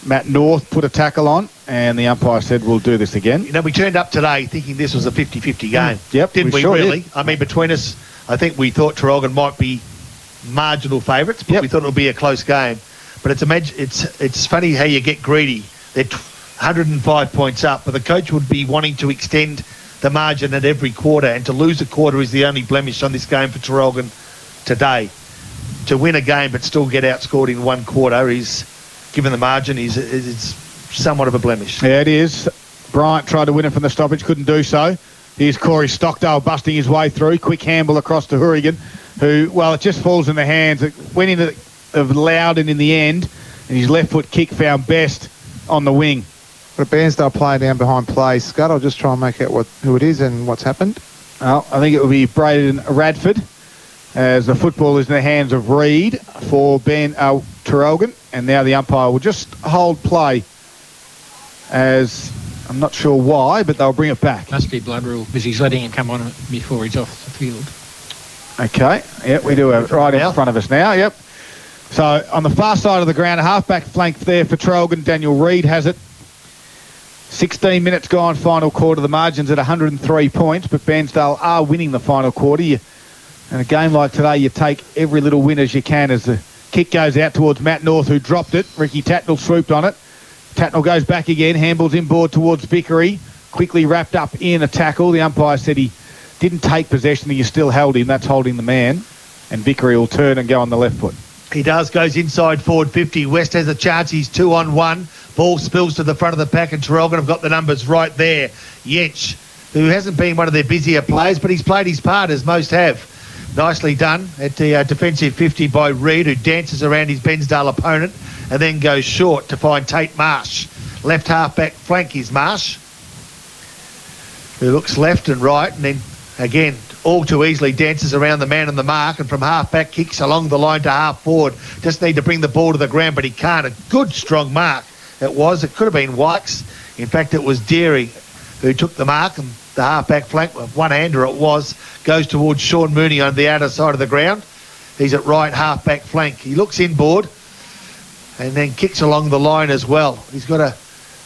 Matt North put a tackle on, and the umpire said, we'll do this again. You know, we turned up today thinking this was a 50-50 game. Yep, Didn't we sure really? did. I mean, between us, I think we thought Traralgon might be marginal favourites, but we thought it would be a close game. But it's funny how you get greedy. They're 105 points up, but the coach would be wanting to extend the margin at every quarter, and to lose a quarter is the only blemish on this game for Traralgon today. To win a game but still get outscored in one quarter is, given the margin, is somewhat of a blemish. Yeah, it is. Bryant tried to win it from the stoppage, couldn't do so. Here's Corey Stockdale busting his way through. Quick handball across to Hourigan, who, well, it just falls in the hands. It went into of Loudon in the end, and his left foot kick found best on the wing. But a Bairnsdale player down behind play. Scott, I'll just try and make out who it is and what's happened. Oh, I think it will be Braden Radford, as the football is in the hands of Reid for Traralgon, and now the umpire will just hold play, as I'm not sure why, but they'll bring it back. Must be blood rule because he's letting him come on before he's off the field. Okay, yep, we do have it right in front of us now, yep. So on the far side of the ground, a half-back flank there for Traralgon. Daniel Reid has it. 16 minutes gone, final quarter. The margin's at 103 points, but Bairnsdale are winning the final quarter. In a game like today, you take every little win as you can, as the kick goes out towards Matt North, who dropped it. Ricky Tatnall swooped on it. Tatnall goes back again, handballs inboard towards Vickery. Quickly wrapped up in a tackle. The umpire said he didn't take possession, he still held him. That's holding the man. And Vickery will turn and go on the left foot. He does, goes inside forward 50. West has a chance. He's 2-on-1. Ball spills to the front of the pack, and Traralgon have got the numbers right there. Yench, who hasn't been one of their busier players, but he's played his part, as most have. Nicely done at the defensive 50 by Reid, who dances around his Bairnsdale opponent and then goes short to find Tate Marsh. Left half-back flank is Marsh, who looks left and right, and then again all too easily dances around the man on the mark, and from half-back kicks along the line to half-forward. Just need to bring the ball to the ground, but he can't. A good, strong mark it was. It could have been Wykes. In fact, it was Deary who took the mark, and the half-back flank, one-hander it was, goes towards Sean Mooney on the outer side of the ground. He's at right half-back flank. He looks inboard and then kicks along the line as well. He's got an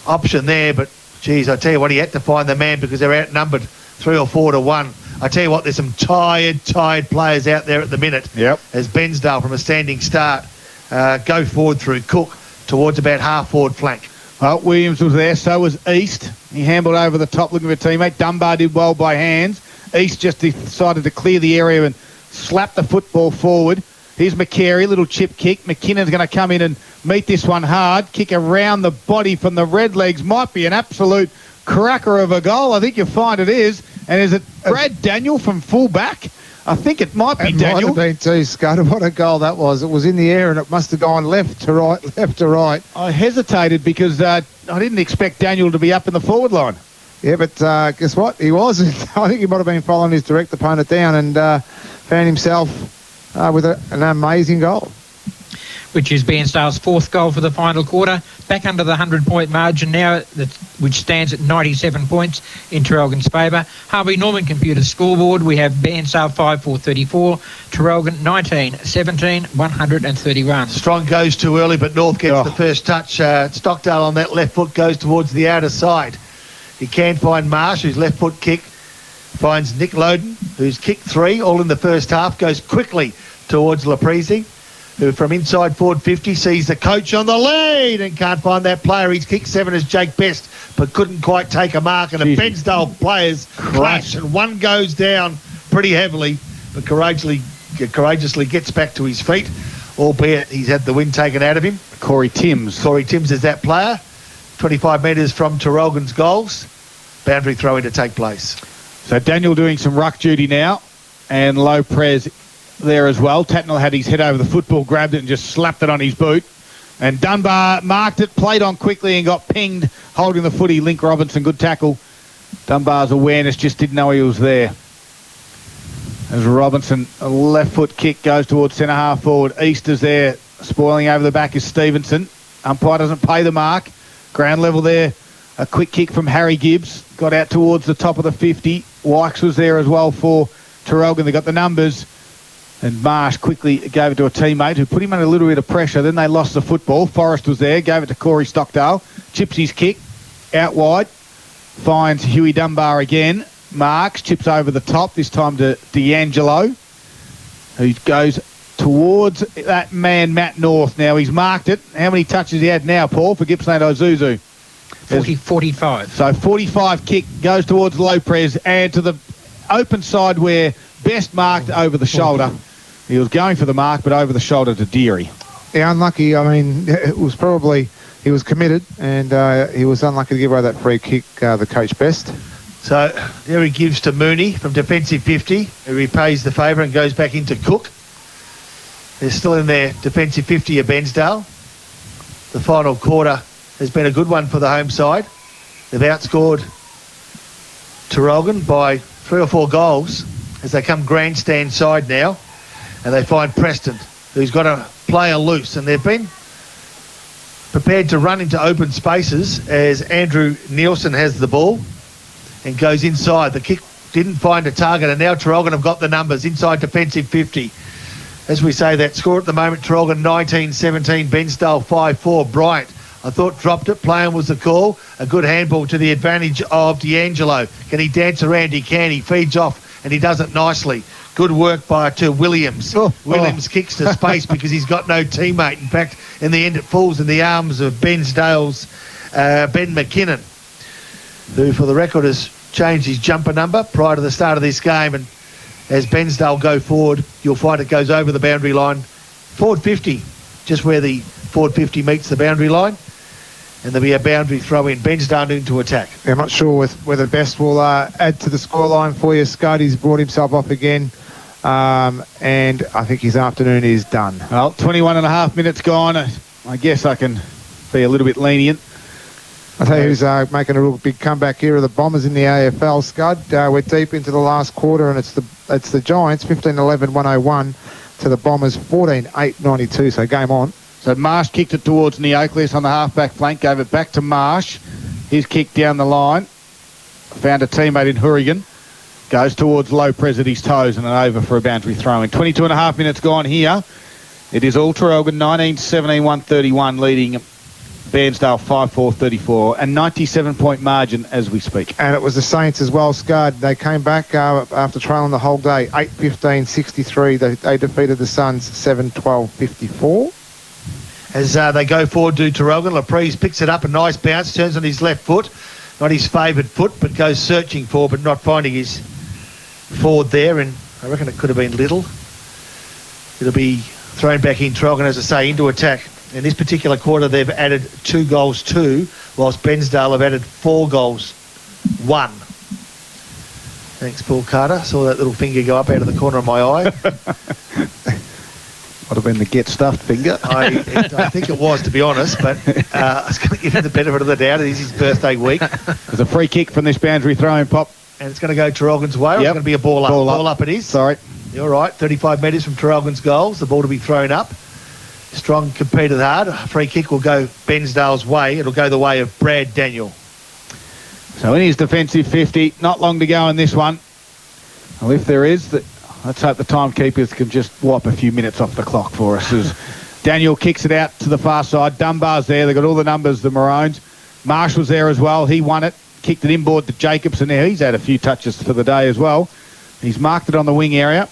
option there, but, geez, I tell you what, he had to find the man because they're outnumbered 3 or 4 to 1. I tell you what, there's some tired players out there at the minute. Yep. As Bairnsdale, from a standing start, go forward through Cook towards about half-forward flank. Well, Williams was there, so was East. He handled over the top looking for a teammate. Dunbar did well by hands. East just decided to clear the area and slap the football forward. Here's McCary, little chip kick. McKinnon's going to come in and meet this one hard. Kick around the body from the Redlegs. Might be an absolute cracker of a goal. I think you'll find it is. And is it Brad Daniel from full-back? I think it might be Daniel. It might have been too, Scudder. What a goal that was. It was in the air and it must have gone left to right. I hesitated because I didn't expect Daniel to be up in the forward line. Yeah, but guess what? He was. I think he might have been following his direct opponent down and found himself with an amazing goal. Which is Bairnsdale's fourth goal for the final quarter. Back under the 100-point margin now, which stands at 97 points in Traralgon's favour. Harvey Norman Computer scoreboard, we have Bairnsdale 5-4-34, Traralgon 19-17, 131. Strong goes too early, but North gets the first touch. Stockdale on that left foot goes towards the outer side. He can find Marsh, whose left foot kick finds Nick Loden, who's kicked 3, all in the first half, goes quickly towards Laprisi, who from inside forward 50 sees the coach on the lead and can't find that player. He's kicked 7 as Jake Best, but couldn't quite take a mark. And the Bairnsdale players clash, and one goes down pretty heavily, but courageously gets back to his feet, albeit he's had the wind taken out of him. Corey Timms is that player. 25 metres from Traralgon's goals. Boundary throw in to take place. So Daniel doing some ruck duty now, and Lopez there as well. Tatnall had his head over the football, grabbed it and just slapped it on his boot. And Dunbar marked it, played on quickly and got pinged, holding the footy. Link Robinson, good tackle. Dunbar's awareness, just didn't know he was there. As Robinson, a left foot kick goes towards centre half forward. Easter's there, spoiling over the back is Stevenson. Umpire doesn't pay the mark. Ground level there, a quick kick from Harry Gibbs. Got out towards the top of the 50. Wykes was there as well for Traralgon. They got the numbers. And Marsh quickly gave it to a teammate who put him under a little bit of pressure. Then they lost the football. Forrest was there, gave it to Corey Stockdale. Chips his kick, out wide. Finds Huey Dunbar again. Marks, chips over the top, this time to D'Angelo, who goes towards that man, Matt North. Now he's marked it. How many touches he had now, Paul, for Gippsland Ozuzu? 45. So 45 kick goes towards Lopez and to the open side where Best marked over the shoulder. He was going for the mark, but over the shoulder to Deary. Yeah, unlucky. I mean, it was probably, he was committed and he was unlucky to give away that free kick, the coach Best. So there he gives to Mooney from defensive 50, who repays the favour and goes back into Cook. They're still in their defensive 50 of Bairnsdale. The final quarter has been a good one for the home side. They've outscored Traralgon by 3 or 4 goals as they come grandstand side now, and they find Preston, who's got a player loose, and they've been prepared to run into open spaces as Andrew Nielsen has the ball and goes inside. The kick didn't find a target, and now Traralgon have got the numbers inside defensive 50. As we say, that score at the moment, Traralgon 19-17, Bairnsdale 5-4. Bryant, I thought, dropped it. Playing was the call. A good handball to the advantage of D'Angelo. Can he dance around? He can. He feeds off, and he does it nicely. Good work to Williams. Williams kicks to space because he's got no teammate. In fact, in the end, it falls in the arms of Bairnsdale's Ben McKinnon, who, for the record, has changed his jumper number prior to the start of this game. And as Bairnsdale go forward, you'll find it goes over the boundary line. Forward 50, just where the forward 50 meets the boundary line. And there'll be a boundary throw in. Bairnsdale into attack. Yeah, I'm not sure whether Best will add to the scoreline for you. Scott, he's brought himself off again. And I think his afternoon is done. Well, 21 and a half minutes gone. I guess I can be a little bit lenient. I'll tell you who's making a real big comeback here are the Bombers in the AFL, Scud. We're deep into the last quarter, and it's the Giants, 15-11-101 to the Bombers, 14-8-92, so game on. So Marsh kicked it towards Neocleus on the half-back flank, gave it back to Marsh. His kick down the line. Found a teammate in Hurrigan. Goes towards Lopez at his toes and an over for a boundary throw-in. 22 and a half minutes gone here. It is all Traralgon, 19-17-131, leading Bairnsdale 5-4-34, and 97-point margin as we speak. And it was the Saints as well, Scud. They came back after trailing the whole day, 8-15-63. They defeated the Suns 7-12-54. As they go forward to Traralgon, Laprise picks it up, a nice bounce, turns on his left foot. Not his favoured foot, but goes searching for, but not finding his forward there. And I reckon it could have been Little. It'll be thrown back in Traralgon, as I say, into attack. In this particular quarter, they've added 2 goals, 2, whilst Bairnsdale have added 4 goals, 1. Thanks, Paul Carter. Saw that little finger go up out of the corner of my eye. Might have been the get stuffed finger. I think it was, to be honest, but I was going to give him the benefit of the doubt. It is his birthday week. There's a free kick from this boundary throw-in, Pop. And it's going to go Traralgon's way. Or it's going to be a ball up. Ball up it is. Sorry. You're right. 35 metres from Traralgon's goals. The ball to be thrown up. Strong competed hard. Free kick will go Bairnsdale's way. It'll go the way of Brad Daniel. So in his defensive 50, not long to go in this one. Well, if there is, let's hope the timekeepers can just wipe a few minutes off the clock for us as Daniel kicks it out to the far side. Dunbar's there. They've got all the numbers, the Maroons. Marshall's there as well. He won it. Kicked it inboard to Jacobson there. He's had a few touches for the day as well. He's marked it on the wing area.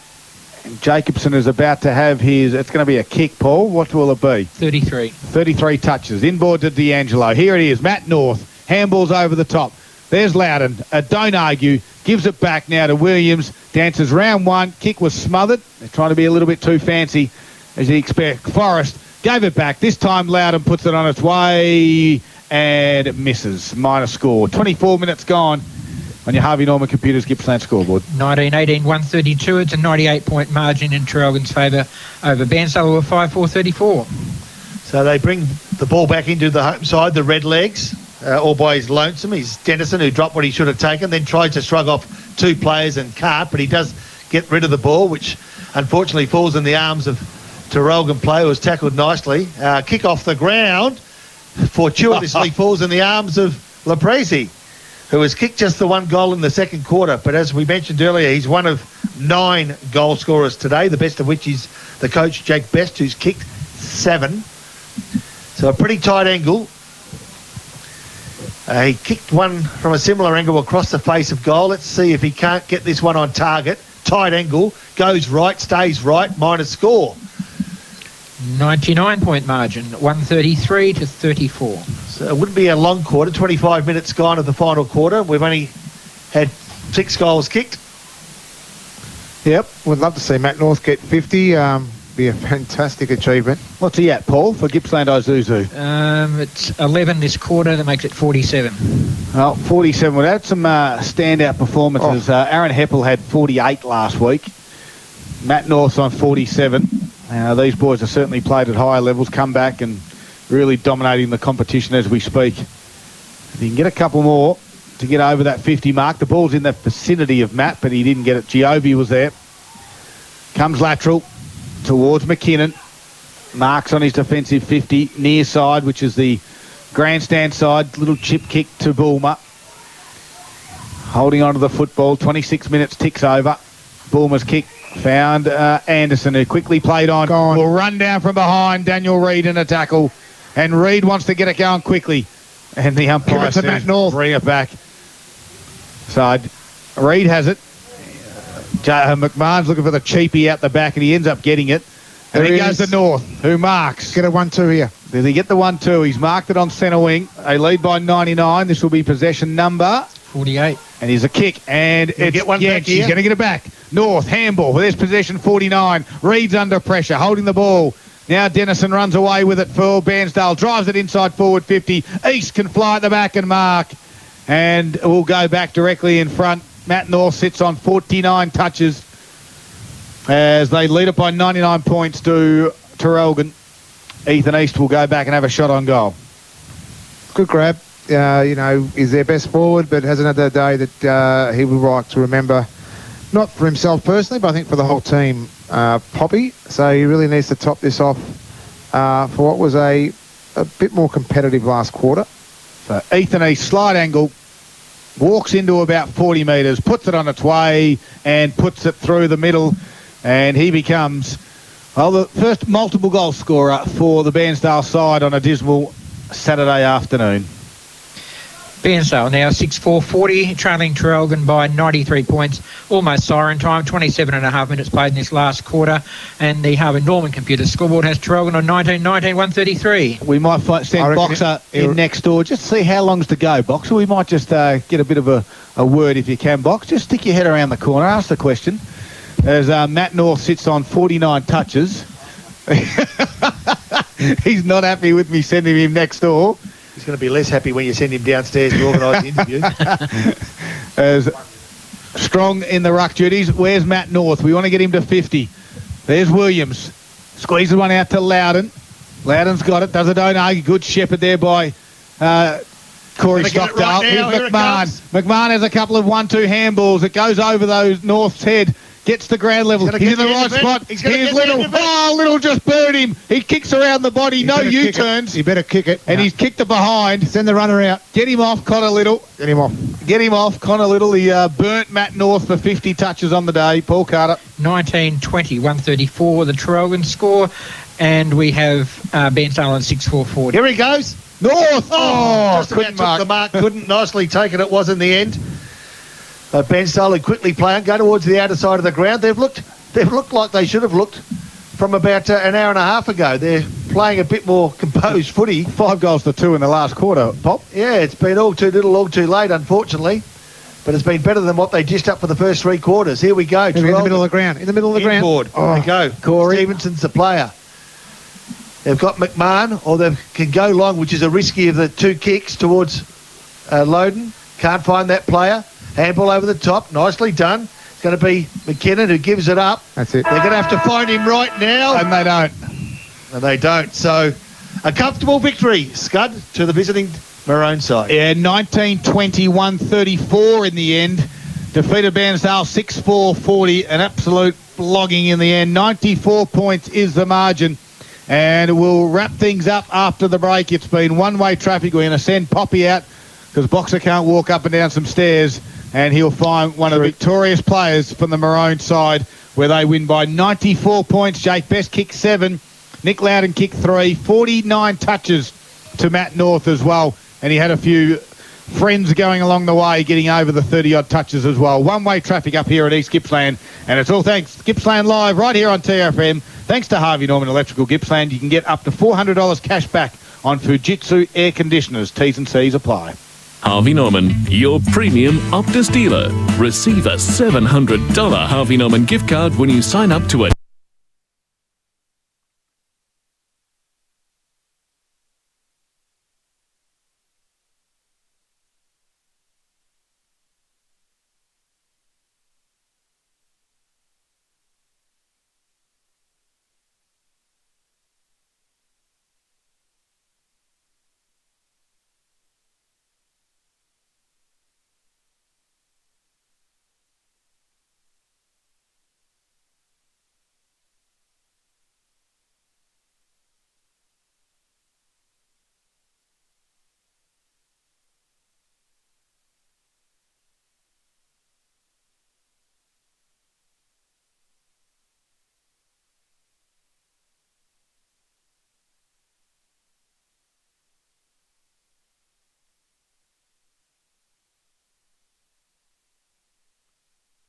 And Jacobson is about to have his... It's going to be a kick, Paul. What will it be? 33. 33 touches. Inboard to D'Angelo. Here it is. Matt North. Handballs over the top. There's Loudon. Don't argue. Gives it back now to Williams. Dances round one. Kick was smothered. They're trying to be a little bit too fancy, as you expect. Forrest gave it back. This time Loudon puts it on its way and it misses. Minor score. 24 minutes gone on your Harvey Norman Computers Gippsland scoreboard. 19-18, 132. It's a 98-point margin in Traralgon's favour over Bairnsdale with 5-4-34. So they bring the ball back into the home side, the Red Legs. All by his lonesome. He's Dennison, who dropped what he should have taken, then tries to shrug off two players and can't, but he does get rid of the ball, which unfortunately falls in the arms of Traralgon player who was tackled nicely. Kick off the ground, fortuitously falls in the arms of Lapresi, who has kicked just the one goal in the second quarter. But as we mentioned earlier, he's one of 9 goal scorers today, the best of which is the coach, Jake Best, who's kicked 7. So a pretty tight angle. He kicked one from a similar angle across the face of goal. Let's see if he can't get this one on target. Tight angle, goes right, stays right, minus score. 99-point margin, 133-34. So it wouldn't be a long quarter, 25 minutes gone of the final quarter. We've only had 6 goals kicked. Yep, we'd love to see Matt North get 50. Be a fantastic achievement. What's he at, Paul, for Gippsland Isuzu? It's 11 this quarter. That makes it 47. Well, 47. We've had some standout performances. Aaron Heppel had 48 last week. Matt North's on 47. These boys have certainly played at higher levels, come back and really dominating the competition as we speak. If you can get a couple more to get over that 50 mark. The ball's in the vicinity of Matt, but he didn't get it. Giove was there. Comes lateral towards McKinnon. Marks on his defensive 50, near side, which is the grandstand side. Little chip kick to Bulmer. Holding on to the football. 26 minutes ticks over. Bulmer's kick found Anderson, who quickly played on. Will run down from behind. Daniel Reid in a tackle. And Reid wants to get it going quickly. And the umpire says, Matt North, bring it back. So Reid has it. McMahon's looking for the cheapie out the back, and he ends up getting it. And he goes to North, who marks. Get a 1-2 here. Does he get the 1-2? He's marked it on centre wing. They lead by 99. This will be possession number 48. And here's a kick, and it's get one back here. He's going to get it back. North, handball. There's possession 49. Reid's under pressure, holding the ball. Now Dennison runs away with it for Bairnsdale. Drives it inside forward 50. East can fly at the back and mark. And will go back directly in front. Matt North sits on 49 touches as they lead it by 99 points to Traralgon. Ethan East will go back and have a shot on goal. Good grab. He's their best forward, but has another day that he would like to remember, not for himself personally, but I think for the whole team, Poppy. So he really needs to top this off for what was a bit more competitive last quarter. So Ethan East, slide angle, walks into about 40 metres, puts it on its way and puts it through the middle, and he becomes, the first multiple goal scorer for the Bairnsdale side on a dismal Saturday afternoon. Bairnsdale now 6-4-40, trailing Traralgon by 93 points, almost siren time, 27 and a half minutes played in this last quarter, and the Harvey Norman Computer scoreboard has Traralgon on 19-19, 133. We might send Boxer in next door, just see how long's to go, Boxer. We might just get a bit of a word if you can, Box. Just stick your head around the corner, ask the question. As Matt North sits on 49 touches. He's not happy with me sending him next door. He's going to be less happy when you send him downstairs to organise the interview. As strong in the ruck duties. Where's Matt North? We want to get him to 50. There's Williams. Squeezes one out to Loudon. Loudon's got it. Does it don't good shepherd there by Corey Stockdale. Right now. Here's McMahon. McMahon has a couple of 1-2 handballs. It goes over those North's head. Gets to ground level. He's in the right spot. Here's Little. Oh, Little just burned him. He kicks around the body. No U-turns. He better kick it. And he's kicked it behind. Send the runner out. Get him off, Connor Little. Get him off. Get him off, Connor Little. He burnt Matt North for 50 touches on the day. Paul Carter. 19-20, 134 the Traralgon score, and we have Bairnsdale on 6-4-40. Here he goes. North. Oh, just about couldn't took the mark. Couldn't nicely take it. It was in the end. Bairnsdale had quickly playing, go towards the outer side of the ground. They've looked like they should have looked from about an hour and a half ago. They're playing a bit more composed footy. 5 goals to 2 in the last quarter, Pop. Yeah, it's been all too little, all too late, unfortunately. But it's been better than what they dished up for the first 3 quarters. Here we go. In the middle of the ground. In the middle of the ground. Inboard. Oh, there we go. Corey. Stevenson's the player. They've got McMahon, or they can go long, which is a risky of the 2 kicks towards Loden. Can't find that player. Handball over the top. Nicely done. It's going to be McKinnon who gives it up. That's it. They're going to have to find him right now. And they don't. And they don't. So a comfortable victory, Scud, to the visiting Maroon side. Yeah, 19-20-134 in the end. Defeated Bairnsdale 6-4-40. An absolute flogging in the end. 94 points is the margin. And we'll wrap things up after the break. It's been one-way traffic. We're going to send Poppy out because Boxer can't walk up and down some stairs, and he'll find one of the victorious players from the Maroon side where they win by 94 points. Jake Best kicked 7. Nick Loudon kicked 3. 49 touches to Matt North as well. And he had a few friends going along the way, getting over the 30-odd touches as well. One-way traffic up here at East Gippsland. And it's all thanks to Gippsland Live right here on TFM. Thanks to Harvey Norman Electrical Gippsland. You can get up to $400 cash back on Fujitsu air conditioners. T's and C's apply. Harvey Norman, your premium Optus dealer. Receive a $700 Harvey Norman gift card when you sign up to a